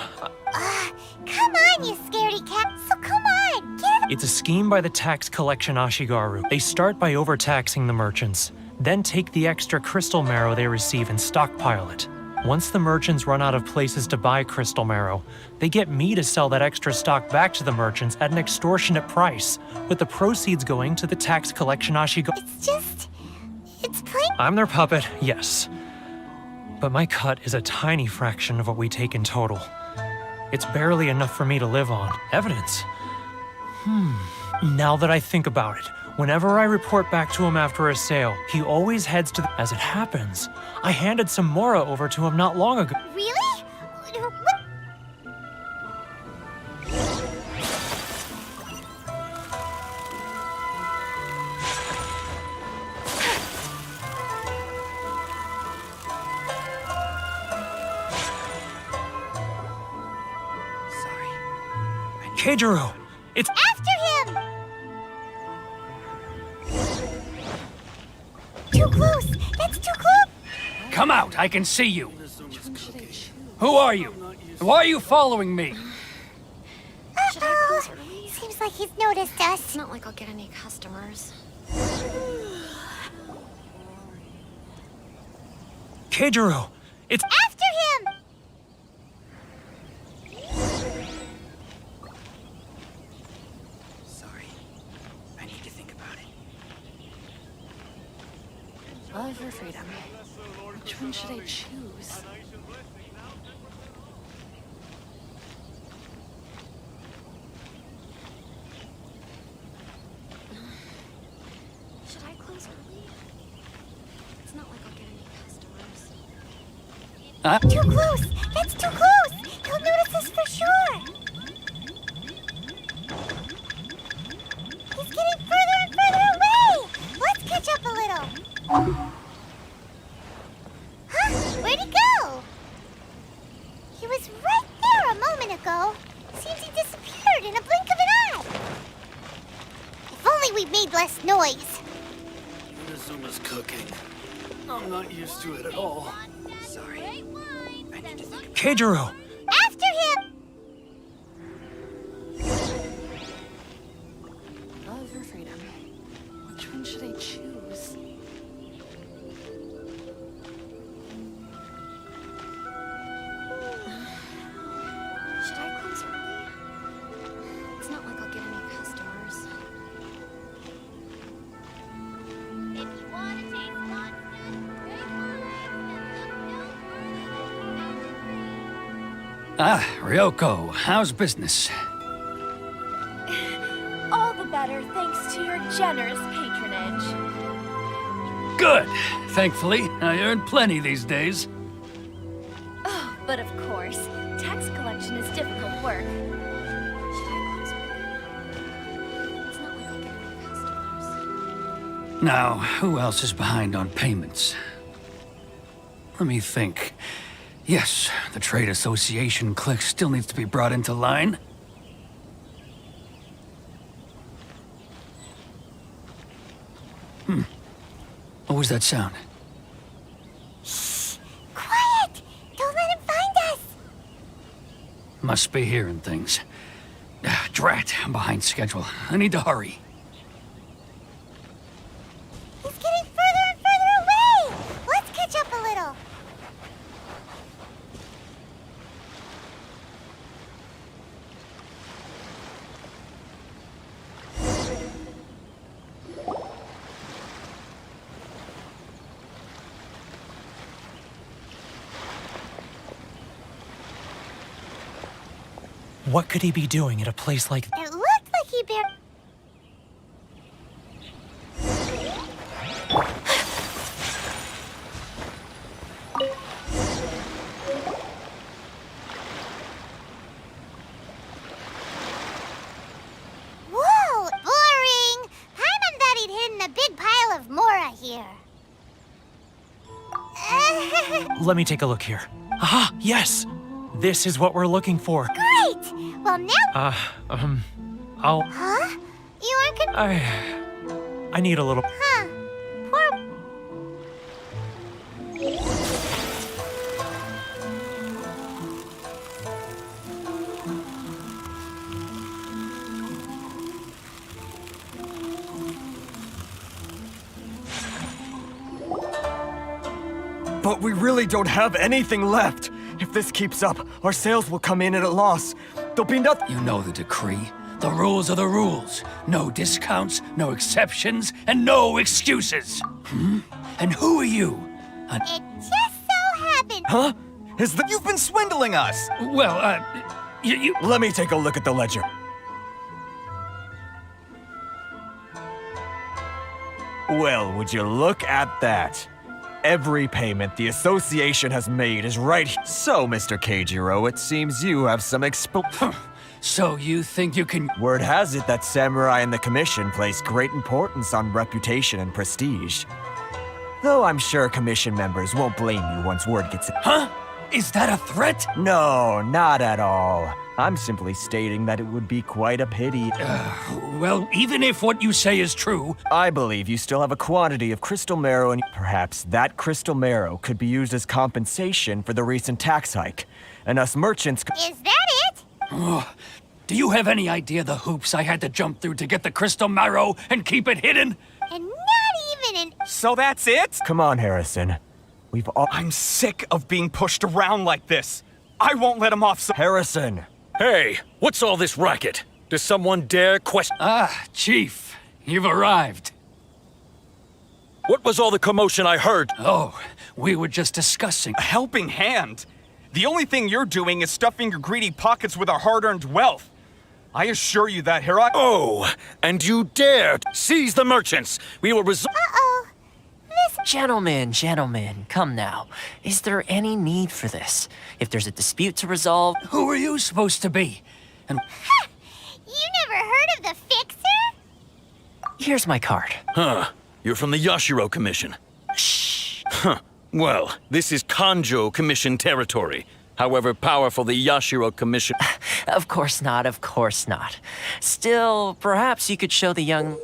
Speaker 2: Come on, you scaredy cat. So come on, get it.
Speaker 6: It's a scheme by the tax collection Ashigaru. They start by overtaxing the merchants, then take the extra crystal marrow they receive and stockpile it. Once the merchants run out of places to buy crystal marrow, they get me to sell that extra stock back to the merchants at an extortionate price, with the proceeds going to the tax collection Ashigaru.
Speaker 2: It's plain.
Speaker 6: I'm their puppet, yes. But my cut is a tiny fraction of what we take in total. It's barely enough for me to live on. Evidence. Now that I think about it, whenever I report back to him after a sale, he always heads to the... As it happens, I handed some Mora over to him not long ago.
Speaker 2: Really?
Speaker 6: Keijiro! It's...
Speaker 2: After him! Too close! That's too close!
Speaker 12: Come out, I can see you. Who are you? Why are you following me?
Speaker 2: Uh-oh. Seems like he's noticed us.
Speaker 3: It's not like I'll get any customers.
Speaker 6: Keijiro! It's...
Speaker 2: After him!
Speaker 18: Love or freedom? Which one should I choose?
Speaker 3: Should I close early? It's not like I'll get any customers.
Speaker 2: Too close! That's too close! He'll notice us for sure! He's getting further and further away! Let's catch up a little! Huh? Where'd he go? He was right there a moment ago. Seems he disappeared in a blink of an eye. If only we made less noise.
Speaker 22: Inazuma's cooking. I'm not used to it at all. Sorry. I need to think.
Speaker 6: Keijiro!
Speaker 2: After him!
Speaker 18: Love or freedom?
Speaker 19: one should I choose?
Speaker 2: Should I close early? It's not like I'll get any customers. If you want to taste monsters, great
Speaker 13: Ah, Ryoko, how's business?
Speaker 18: All the better thanks to your generous patronage.
Speaker 13: Good. Thankfully, I earn plenty these days.
Speaker 18: Oh, but of course, tax collection is difficult work.
Speaker 13: Now, who else is behind on payments? Let me think. Yes, the Trade Association clique still needs to be brought into line. What was that sound?
Speaker 2: Quiet! Don't let him find us!
Speaker 13: Must be hearing things. Drat, I'm behind schedule. I need to hurry.
Speaker 2: He's getting further and further away! Let's catch up a little.
Speaker 6: What could he be doing at a place like...
Speaker 2: It looked like he Whoa! Boring! Paimon thought he'd hidden a big pile of Mora here.
Speaker 6: Let me take a look here. Aha! Yes! This is what we're looking for.
Speaker 2: Great! Well, now...
Speaker 6: I'll...
Speaker 2: Huh? You aren't
Speaker 6: I need a little...
Speaker 2: Huh. Poor...
Speaker 1: But we really don't have anything left. If this keeps up, our sales will come in at a loss. There'll be nothing.
Speaker 13: You know the decree. The rules are the rules. No discounts, no exceptions, and no excuses. And who are you?
Speaker 2: It just so happened...
Speaker 1: Huh? You've been swindling us!
Speaker 13: Well, you...
Speaker 1: Let me take a look at the ledger. Well, would you look at that? Every payment the association has made is right here. So, Mr. Keijiro, it seems you have some
Speaker 13: So you think you can...
Speaker 1: Word has it that Samurai and the Commission place great importance on reputation and prestige. Though I'm sure Commission members won't blame you once word gets...
Speaker 13: Huh? Is that a threat?
Speaker 1: No, not at all. I'm simply stating that it would be quite a pity.
Speaker 13: Well, even if what you say is true...
Speaker 1: I believe you still have a quantity of crystal marrow, and perhaps that crystal marrow could be used as compensation for the recent tax hike. And us merchants...
Speaker 2: Is that it?
Speaker 13: Oh, do you have any idea the hoops I had to jump through to get the crystal marrow and keep it hidden?
Speaker 2: And not even an...
Speaker 16: So that's it?
Speaker 1: Come on, Harrison. We've all...
Speaker 16: I'm sick of being pushed around like this. I won't let him off so...
Speaker 1: Harrison!
Speaker 17: Hey, what's all this racket? Does someone dare question?
Speaker 13: Ah, Chief, you've arrived.
Speaker 17: What was all the commotion I heard?
Speaker 13: Oh, we were just discussing.
Speaker 16: A helping hand? The only thing you're doing is stuffing your greedy pockets with our hard-earned wealth. I assure you that, Hirak.
Speaker 17: Oh, and you dared seize the merchants. We will
Speaker 2: Uh-oh.
Speaker 21: Gentlemen, come now. Is there any need for this? If there's a dispute to resolve...
Speaker 13: Who are you supposed to be? And...
Speaker 2: Ha! You never heard of the Fixer?
Speaker 21: Here's my card.
Speaker 17: Huh. You're from the Yashiro Commission.
Speaker 21: Shh.
Speaker 17: Huh. Well, this is Kanjo Commission territory. However powerful the Yashiro Commission...
Speaker 21: Of course not. Still, perhaps you could show the young...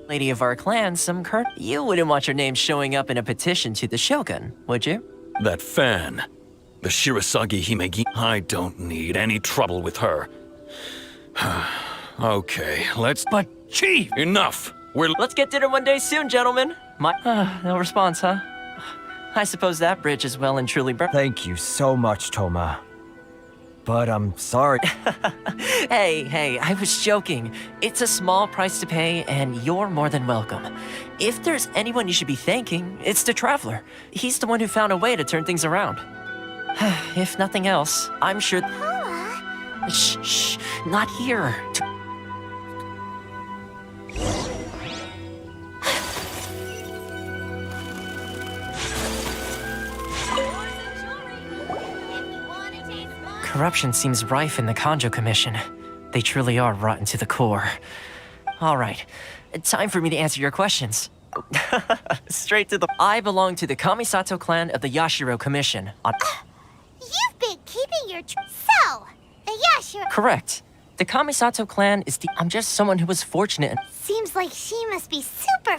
Speaker 21: lady of our clan some You wouldn't want your name showing up in a petition to the Shogun, would you?
Speaker 17: That fan. The Shirasagi Himegi. I don't need any trouble with her. Okay, let's... But, Chief! Enough!
Speaker 21: Let's get dinner one day soon, gentlemen. No response, huh? I suppose that bridge is well and truly burnt.
Speaker 1: Thank you so much, Toma. But I'm sorry.
Speaker 21: Hey, I was joking. It's a small price to pay, and you're more than welcome. If there's anyone you should be thanking, it's the Traveler. He's the one who found a way to turn things around. If nothing else, I'm sure...
Speaker 2: Toma?
Speaker 21: Shh, not here. Corruption seems rife in the Kanjo Commission. They truly are rotten to the core. All right, time for me to answer your questions. Straight to the... I belong to the Kamisato clan of the Yashiro Commission.
Speaker 2: You've been keeping your... So, the Yashiro...
Speaker 21: Correct. The Kamisato clan is the... I'm just someone who was fortunate and...
Speaker 2: Seems like she must be super...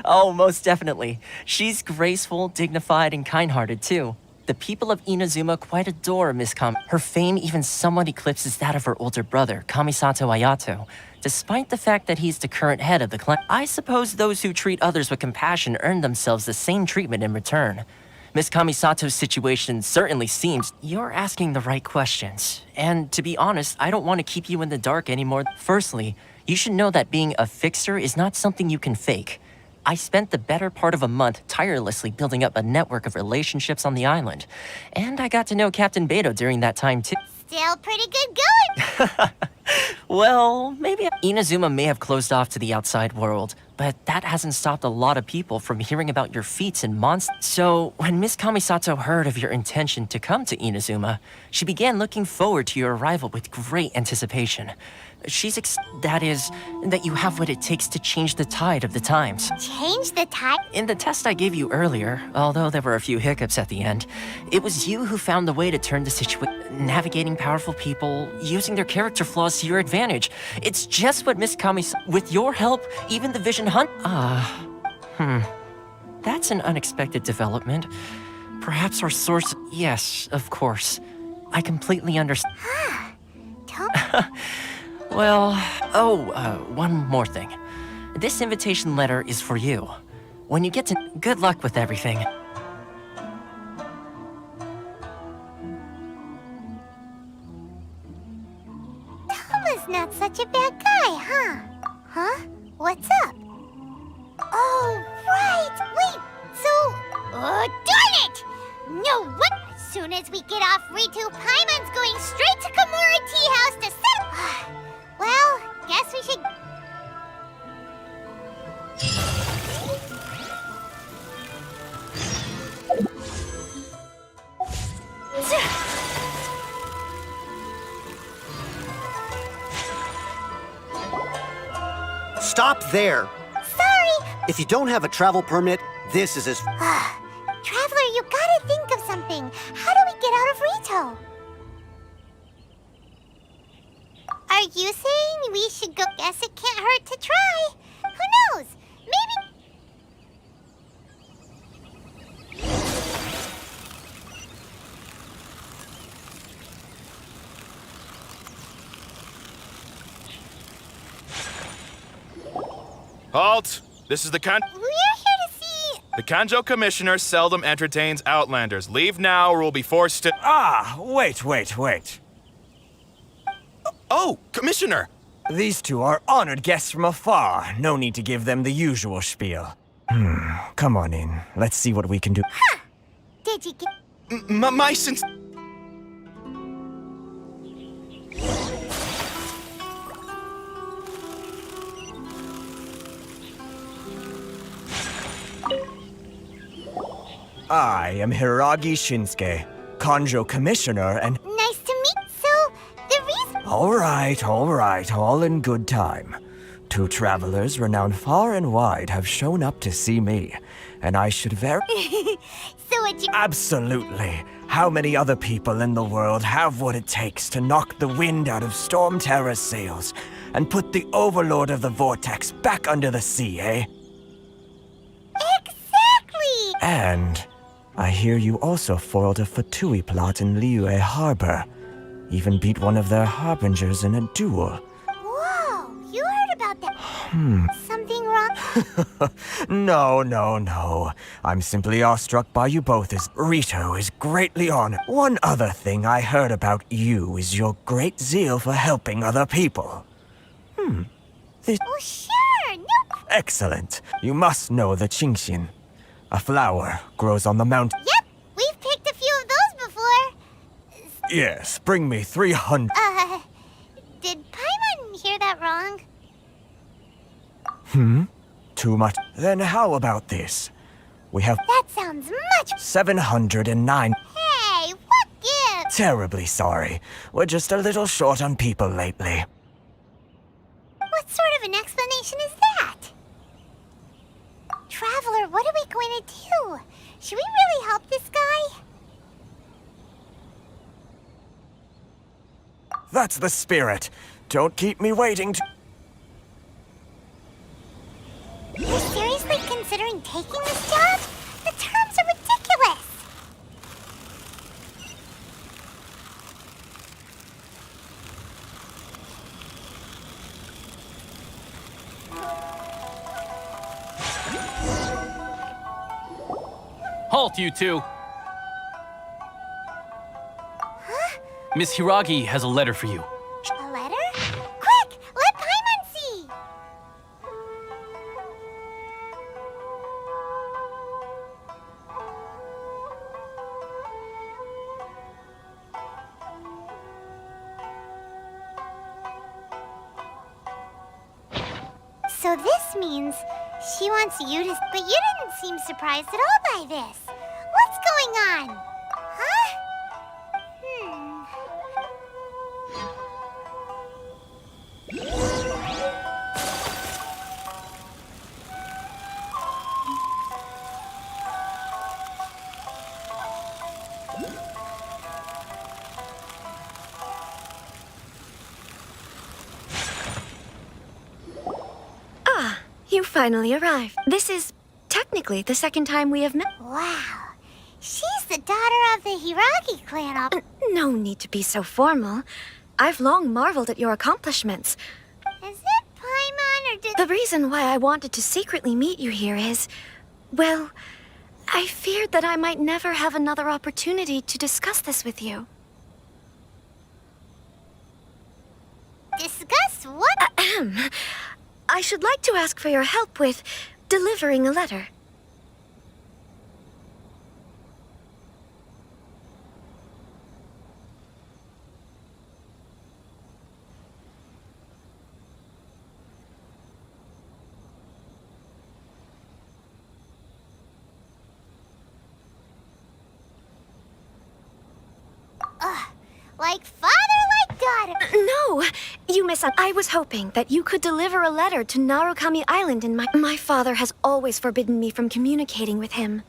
Speaker 21: Oh, most definitely. She's graceful, dignified, and kind-hearted, too. The people of Inazuma quite adore Miss Kami. Her fame even somewhat eclipses that of her older brother, Kamisato Ayato. Despite the fact that he's the current head of the clan, I suppose those who treat others with compassion earn themselves the same treatment in return. Miss Kamisato's situation certainly seems... You're asking the right questions. And to be honest, I don't want to keep you in the dark anymore. Firstly, you should know that being a fixer is not something you can fake. I spent the better part of a month tirelessly building up a network of relationships on the island. And I got to know Captain Beto during that time too.
Speaker 2: Still pretty good going.
Speaker 21: Well, maybe Inazuma may have closed off to the outside world, but that hasn't stopped a lot of people from hearing about your feats and monsters. So, when Miss Kamisato heard of your intention to come to Inazuma, she began looking forward to your arrival with great anticipation. That is, that you have what it takes to change the tide of the times.
Speaker 2: Change the tide?
Speaker 21: In the test I gave you earlier, although there were a few hiccups at the end, it was you who found the way to turn the situation, navigating powerful people, using their character flaws to your advantage. It's just what Miss Kamisato... With your help, even the Vision Hunt... That's an unexpected development. Perhaps our source... Yes, of course. I completely understand. Well, one more thing. This invitation letter is for you. When you get to... Good luck with everything.
Speaker 2: Toma's not such a bad guy, huh? Huh? What's up? Oh, right! Wait, so... darn it! No, what? As soon as we get off Ritu, Paimon's going straight to Kimura Tea House to set... Well, guess we should...
Speaker 4: Stop there!
Speaker 2: Sorry!
Speaker 4: If you don't have a travel permit, this is as...
Speaker 2: Traveler, you gotta think of something. How do we get out of Rito? Are you saying we should go? Guess it can't hurt to try. Who knows? Maybe...
Speaker 5: Halt! This is the
Speaker 2: We're here to see...
Speaker 5: The Kanjo Commissioner seldom entertains Outlanders. Leave now or we'll be forced to...
Speaker 1: Wait.
Speaker 5: Oh, Commissioner!
Speaker 1: These two are honored guests from afar. No need to give them the usual spiel. Come on in. Let's see what we can do.
Speaker 2: Huh! Did you get...
Speaker 5: My since...
Speaker 1: I am Hiragi Shinsuke, Kanjo Commissioner and...
Speaker 2: Nice to meet... So, the reason...
Speaker 1: All right, all in good time. Two travelers renowned far and wide have shown up to see me, and I should
Speaker 2: So what you...
Speaker 1: Absolutely. How many other people in the world have what it takes to knock the wind out of Storm Terror's sails and put the Overlord of the Vortex back under the sea, eh?
Speaker 2: Exactly!
Speaker 1: And I hear you also foiled a Fatui plot in Liyue Harbor. Even beat one of their harbingers in a duel.
Speaker 2: Whoa, you heard about that? Something wrong?
Speaker 1: No. I'm simply awestruck by you both as Rito is greatly honored. One other thing I heard about you is your great zeal for helping other people.
Speaker 2: Oh, sure, no.
Speaker 1: Excellent. You must know the genshin. A flower grows on the mountain.
Speaker 2: Yep, we've picked a few of those before.
Speaker 1: Yes, bring me 300.
Speaker 2: Did Paimon hear that wrong?
Speaker 1: Too much. Then how about this? We have
Speaker 2: That sounds much.
Speaker 1: 709.
Speaker 2: Hey, what gives?
Speaker 1: Terribly sorry. We're just a little short on people lately.
Speaker 2: What sort of an explanation is that? Traveler, what are we going to do? Should we really help this guy?
Speaker 1: That's the spirit. Don't keep me waiting.
Speaker 2: You're seriously considering taking this job? The terms are ridiculous.
Speaker 14: Halt, you two!
Speaker 2: Huh?
Speaker 14: Miss Hiragi has a letter for you.
Speaker 2: A letter? Quick, let Paimon see. So this means she wants you to... But you didn't seem surprised at all by this. What's going on? Huh?
Speaker 3: Ah, you finally arrived. This is technically the second time we have met.
Speaker 2: Wow. She's the daughter of the Hiragi clan.
Speaker 3: No need to be so formal. I've long marveled at your accomplishments.
Speaker 2: Is it Paimon or did...
Speaker 3: The reason why I wanted to secretly meet you here is, well, I feared that I might never have another opportunity to discuss this with you.
Speaker 2: Discuss what?
Speaker 3: Ahem. I should like to ask for your help with delivering a letter.
Speaker 2: Like father, like daughter.
Speaker 3: No, you I was hoping that you could deliver a letter to Narukami Island in My father has always forbidden me from communicating with him.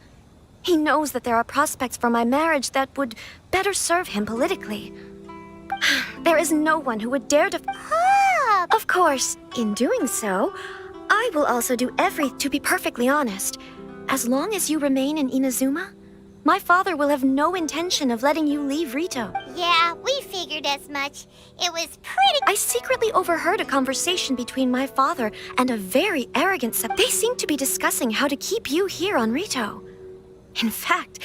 Speaker 3: He knows that there are prospects for my marriage that would better serve him politically. There is no one who would dare to... Of course, in doing so, I will also do everything. To be perfectly honest, as long as you remain in Inazuma, my father will have no intention of letting you leave Rito.
Speaker 2: Yeah, we figured as much. It was pretty...
Speaker 3: I secretly overheard a conversation between my father and a very arrogant They seemed to be discussing how to keep you here on Rito. In fact,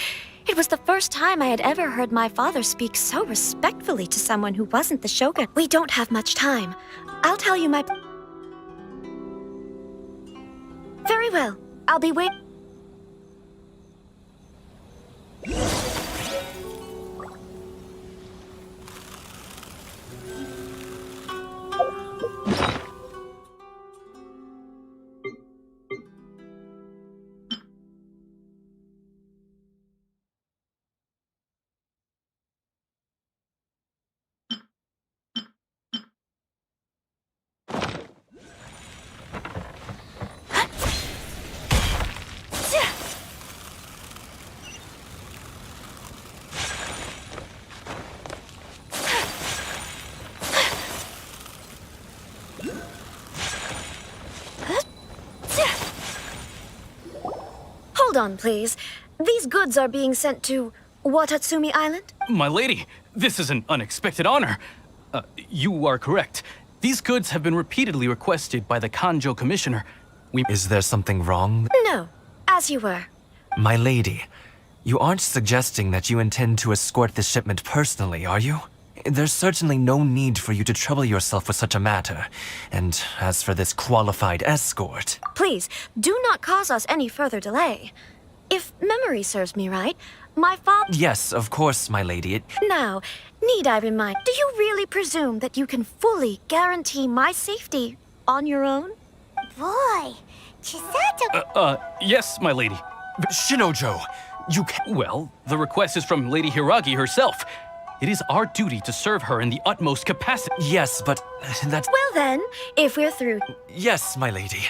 Speaker 3: it was the first time I had ever heard my father speak so respectfully to someone who wasn't the shogun. We don't have much time. I'll tell you my... Very well. I'll be waiting. Hold on, please. These goods are being sent to Watatsumi Island?
Speaker 14: My lady, this is an unexpected honor. You are correct. These goods have been repeatedly requested by the Kanjo Commissioner.
Speaker 10: Is there something wrong?
Speaker 3: No, as you were.
Speaker 10: My lady, you aren't suggesting that you intend to escort this shipment personally, are you? There's certainly no need for you to trouble yourself with such a matter. And as for this qualified escort...
Speaker 3: Please, do not cause us any further delay. If memory serves me right, my father...
Speaker 10: Yes, of course, my lady.
Speaker 3: Now, need I remind, do you really presume that you can fully guarantee my safety on your own?
Speaker 2: Boy, Chisato...
Speaker 14: Yes, my lady.
Speaker 10: Shinojo, you can't...
Speaker 14: Well, the request is from Lady Hiragi herself. It is our duty to serve her in the utmost capacity.
Speaker 10: Yes, but that's...
Speaker 3: Well then, if we're through...
Speaker 10: Yes, my lady.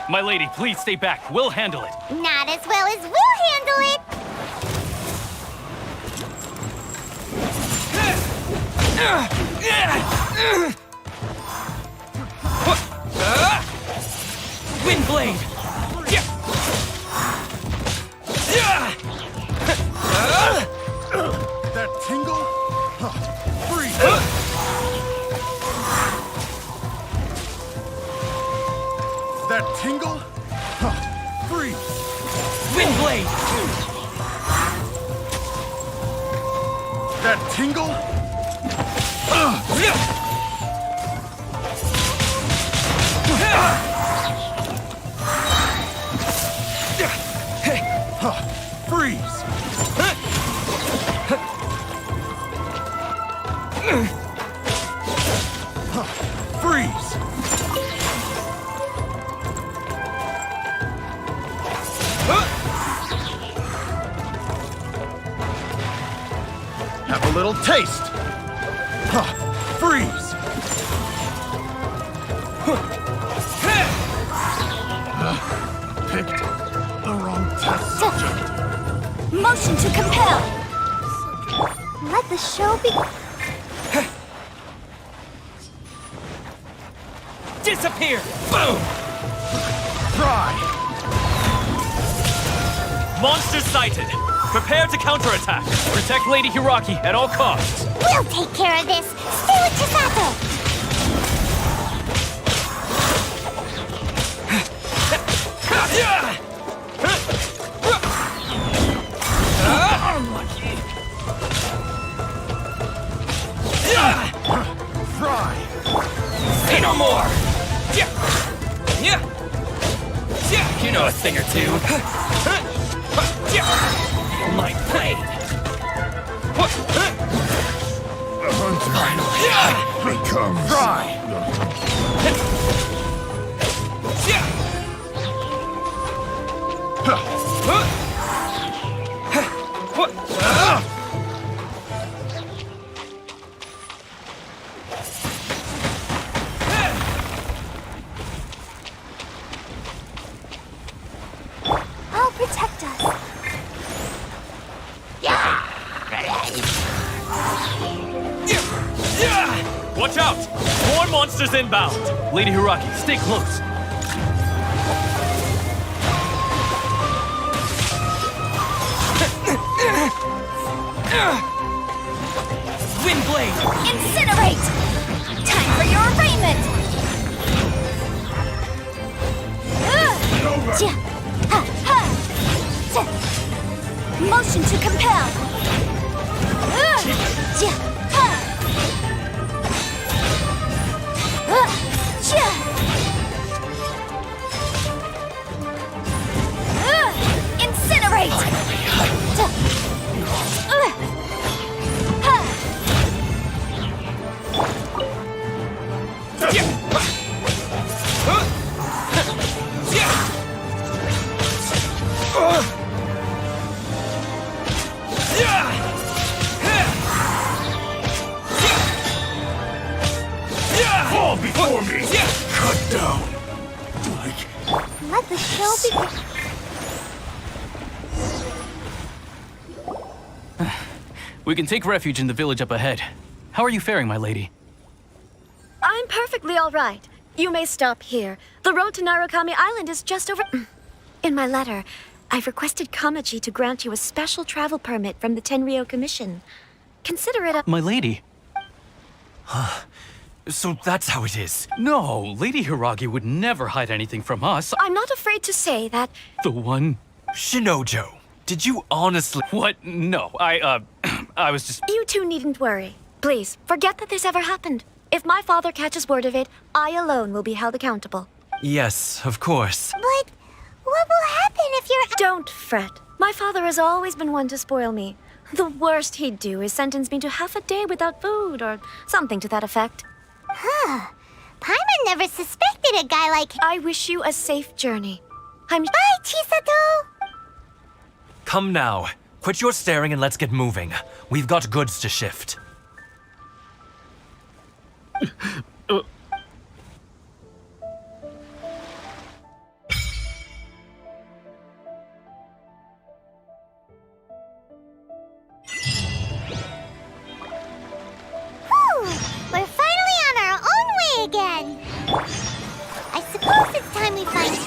Speaker 14: My lady, please stay back. We'll handle it.
Speaker 2: Not as well as we'll handle it.
Speaker 14: Windblade!
Speaker 22: That tingle? Freeze! That tingle? Freeze!
Speaker 14: Windblade!
Speaker 22: That tingle? Freeze! Freeze! Have a little taste! Freeze! Picked the wrong test subject.
Speaker 2: Motion to compel. Let the show be...
Speaker 14: Disappear!
Speaker 22: Boom! Try!
Speaker 11: Monster sighted! Prepare to counterattack! Protect Lady Hiraki at all costs!
Speaker 2: We'll take care of this. Stay with Chisato.
Speaker 22: Unlucky! Try!
Speaker 11: Say no more! You know a thing or two. My blade!
Speaker 22: The hunter becomes... Try!
Speaker 2: I'll protect us.
Speaker 11: Watch out! More monsters inbound!
Speaker 14: Lady Hiragi, stay close. Windblade!
Speaker 2: Incinerate! Time for your arraignment! Motion to compel! Incinerate!
Speaker 14: We can take refuge in the village up ahead. How are you faring, my lady?
Speaker 15: I'm perfectly all right. You may stop here. The road to Narukami Island is just over. In my letter, I've requested Kamaji to grant you a special travel permit from the Tenryou Commission. Consider it a.
Speaker 14: My lady.
Speaker 10: So that's how it is.
Speaker 14: No, Lady Hiragi would never hide anything from us.
Speaker 15: I'm not afraid to say that.
Speaker 14: The one.
Speaker 10: Shinojo, did you honestly.
Speaker 14: What? No, I was just.
Speaker 15: You two needn't worry. Please, forget that this ever happened. If my father catches word of it, I alone will be held accountable.
Speaker 10: Yes, of course.
Speaker 2: But what will happen if you're...
Speaker 15: Don't fret. My father has always been one to spoil me. The worst he'd do is sentence me to half a day without food or something to that effect.
Speaker 2: Huh. Paimon never suspected a guy like...
Speaker 15: I wish you a safe journey.
Speaker 2: Bye, Chisato!
Speaker 10: Come now. Quit your staring and let's get moving. We've got goods to shift.
Speaker 2: We're finally on our own way again. I suppose it's time we find...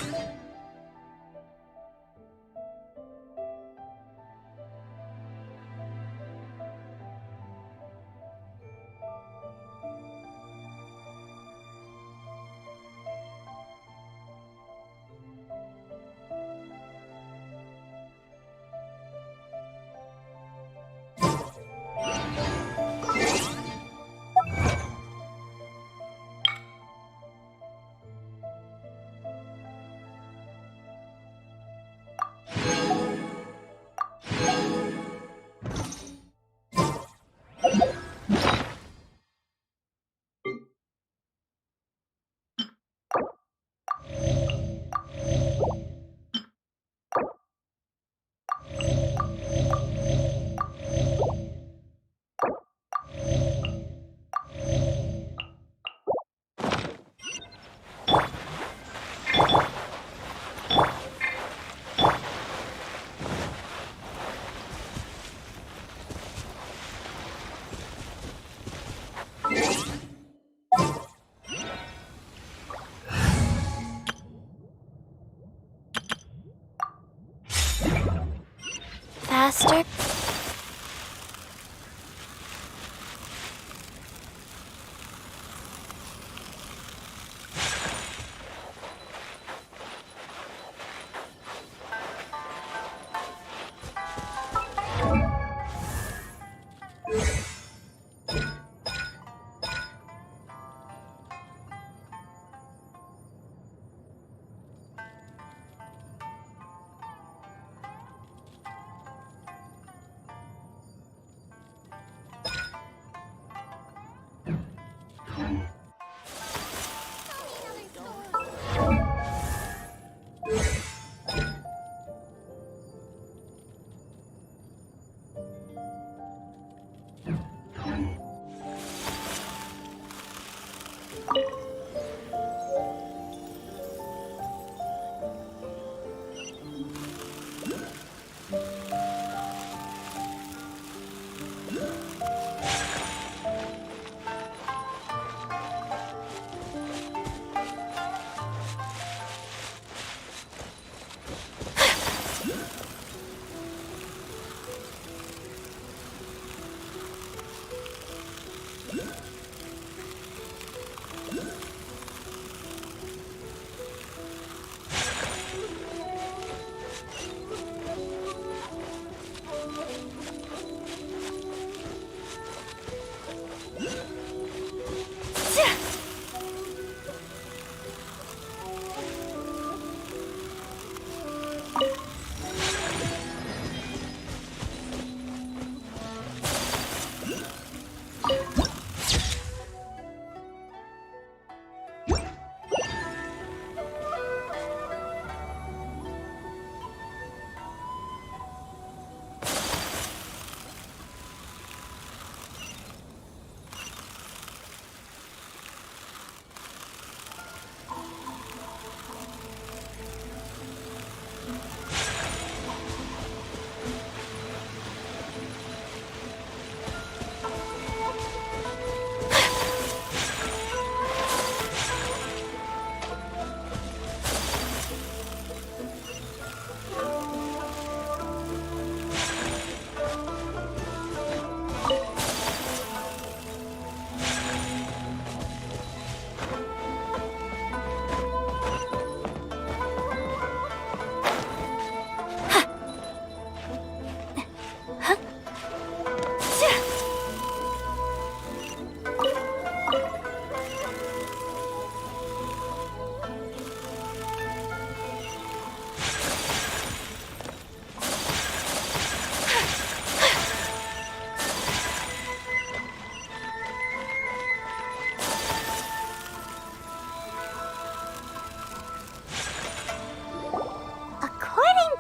Speaker 15: Faster.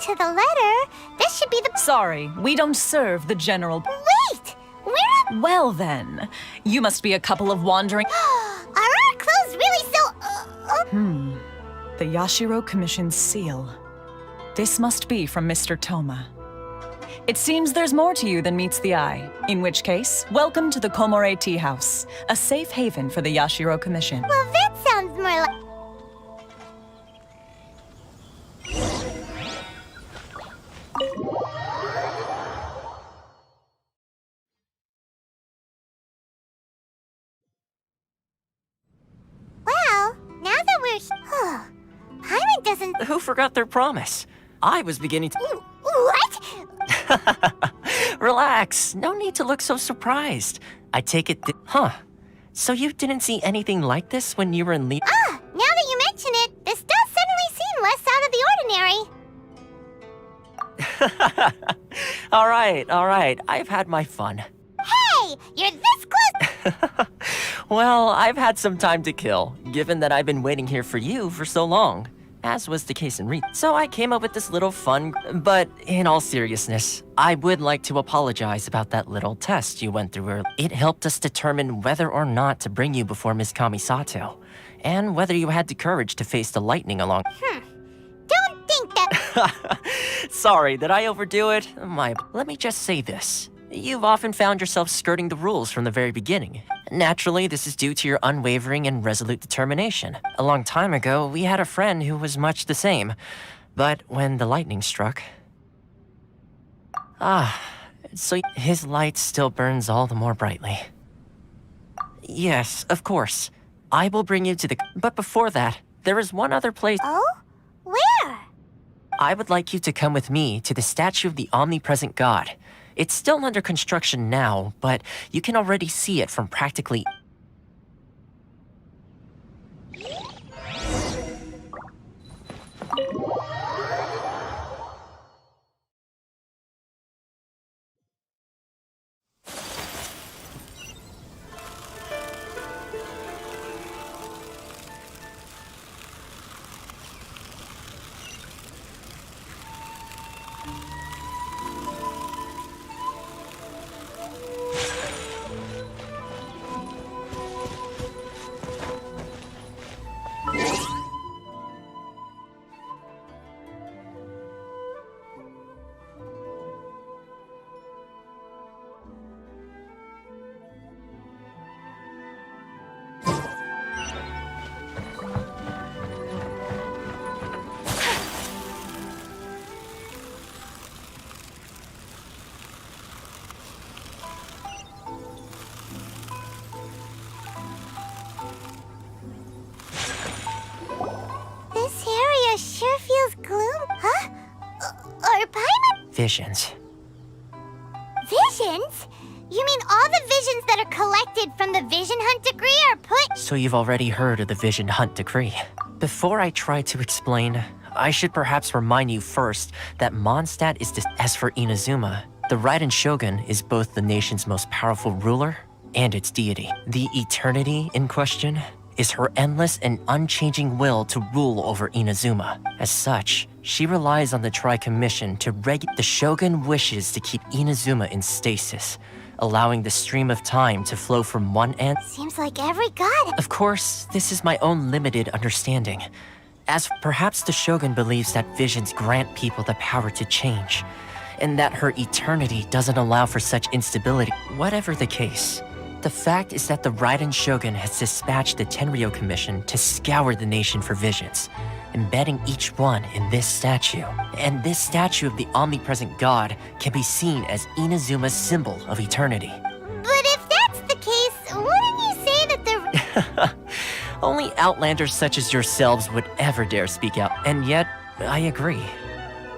Speaker 2: to the letter, this should be the—
Speaker 8: Sorry, we don't serve the general—
Speaker 2: Wait! We're—
Speaker 8: Well then, you must be a couple of wandering—
Speaker 2: Are our clothes really so—
Speaker 8: The Yashiro Commission's seal. This must be from Mr. Toma. It seems there's more to you than meets the eye. In which case, welcome to the Komore Tea House, a safe haven for the Yashiro Commission.
Speaker 2: Well, that sounds more like— Well, now that we're— Paimon doesn't—
Speaker 21: Who forgot their promise? I was beginning to—
Speaker 2: What?
Speaker 21: Relax, no need to look so surprised. I take it Huh. So you didn't see anything like this when you were in
Speaker 2: Now that you mention it, this does suddenly seem less out of the ordinary.
Speaker 21: Alright, I've had my fun.
Speaker 2: Hey, you're this close—
Speaker 21: Well, I've had some time to kill, given that I've been waiting here for you for so long, as was the case in So I came up with this little fun, but in all seriousness, I would like to apologize about that little test you went through earlier. It helped us determine whether or not to bring you before Miss Kamisato, and whether you had the courage to face the lightning along.
Speaker 2: Don't think that—
Speaker 21: Sorry, did I overdo it? Let me just say this. You've often found yourself skirting the rules from the very beginning. Naturally, this is due to your unwavering and resolute determination. A long time ago, we had a friend who was much the same. But when the lightning struck... so his light still burns all the more brightly. Yes, of course. I will bring you to the... But before that, there is one other place...
Speaker 2: Oh? Where?
Speaker 21: I would like you to come with me to the statue of the omnipresent god. It's still under construction now, but you can already see it from practically...
Speaker 2: This area sure feels gloom. Huh? Are Paimon—
Speaker 21: Visions.
Speaker 2: Visions? You mean all the visions that are collected from the Vision Hunt decree are put—
Speaker 21: So you've already heard of the Vision Hunt decree. Before I try to explain, I should perhaps remind you first that Mondstadt is as for Inazuma, the Raiden Shogun is both the nation's most powerful ruler and its deity. The eternity in question is her endless and unchanging will to rule over Inazuma. As such, she relies on the Tri-Commission to regulate. The Shogun wishes to keep Inazuma in stasis, allowing the stream of time to flow from one end.
Speaker 2: Seems like every god—
Speaker 21: Of course, this is my own limited understanding, as perhaps the Shogun believes that visions grant people the power to change, and that her eternity doesn't allow for such instability. Whatever the case, the fact is that the Raiden Shogun has dispatched the Tenryo Commission to scour the nation for visions, embedding each one in this statue. And this statue of the omnipresent god can be seen as Inazuma's symbol of eternity.
Speaker 2: But if that's the case, wouldn't you say that the—
Speaker 21: Only outlanders such as yourselves would ever dare speak out, and yet, I agree.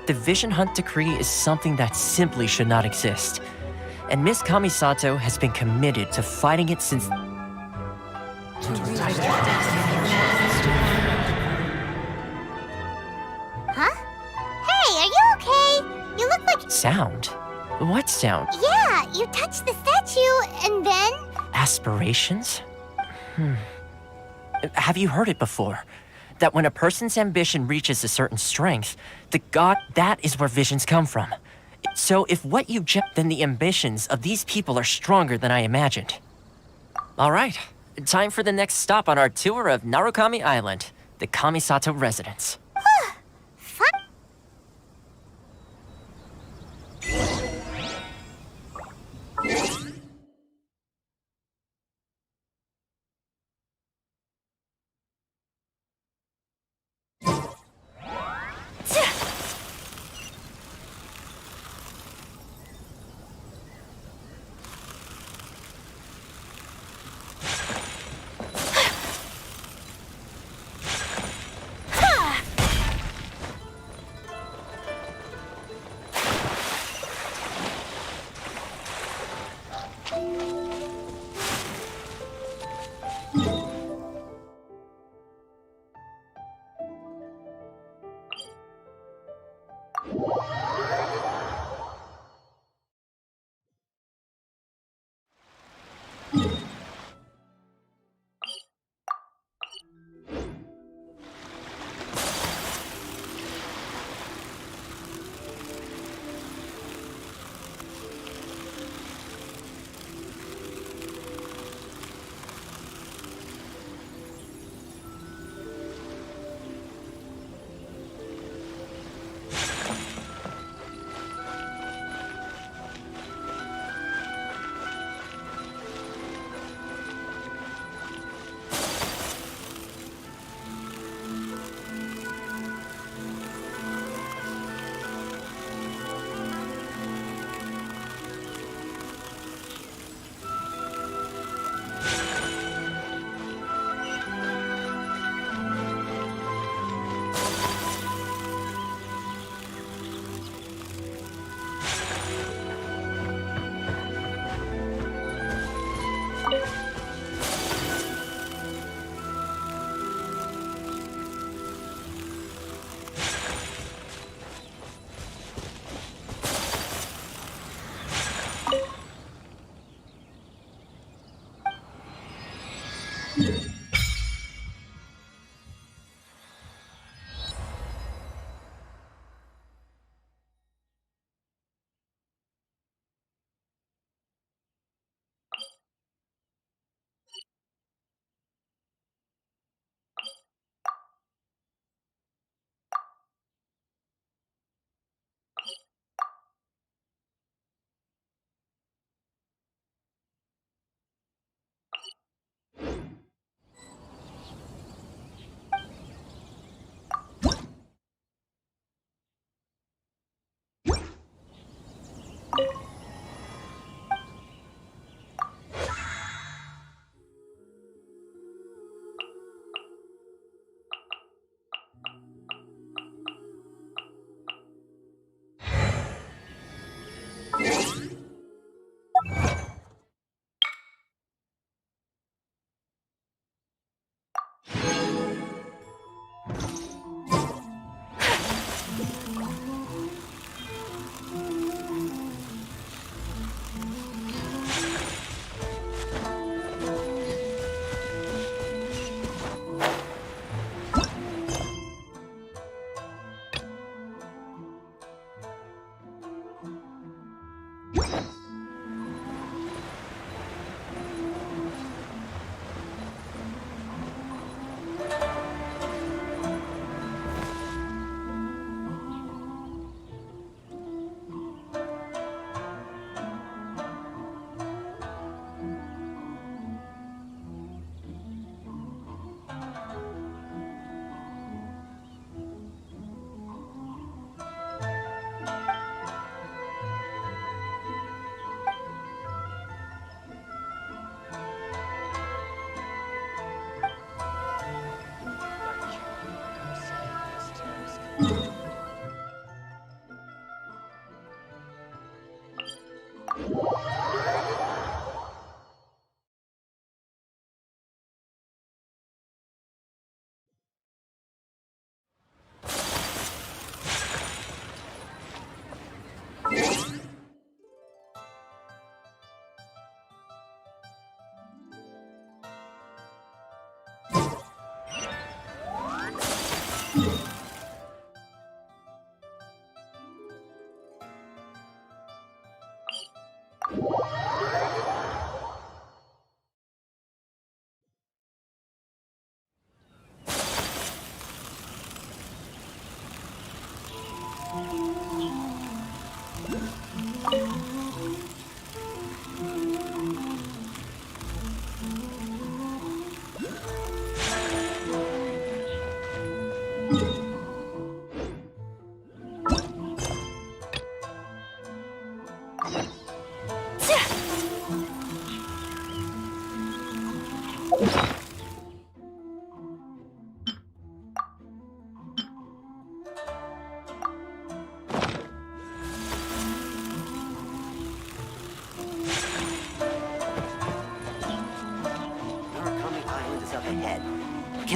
Speaker 21: The Vision Hunt decree is something that simply should not exist, and Miss Kamisato has been committed to fighting it since...
Speaker 2: Huh? Hey, are you okay? You look like—
Speaker 21: Sound? What sound?
Speaker 2: Yeah, you touched the statue, and then—
Speaker 21: Aspirations? Have you heard it before? that when a person's ambition reaches a certain strength, that is where visions come from. So if what you then the ambitions of these people are stronger than I imagined. All right, time for the next stop on our tour of Narukami Island, the Kamisato residence.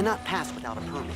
Speaker 4: cannot pass without a permit.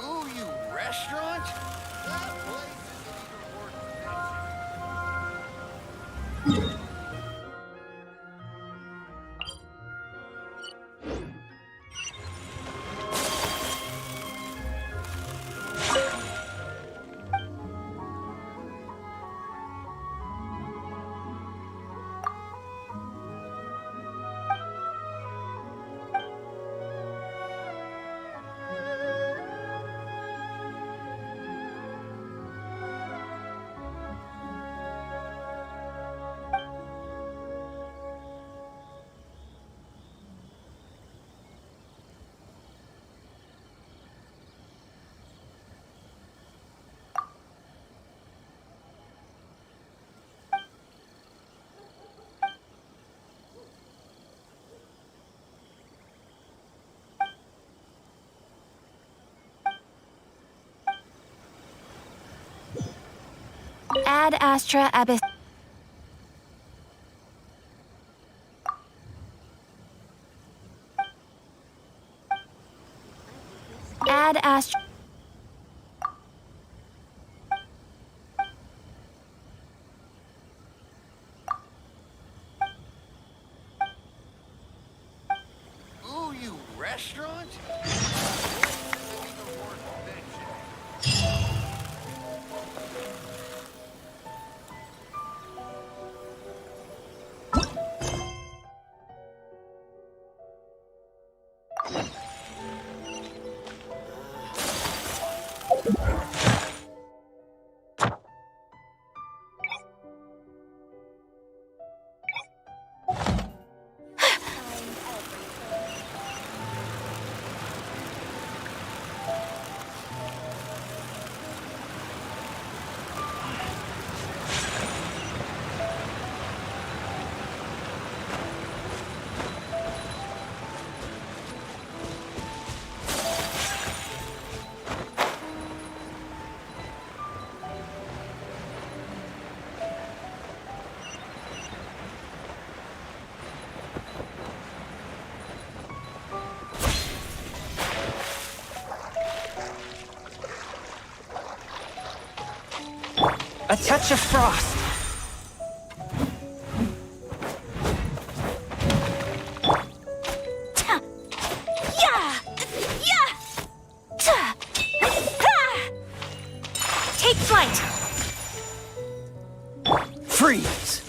Speaker 22: Ooh, you restaurant? That place isn't even worth mentioning.
Speaker 19: Ad Astra Abyss. Ad Astra.
Speaker 22: Ooh, you restaurant?
Speaker 21: A touch of frost.
Speaker 19: Take flight.
Speaker 21: Freeze.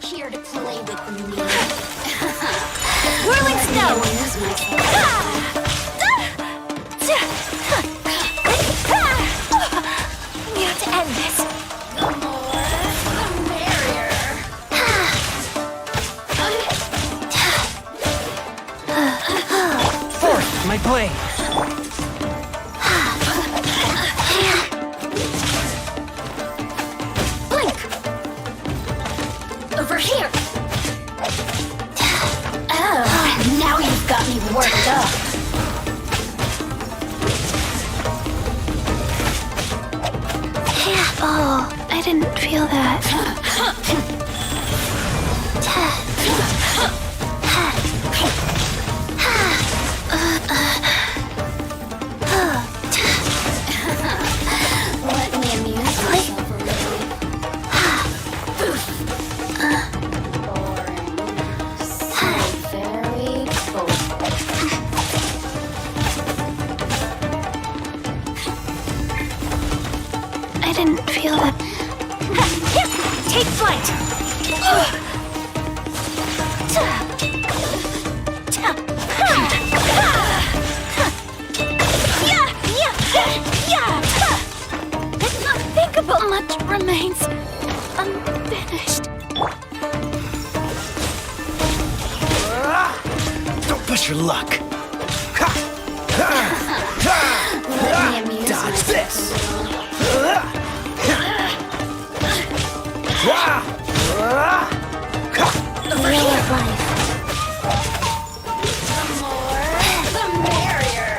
Speaker 2: Here to play with me. Whirling snow! We have to end this. The more, the merrier.
Speaker 6: Fourth, my blade.
Speaker 2: Over here! Oh, now you've got me worked up.
Speaker 7: Oh, I didn't feel that.
Speaker 2: Let me amuse myself a little. Very cold.
Speaker 7: I didn't feel that.
Speaker 2: Take flight!
Speaker 7: Unthinkable much remains unfinished.
Speaker 22: Don't push your luck. Dodge this.
Speaker 2: Real life. The more, the merrier.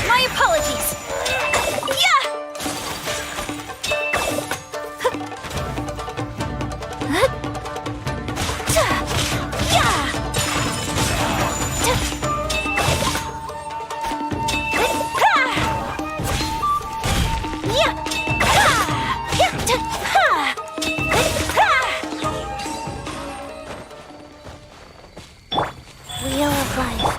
Speaker 2: My apologies. Wheel of life.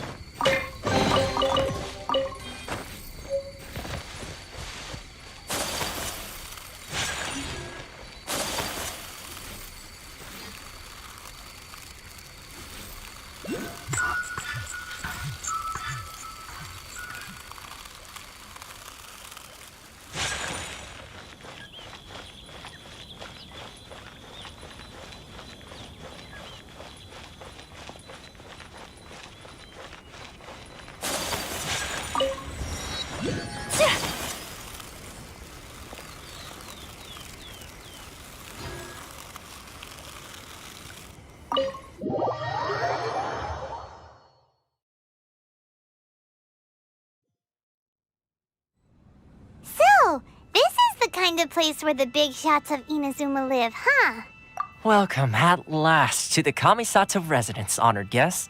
Speaker 2: So, this is the kind of place where the big shots of Inazuma live, huh?
Speaker 21: Welcome at last to the Kamisato residence, honored guests.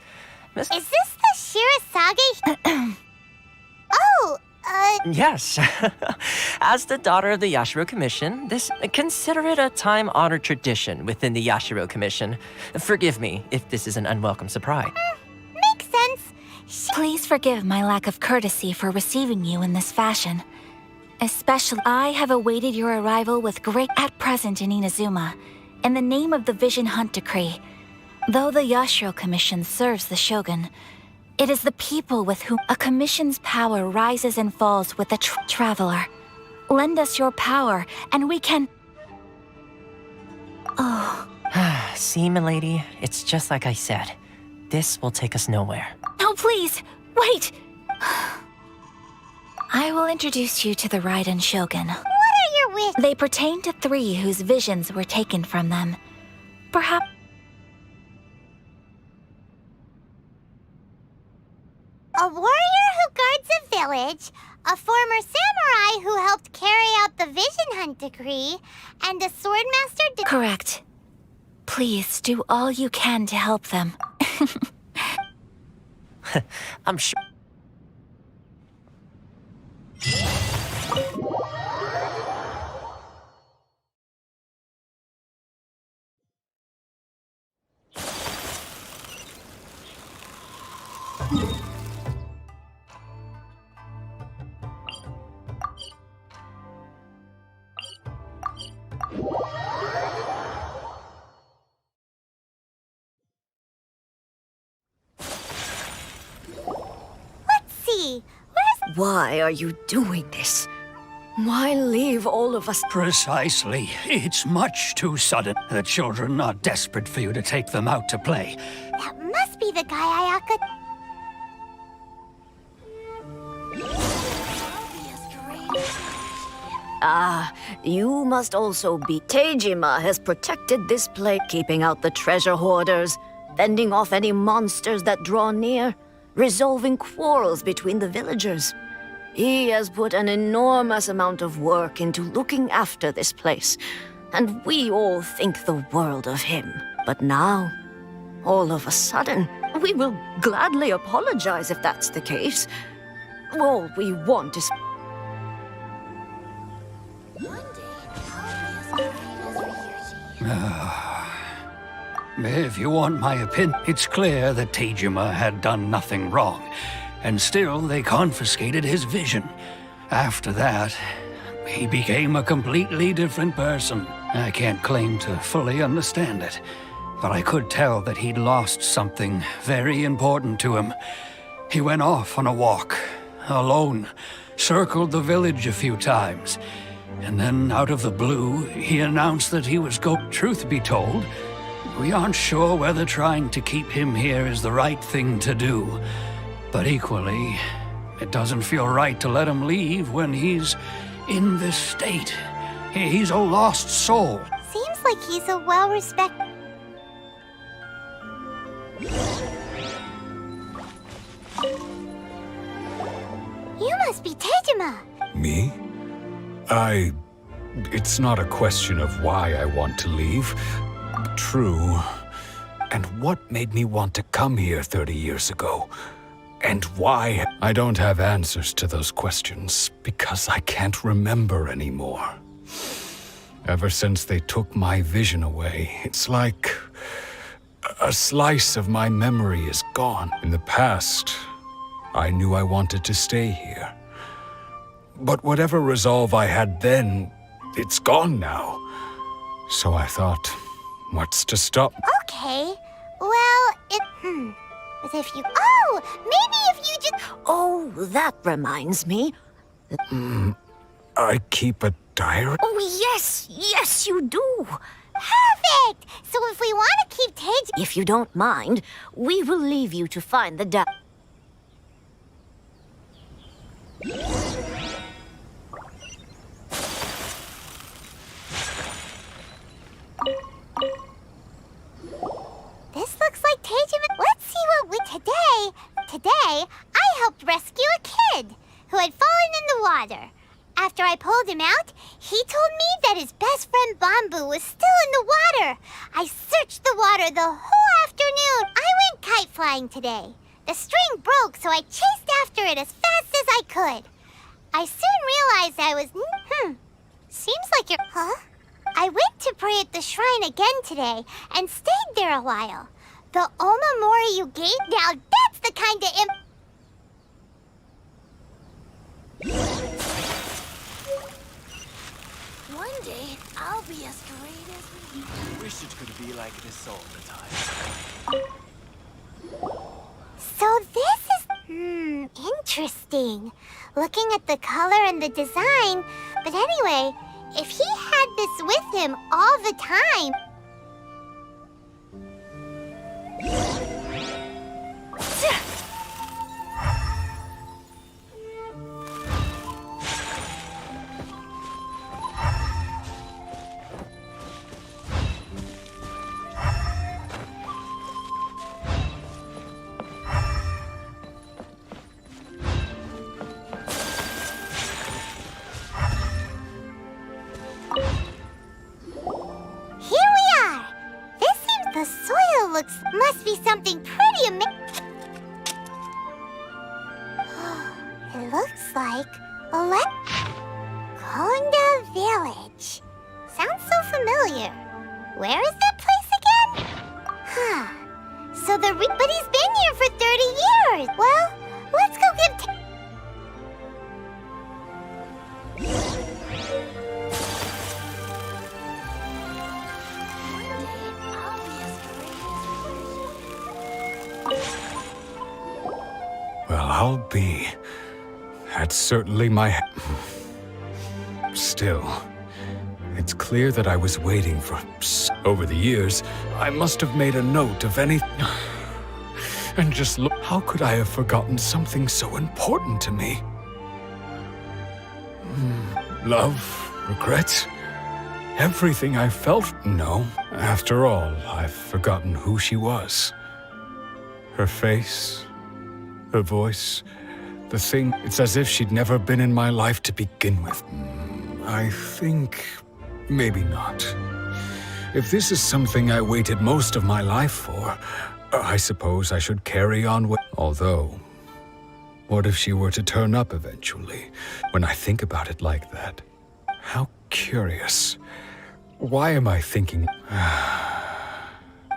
Speaker 2: Is this the Shirasage? Oh,
Speaker 21: Yes. As the daughter of the Yashiro Commission, consider it a time-honored tradition within the Yashiro Commission. Forgive me if this is an unwelcome surprise.
Speaker 2: Makes sense.
Speaker 19: Please forgive my lack of courtesy for receiving you in this fashion. Especially, I have awaited your arrival with great at present in Inazuma, in the name of the Vision Hunt Decree. Though the Yashiro Commission serves the Shogun, it is the people with whom a commission's power rises and falls with the traveler. Lend us your power, and we can... Oh.
Speaker 21: See, milady, it's just like I said. This will take us nowhere.
Speaker 19: No, please, wait! I will introduce you to the Raiden Shogun.
Speaker 2: What are your wishes?
Speaker 19: They pertain to 3 whose visions were taken from them. Perhaps...
Speaker 2: A warrior who guards a village, a former samurai who helped carry out the Vision Hunt Decree, and a swordmaster...
Speaker 19: Correct. Please do all you can to help them.
Speaker 21: I'm sure...
Speaker 2: Let's see.
Speaker 9: Why are you doing this? Why leave all of us?
Speaker 13: Precisely. It's much too sudden. The children are desperate for you to take them out to play.
Speaker 2: That must be the guy Ayaka...
Speaker 9: Ah, you must also be... Teijima has protected this place, keeping out the treasure hoarders, fending off any monsters that draw near, resolving quarrels between the villagers. He has put an enormous amount of work into looking after this place, and we all think the world of him. But now, all of a sudden, we will gladly apologize if that's the case. All we want is...
Speaker 13: If you want my opinion, it's clear that Teijima had done nothing wrong, and still they confiscated his vision. After that, he became a completely different person. I can't claim to fully understand it, but I could tell that he'd lost something very important to him. He went off on a walk, alone, circled the village a few times, and then out of the blue, he announced that he was Truth be told, we aren't sure whether trying to keep him here is the right thing to do. But equally, it doesn't feel right to let him leave when he's in this state. He's a lost soul.
Speaker 2: Seems like he's a well-respected... You must be Teijima!
Speaker 20: Me? It's not a question of why I want to leave. True. And what made me want to come here 30 years ago? And why? I don't have answers to those questions, because I can't remember anymore. Ever since they took my vision away, it's like a slice of my memory is gone. In the past, I knew I wanted to stay here. But whatever resolve I had then, it's gone now. So I thought, what's to stop?
Speaker 2: Okay. Well, But if you... Oh! Maybe if you just...
Speaker 9: Oh, that reminds me.
Speaker 20: I keep a diary?
Speaker 9: Oh, yes! Yes, you do!
Speaker 2: Perfect! So if we want to keep Teijima...
Speaker 9: If you don't mind, we will leave you to find the
Speaker 2: This looks like Teijima... Let's see what we... Today, I helped rescue a kid who had fallen in the water. After I pulled him out, he told me that his best friend Bamboo was still in the water. I searched the water the whole afternoon. I went kite flying today. The string broke, so I chased after it as fast as I could. I soon realized I was... Seems like you're... Huh? I went to pray at the shrine again today and stayed there a while. The Omamori you gave, now that's the kind of
Speaker 22: One day, I'll be as great as me.
Speaker 12: Wish it could be like this all the time.
Speaker 2: So this is... interesting. Looking at the color and the design. But anyway, if he had this with him all the time... The soil must be something pretty amazing. It looks like Konda Village. Sounds so familiar. Where is that place again? But he's been here for 30 years. Well, let's go give
Speaker 20: Well, I'll be. That's certainly my... Still, it's clear that I was waiting for... Over the years, I must have made a note of any... And just look, how could I have forgotten something so important to me? Love, regrets, everything I felt? No. After all, I've forgotten who she was. Her face, her voice, the thing, it's as if she'd never been in my life to begin with. I think maybe not. If this is something I waited most of my life for, I suppose I should carry on with... Although, what if she were to turn up eventually? When I think about it like that, how curious. Why am I thinking...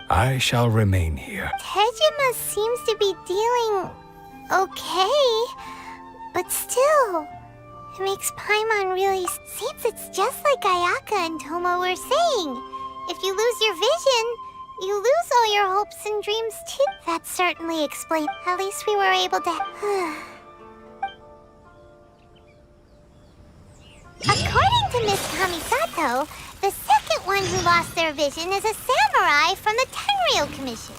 Speaker 20: I shall remain here.
Speaker 2: Tejima seems to be dealing okay, but still, it makes Paimon really... Seems it's just like Ayaka and Toma were saying. If you lose your vision, you lose all your hopes and dreams too. That certainly explains. At least we were able to... According to Miss Kamisato, the second one who lost their vision is a samurai from the Tenryou Commission.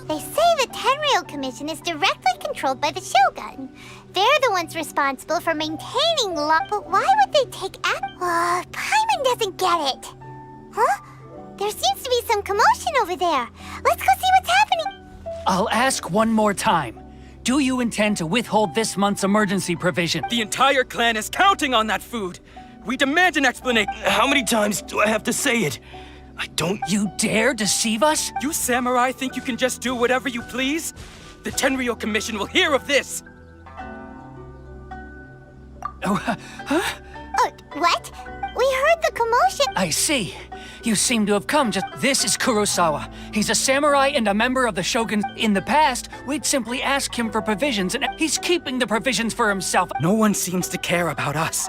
Speaker 2: They say the Tenryou Commission is directly controlled by the Shogun. They're the ones responsible for maintaining law. But why would they take Paimon doesn't get it. Huh? There seems to be some commotion over there. Let's go see what's happening.
Speaker 16: I'll ask one more time. Do you intend to withhold this month's emergency provision?
Speaker 18: The entire clan is counting on that food. We demand an explanation. How many times do I have to say it? I don't...
Speaker 16: You dare deceive us?
Speaker 18: You samurai think you can just do whatever you please? The Tenryou Commission will hear of this!
Speaker 2: What? We heard the commotion.
Speaker 16: I see. You seem to have come just... This is Kurosawa. He's a samurai and a member of the Shogun. In the past, we'd simply ask him for provisions, and he's keeping the provisions for himself.
Speaker 18: No one seems to care about us.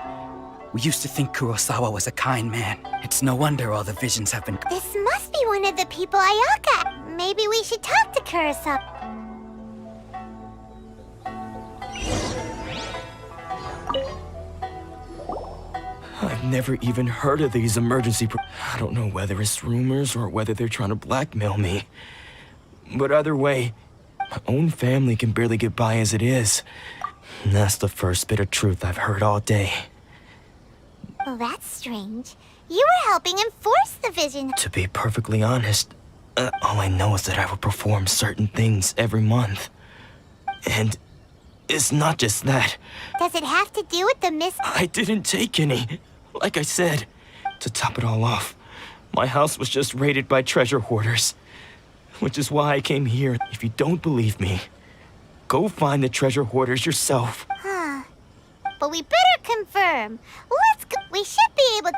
Speaker 18: We used to think Kurosawa was a kind man. It's no wonder all the visions have been...
Speaker 2: This must be one of the people Ayaka. Maybe we should talk to Kurosawa.
Speaker 18: I've never even heard of these I don't know whether it's rumors or whether they're trying to blackmail me. But either way, my own family can barely get by as it is. And that's the first bit of truth I've heard all day.
Speaker 2: Well, that's strange. You were helping enforce the vision.
Speaker 18: To be perfectly honest, all I know is that I will perform certain things every month. And it's not just that.
Speaker 2: Does it have to do with the
Speaker 18: I didn't take any. Like I said, to top it all off, my house was just raided by treasure hoarders. Which is why I came here. If you don't believe me, go find the treasure hoarders yourself.
Speaker 2: Huh. But we better confirm. Let's go. We should be able...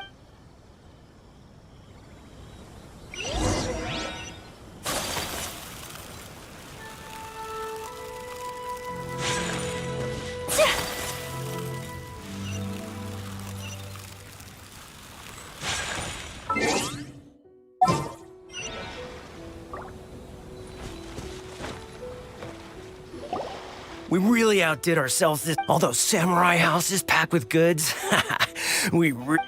Speaker 23: We really outdid ourselves. All those samurai houses packed with goods.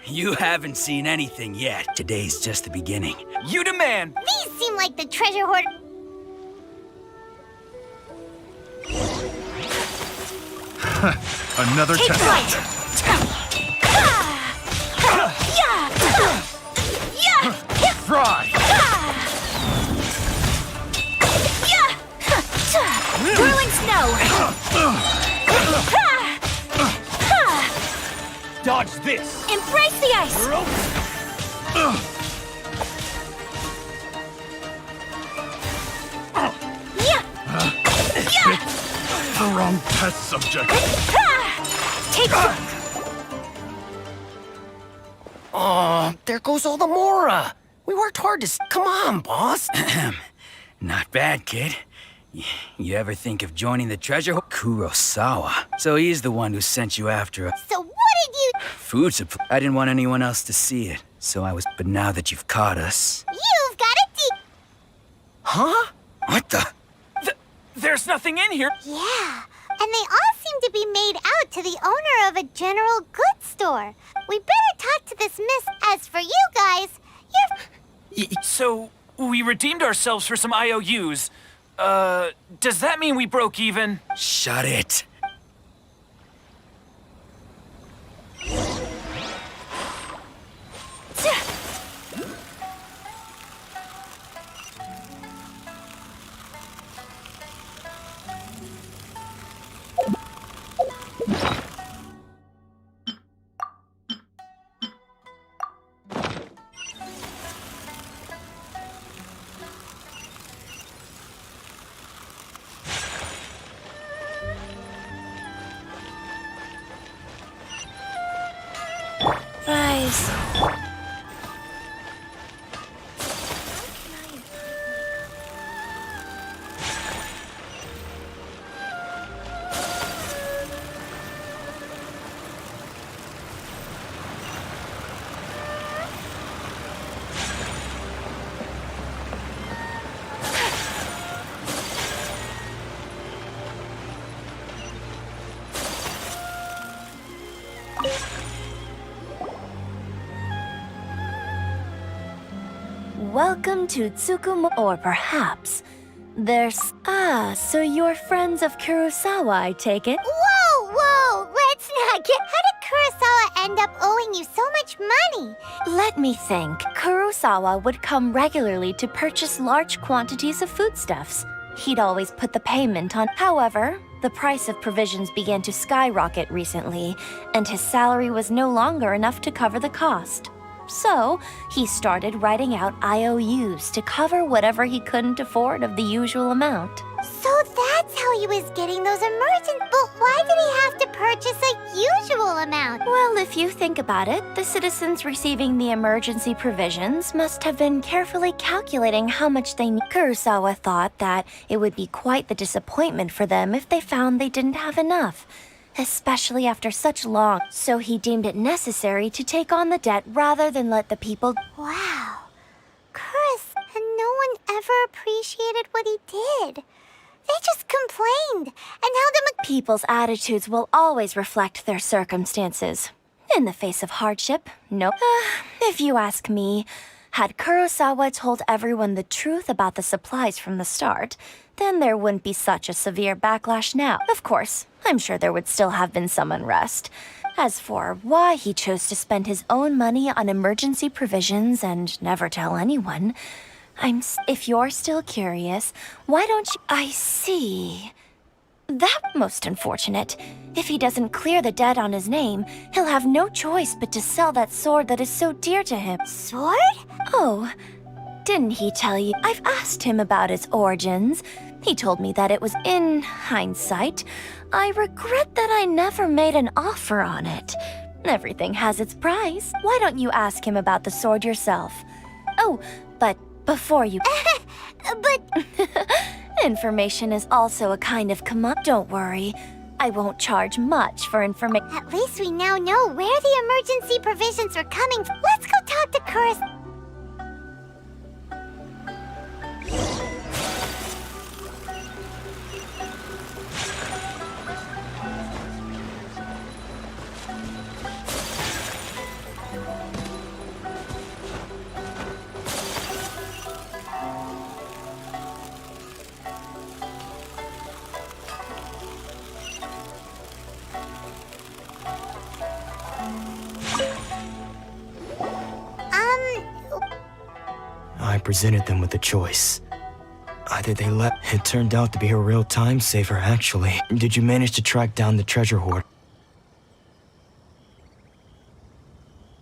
Speaker 23: You haven't seen anything yet. Today's just the beginning.
Speaker 16: You demand!
Speaker 2: These seem like the treasure hoard...
Speaker 5: Another
Speaker 2: Take
Speaker 5: test.
Speaker 2: Fry!
Speaker 19: Whirling snow!
Speaker 16: Dodge this!
Speaker 19: Embrace the ice!
Speaker 22: on test subject.
Speaker 7: Take
Speaker 23: Oh, there goes all the Mora. We worked hard to come on, boss.
Speaker 16: Not bad, kid. You ever think of joining the treasure? Kurosawa. So he's the one who sent you after us.
Speaker 2: So what did you...
Speaker 16: Food supply. I didn't want anyone else to see it, so I was. But now that you've caught us.
Speaker 2: You've got a
Speaker 16: Huh? What the?
Speaker 6: There's nothing in here.
Speaker 2: Yeah, and they all seem to be made out to the owner of a general goods store. We better talk to this miss. As for you guys, you're...
Speaker 6: So, we redeemed ourselves for some IOUs. Does that mean we broke even?
Speaker 16: Shut it.
Speaker 7: Rise. Welcome to Tsukumo, or perhaps there's... Ah, so you're friends of Kurosawa, I take it?
Speaker 2: Whoa, let's not get... How did Kurosawa end up owing you so much money?
Speaker 7: Let me think. Kurosawa would come regularly to purchase large quantities of foodstuffs. He'd always put the payment on. However, the price of provisions began to skyrocket recently, and his salary was no longer enough to cover the cost. So, he started writing out IOUs to cover whatever he couldn't afford of the usual amount.
Speaker 2: So that's how he was getting those emergent... But why did he have to purchase a usual amount?
Speaker 7: Well, if you think about it, the citizens receiving the emergency provisions must have been carefully calculating how much they need. Kurosawa thought that it would be quite the disappointment for them if they found they didn't have enough, especially after such long. So he deemed it necessary to take on the debt rather than let the people...
Speaker 2: Wow. Chris, and no one ever appreciated what he did. They just complained and held him...
Speaker 7: People's attitudes will always reflect their circumstances. In the face of hardship, no. If you ask me, had Kurosawa told everyone the truth about the supplies from the start, then there wouldn't be such a severe backlash now. Of course, I'm sure there would still have been some unrest. As for why he chose to spend his own money on emergency provisions and never tell anyone, if you're still curious, why don't you... I see. That most unfortunate. If he doesn't clear the debt on his name, he'll have no choice but to sell that sword that is so dear to him.
Speaker 2: Sword?
Speaker 7: Oh, didn't he tell you? I've asked him about its origins. He told me that it was, in hindsight, I regret that I never made an offer on it. Everything has its price. Why don't you ask him about the sword yourself? Oh, but before you...
Speaker 2: But...
Speaker 7: Information is also a kind of Don't worry. I won't charge much for information.
Speaker 2: At least we now know where the emergency provisions are coming from. Let's go talk to Kurosawa.
Speaker 18: I presented them with a choice. Either they let... It turned out to be a real time saver, actually. Did you manage to track down the treasure hoard?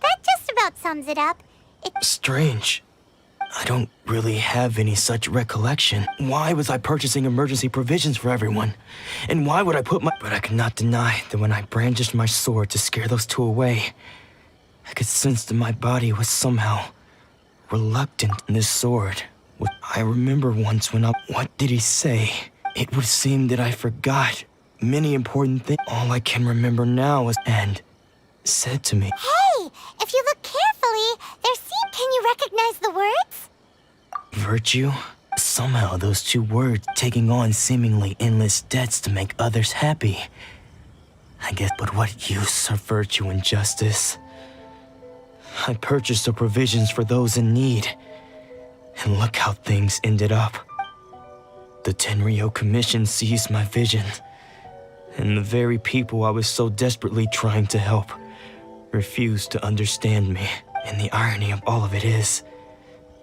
Speaker 2: That just about sums it up.
Speaker 18: Strange. I don't really have any such recollection. Why was I purchasing emergency provisions for everyone? And why would I put my... But I could not deny that when I brandished my sword to scare those two away, I could sense that my body was somehow reluctant in this sword. I remember once when I... What did he say? It would seem that I forgot many important things. All I can remember now is... And said to me...
Speaker 2: Hey, if you look carefully, can you recognize the words?
Speaker 18: Virtue? Somehow those two words taking on seemingly endless debts to make others happy. I guess, but what use are virtue and justice? I purchased the provisions for those in need, and look how things ended up. The Tenryo Commission seized my vision, and the very people I was so desperately trying to help refused to understand me. And the irony of all of it is,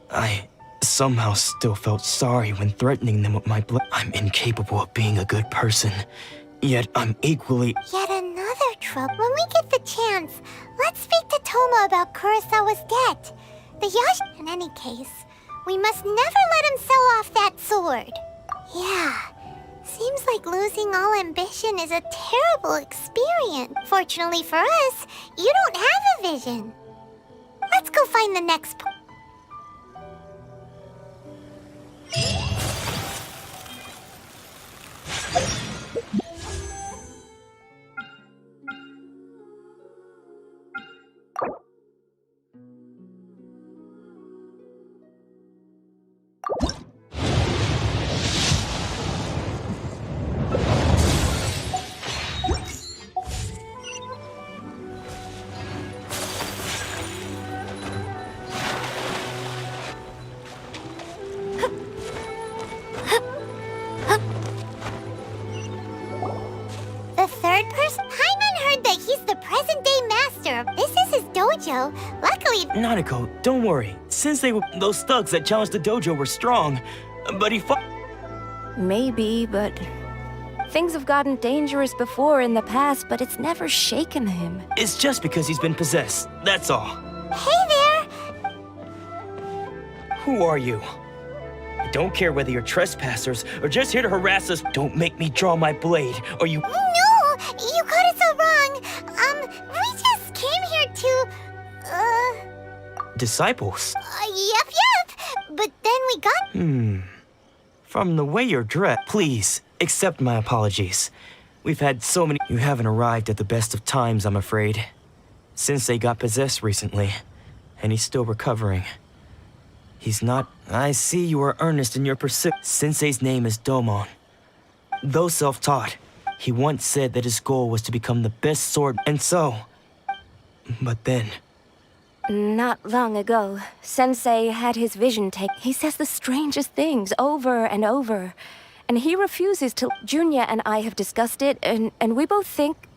Speaker 18: I somehow still felt sorry when threatening them with my blood. I'm incapable of being a good person, yet I'm equally...
Speaker 2: Yet another trouble. When we get the chance, let's speak to Toma about Kurosawa's debt. The Yash... In any case, we must never let him sell off that sword. Yeah, seems like losing all ambition is a terrible experience. Fortunately for us, you don't have a vision. Let's go find the next... Luckily...
Speaker 18: Nanako, don't worry. Since those thugs that challenged the dojo were strong, but he fought...
Speaker 1: Maybe, but... Things have gotten dangerous before in the past, but it's never shaken him.
Speaker 18: It's just because he's been possessed, that's all.
Speaker 2: Hey there!
Speaker 18: Who are you? I don't care whether you're trespassers or just here to harass us. Don't make me draw my blade, or you...
Speaker 2: No! You got it so wrong! We just came here to...
Speaker 18: Disciples?
Speaker 2: Yep. But then we got...
Speaker 18: From the way you're dressed, please, accept my apologies. We've had so many... You haven't arrived at the best of times, I'm afraid. Sensei got possessed recently, and he's still recovering. He's not... I see you are earnest in your pursuit. Sensei's name is Domon. Though self-taught, he once said that his goal was to become the best sword, and so... But then...
Speaker 1: Not long ago, Sensei had his vision taken. He says the strangest things over and over. And he refuses to... Junya and I have discussed it, and we both think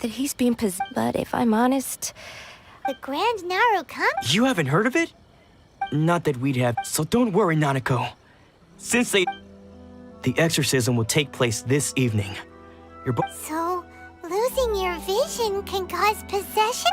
Speaker 1: that he's been possessed. But if I'm honest...
Speaker 2: The Grand Narukami?
Speaker 18: You haven't heard of it? Not that we'd have... So don't worry, Nanako. Sensei... The exorcism will take place this evening.
Speaker 2: So, losing your vision can cause possession?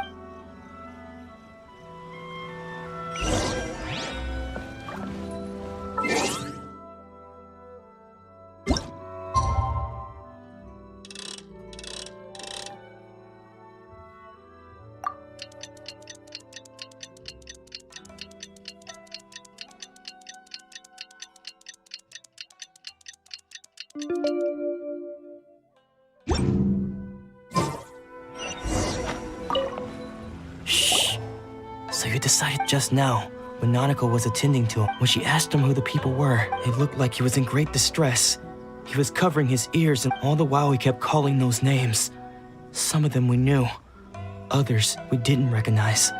Speaker 18: Shh. So you decided just now, when Nanako was attending to him, when she asked him who the people were, it looked like he was in great distress. He was covering his ears, and all the while he kept calling those names. Some of them we knew, others we didn't recognize.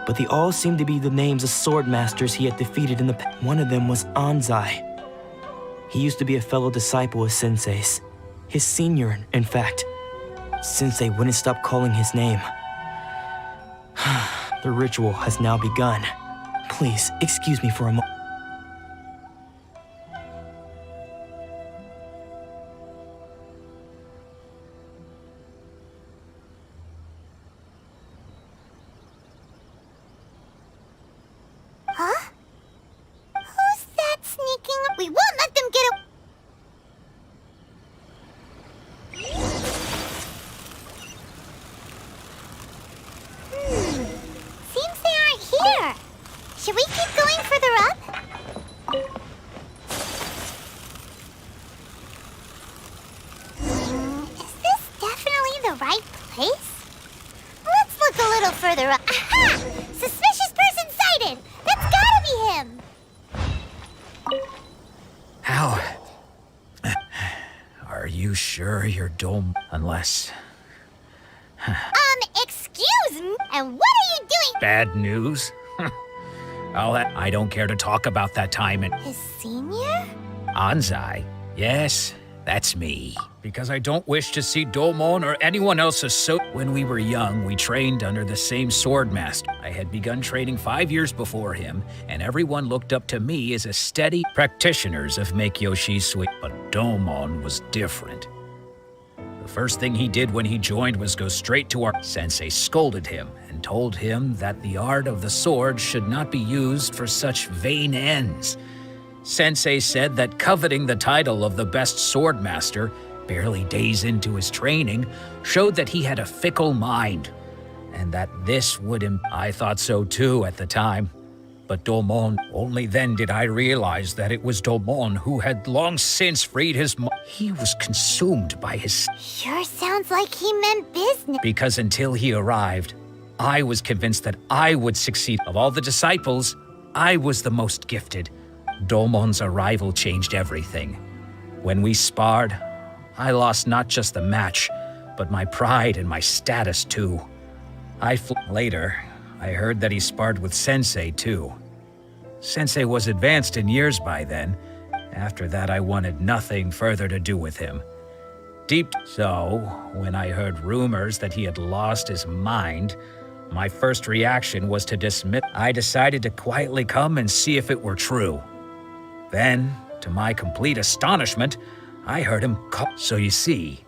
Speaker 18: But they all seemed to be the names of sword masters he had defeated in the past. One of them was Anzai. He used to be a fellow disciple of Sensei's. His senior, in fact. Sensei wouldn't stop calling his name. The ritual has now begun. Please, excuse me for a moment.
Speaker 2: Huh? Should we keep going further up? Is this definitely the right place? Let's look a little further up. Aha! Suspicious person sighted! That's gotta be him!
Speaker 23: How? Are you sure you're Dome? Unless...
Speaker 2: Excuse me? And what are you doing?
Speaker 23: Bad news? I don't care to talk about that time in...
Speaker 2: His senior?
Speaker 23: Anzai? Yes, that's me. Because I don't wish to see Domon or anyone else When we were young, we trained under the same swordmaster. I had begun training 5 years before him, and everyone looked up to me as a steady practitioners of Make Yoshi Sweet. But Domon was different. The first thing he did when he joined was go straight to our sensei, scolded him, and told him that the art of the sword should not be used for such vain ends. Sensei said that coveting the title of the best swordmaster, barely days into his training, showed that he had a fickle mind, and that this would I thought so too at the time. But Domon, only then did I realize that it was Domon who had long since freed his He was consumed by his...
Speaker 2: Sure sounds like he meant business.
Speaker 23: Because until he arrived, I was convinced that I would succeed. Of all the disciples, I was the most gifted. Domon's arrival changed everything. When we sparred, I lost not just the match, but my pride and my status too. Later, I heard that he sparred with Sensei too. Sensei was advanced in years by then. After that, I wanted nothing further to do with him. So, when I heard rumors that he had lost his mind, my first reaction was to dismiss. I decided to quietly come and see if it were true. Then, to my complete astonishment, I heard him call. So you see,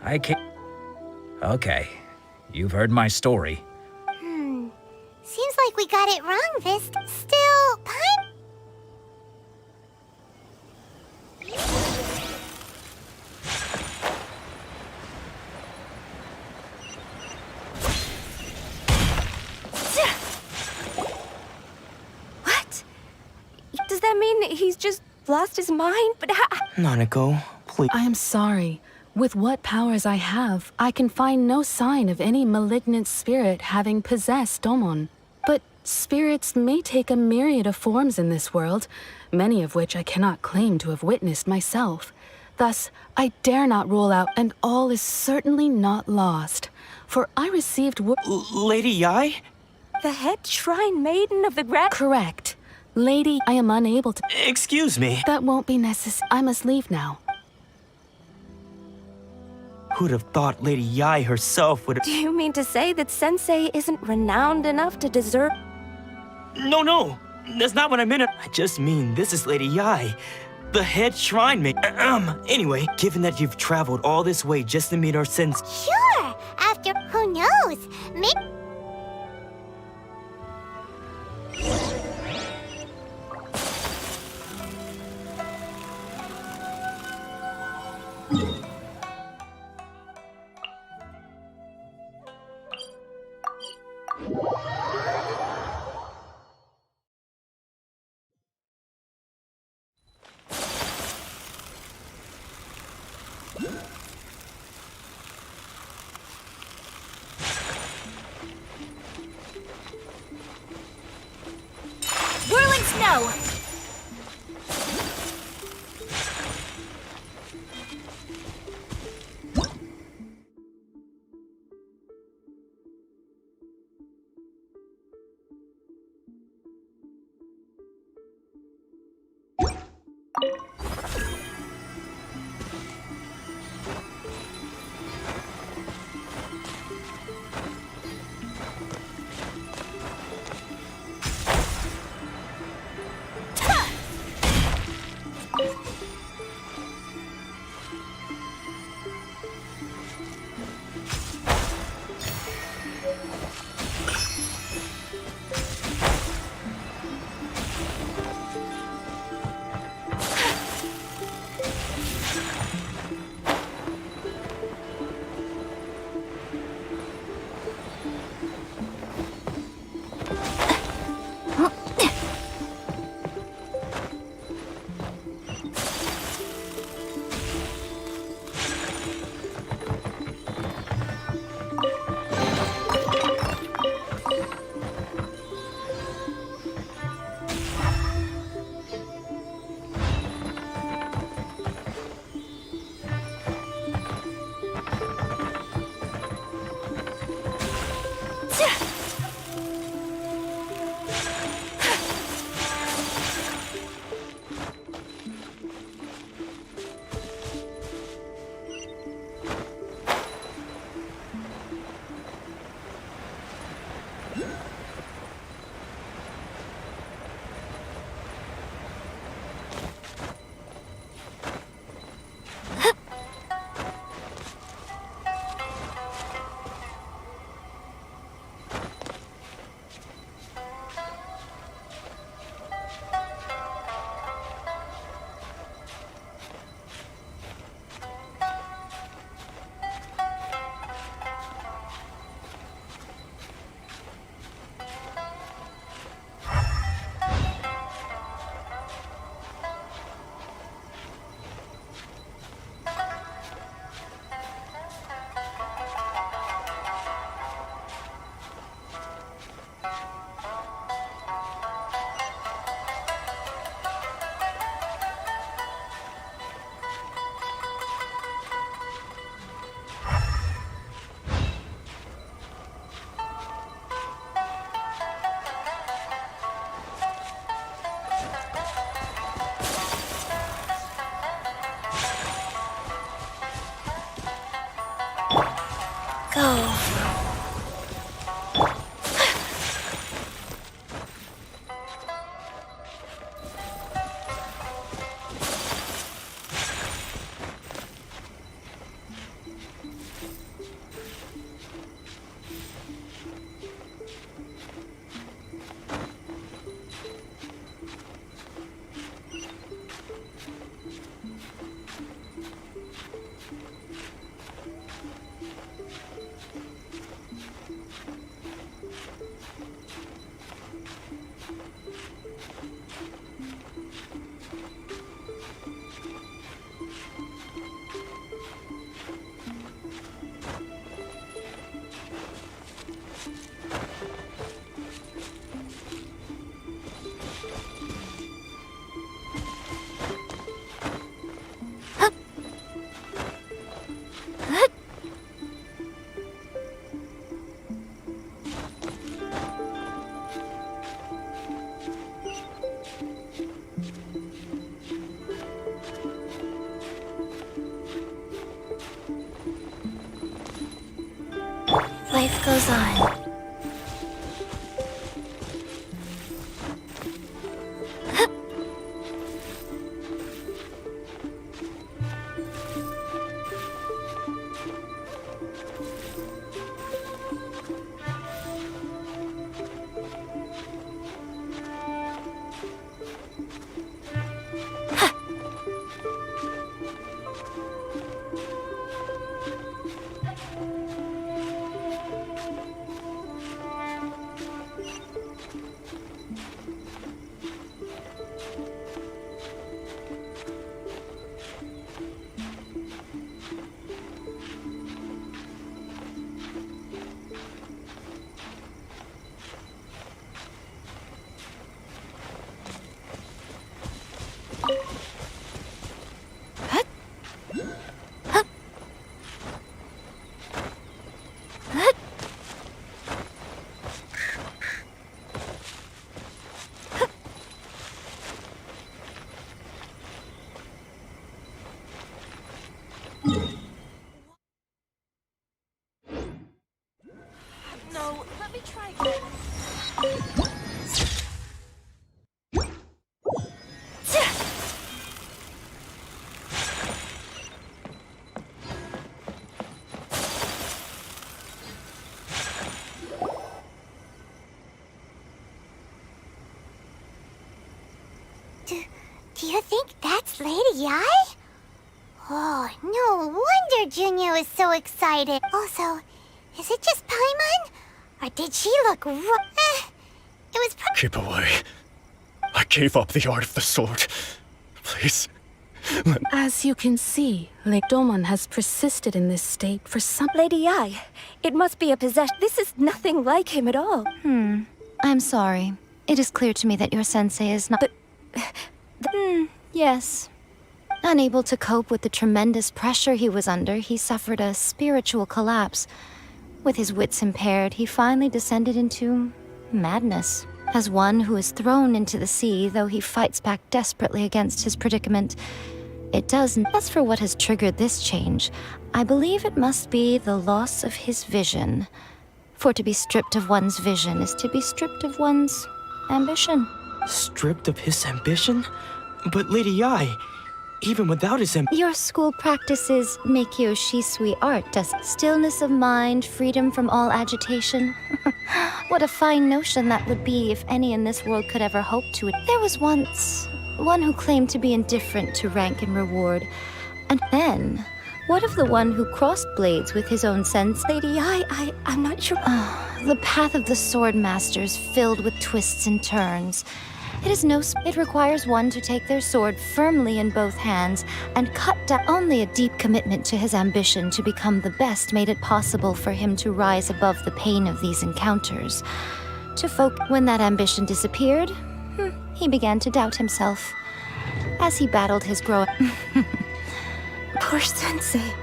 Speaker 23: I can't... Okay, you've heard my story.
Speaker 2: Seems like we got it wrong this... Still, Pine?
Speaker 1: What? Does that mean he's just lost his mind? But how...
Speaker 18: Nanako, please.
Speaker 3: I am sorry. With what powers I have, I can find no sign of any malignant spirit having possessed Domon. But spirits may take a myriad of forms in this world, many of which I cannot claim to have witnessed myself. Thus, I dare not rule out, and all is certainly not lost. For I received
Speaker 18: Lady Yai?
Speaker 1: The head shrine maiden of the Grand...
Speaker 3: Correct. Lady, I am unable to...
Speaker 18: Excuse me.
Speaker 3: That won't be necessary. I must leave now.
Speaker 18: Who'd have thought Lady Yai herself would...
Speaker 1: Do you mean to say that Sensei isn't renowned enough to deserve...
Speaker 18: No. That's not what I meant. I just mean this is Lady Yai, the head shrine maiden. Anyway, given that you've traveled all this way just to meet our sensei...
Speaker 2: Sure! After, who knows? Maybe...
Speaker 19: Whirling snow! go. Life goes on.
Speaker 1: No, let me try again.
Speaker 2: Do you think that's Lady Ai? Oh, no wonder Junya was so excited. Also, is it just Paimon? Or did she look it was
Speaker 18: Keep away. I gave up the art of the sword. Please.
Speaker 3: As you can see, Lake Domon has persisted in this state for some—
Speaker 1: Lady Ai, it must be a possession. This is nothing like him at all.
Speaker 19: I'm sorry. It is clear to me that your sensei is not— yes. Unable to cope with the tremendous pressure he was under, he suffered a spiritual collapse. With his wits impaired, he finally descended into madness. As one who is thrown into the sea, though he fights back desperately against his predicament, it doesn't. As for what has triggered this change, I believe it must be the loss of his vision. For to be stripped of one's vision is to be stripped of one's ambition.
Speaker 18: Stripped of his ambition? But Lady Ai, even without his
Speaker 19: Your school practices Meikyo Shisui art, does stillness of mind, freedom from all agitation. What a fine notion that would be if any in this world could ever hope to it. There was once one who claimed to be indifferent to rank and reward. And then, what of the one who crossed blades with his own sense?
Speaker 1: Lady Ai, I'm not sure.
Speaker 19: The path of the sword masters filled with twists and turns. It requires one to take their sword firmly in both hands and cut down. Only a deep commitment to his ambition to become the best made it possible for him to rise above the pain of these encounters. When that ambition disappeared, he began to doubt himself. As he battled his growing...
Speaker 1: Poor sensei.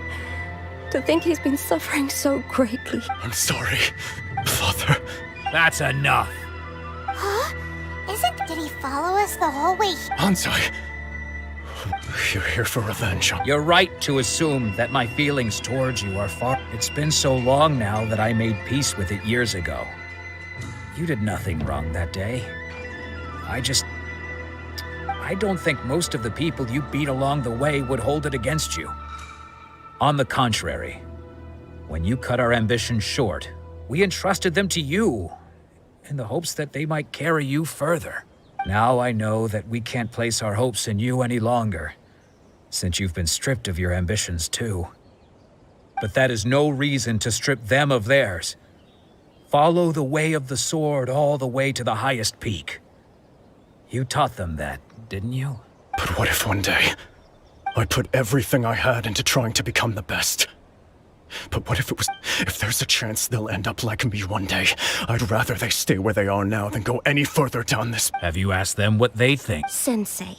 Speaker 1: To think he's been suffering so greatly.
Speaker 18: I'm sorry, Father.
Speaker 23: That's enough.
Speaker 2: Did he follow us the whole way?
Speaker 18: Hansai,
Speaker 23: You're here for revenge. You're right to assume that my feelings towards you are far. It's been so long now that I made peace with it years ago. You did nothing wrong that day. I don't think most of the people you beat along the way would hold it against you. On the contrary, when you cut our ambitions short, we entrusted them to you in the hopes that they might carry you further. Now I know that we can't place our hopes in you any longer, since you've been stripped of your ambitions too. But that is no reason to strip them of theirs. Follow the way of the sword all the way to the highest peak. You taught them that, didn't you?
Speaker 18: But what if one day I put everything I had into trying to become the best? But what if there's a chance they'll end up like me one day? I'd rather they stay where they are now than go any further down this.
Speaker 23: Have you asked them what they think?
Speaker 1: Sensei,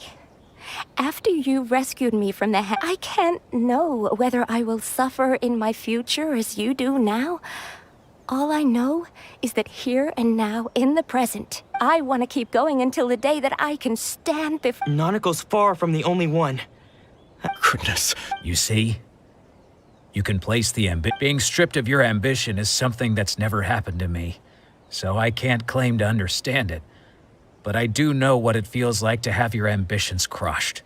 Speaker 1: after you rescued me from the I can't know whether I will suffer in my future as you do now. All I know is that here and now, in the present, I want to keep going until the day that I can stand before—
Speaker 18: Nanako's far from the only one. Goodness.
Speaker 23: You see? You can place the being stripped of your ambition is something that's never happened to me, so I can't claim to understand it. But I do know what it feels like to have your ambitions crushed.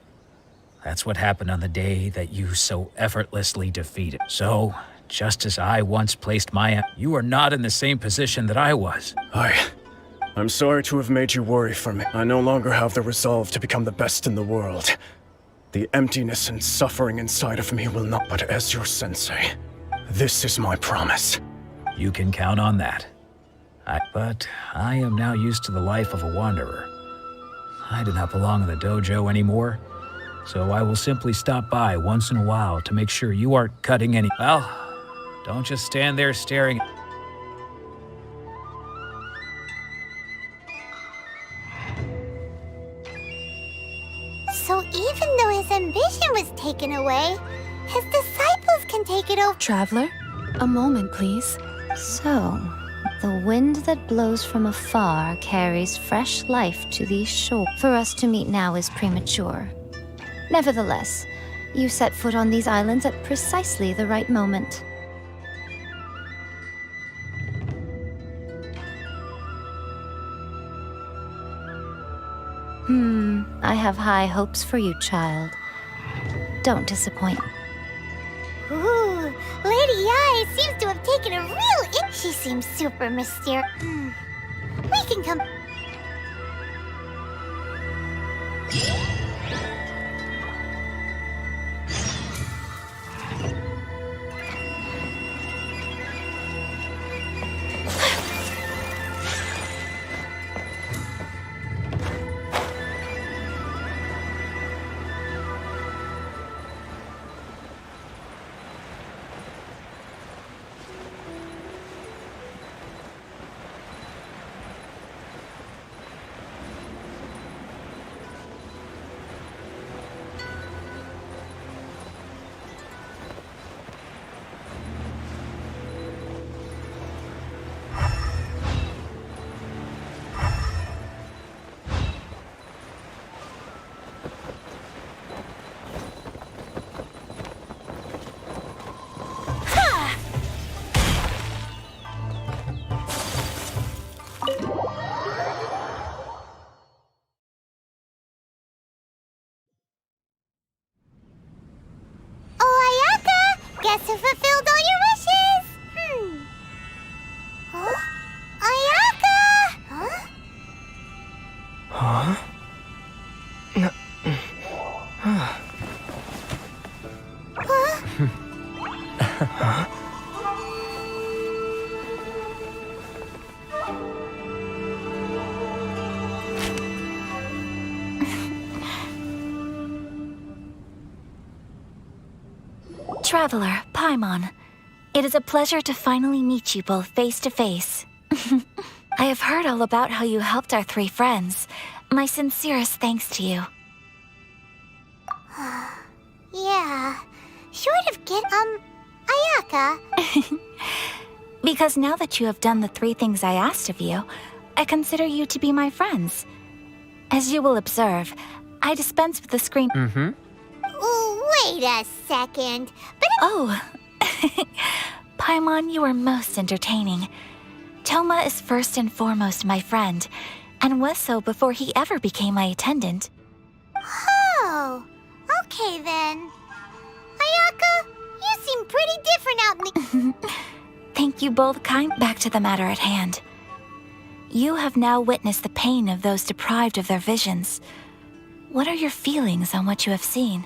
Speaker 23: That's what happened on the day that you so effortlessly defeated. So, just as I once placed you are not in the same position that I was.
Speaker 18: I'm sorry to have made you worry for me. I no longer have the resolve to become the best in the world. The emptiness and suffering inside of me will not— But as your sensei, this is my promise.
Speaker 23: You can count on that. But I am now used to the life of a wanderer. I do not belong in the dojo anymore, so I will simply stop by once in a while to make sure you aren't cutting any— Well, don't just stand there staring.
Speaker 2: So even though his ambition was taken away, his disciples can take it over.
Speaker 3: Traveler, a moment, please.
Speaker 11: So, the wind that blows from afar carries fresh life to these shores. For us to meet now is premature. Nevertheless, you set foot on these islands at precisely the right moment. I have high hopes for you, child. Don't disappoint.
Speaker 2: Ooh, Lady Ai seems to have taken a real She seems super mysterious. We can come. Guess who fulfilled all your wishes? Huh? Ayaka! Huh?
Speaker 18: Huh? Huh?
Speaker 11: Traveler, Paimon, it is a pleasure to finally meet you both face to face. I have heard all about how you helped our three friends. My sincerest thanks to you.
Speaker 2: Yeah, short of Ayaka.
Speaker 11: Because now that you have done the three things I asked of you, I consider you to be my friends. As you will observe, I dispense with the screen.
Speaker 2: Wait a second. But
Speaker 19: Oh, Paimon, you are most entertaining. Toma is first and foremost my friend, and was so before he ever became my attendant.
Speaker 2: Oh, okay then. Ayaka, you seem pretty different out in the...
Speaker 19: Thank you both kind. Back to the matter at hand. You have now witnessed the pain of those deprived of their visions. What are your feelings on what you have seen?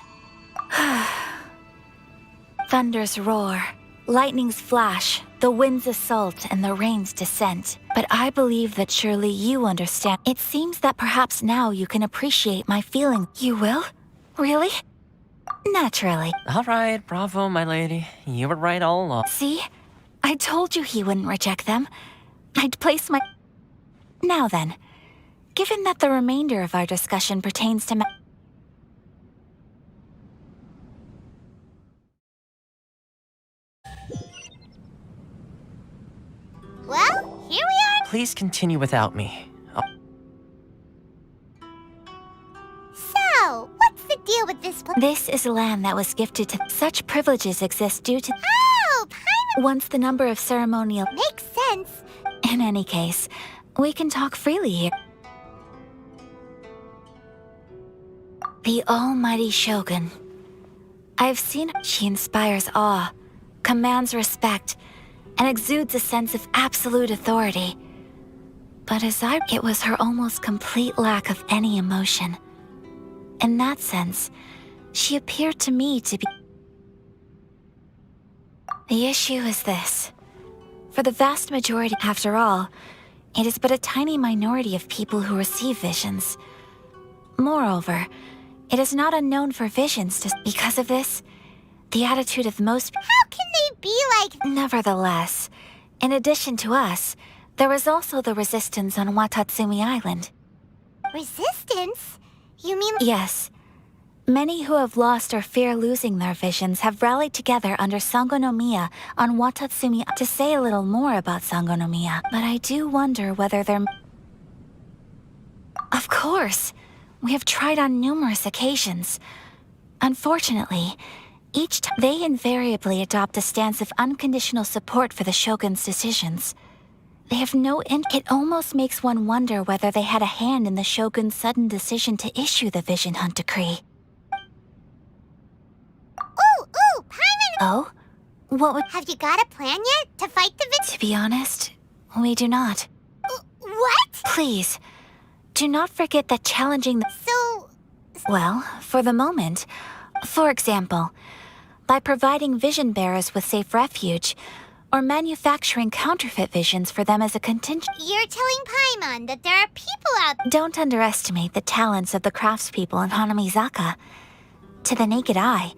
Speaker 19: Thunders roar, lightnings flash, the winds assault, and the rains descent. But I believe that surely you understand. It seems that perhaps now you can appreciate my feeling. You will? Really? Naturally.
Speaker 21: All right, bravo, my lady. You were right all along.
Speaker 19: See? I told you he wouldn't reject them. I'd place my... Now then, given that the remainder of our discussion pertains to
Speaker 2: Well, here we are.
Speaker 21: Please continue without me.
Speaker 2: So, what's the deal with this place?
Speaker 19: This is a land that was gifted to... Such privileges exist due to...
Speaker 2: Oh, Paimon!
Speaker 19: Once the number of ceremonial...
Speaker 2: Makes sense.
Speaker 19: In any case, we can talk freely here. The almighty Shogun. I've seen her. She inspires awe, commands respect, and exudes a sense of absolute authority. But it was her almost complete lack of any emotion. In that sense, she appeared to me to be... The issue is this. For the vast majority, after all, it is but a tiny minority of people who receive visions. Moreover, it is not unknown for visions to... Because of this, the attitude of most...
Speaker 2: How can they be like...
Speaker 19: Nevertheless, in addition to us, there is also the resistance on Watatsumi Island.
Speaker 2: Resistance? You mean...
Speaker 19: Yes. Many who have lost or fear losing their visions have rallied together under Sangonomiya on Watatsumi to say a little more about Sangonomiya, but I do wonder whether they're... Of course! We have tried on numerous occasions. Unfortunately, each time they invariably adopt a stance of unconditional support for the Shogun's decisions. They have no It almost makes one wonder whether they had a hand in the Shogun's sudden decision to issue the Vision Hunt Decree.
Speaker 2: Ooh, Paimon!
Speaker 19: Oh? What would...
Speaker 2: Have you got a plan yet to fight the
Speaker 19: To be honest, we do not.
Speaker 2: What?
Speaker 19: Please, do not forget that challenging the...
Speaker 2: So...
Speaker 19: Well, for the moment, for example, by providing vision bearers with safe refuge, or manufacturing counterfeit visions for them as a contingent...
Speaker 2: You're telling Paimon that there are people out...
Speaker 19: Don't underestimate the talents of the craftspeople in Hanamizaka. To the naked eye,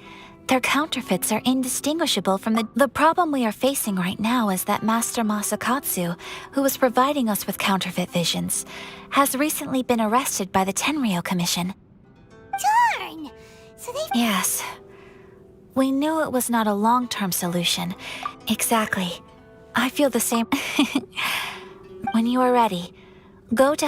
Speaker 19: their counterfeits are indistinguishable from the problem we are facing right now is that Master Masakatsu, who was providing us with counterfeit visions, has recently been arrested by the Tenryo Commission.
Speaker 2: Darn! So they...
Speaker 19: Yes. We knew it was not a long-term solution. Exactly. I feel the same. When you are ready, go to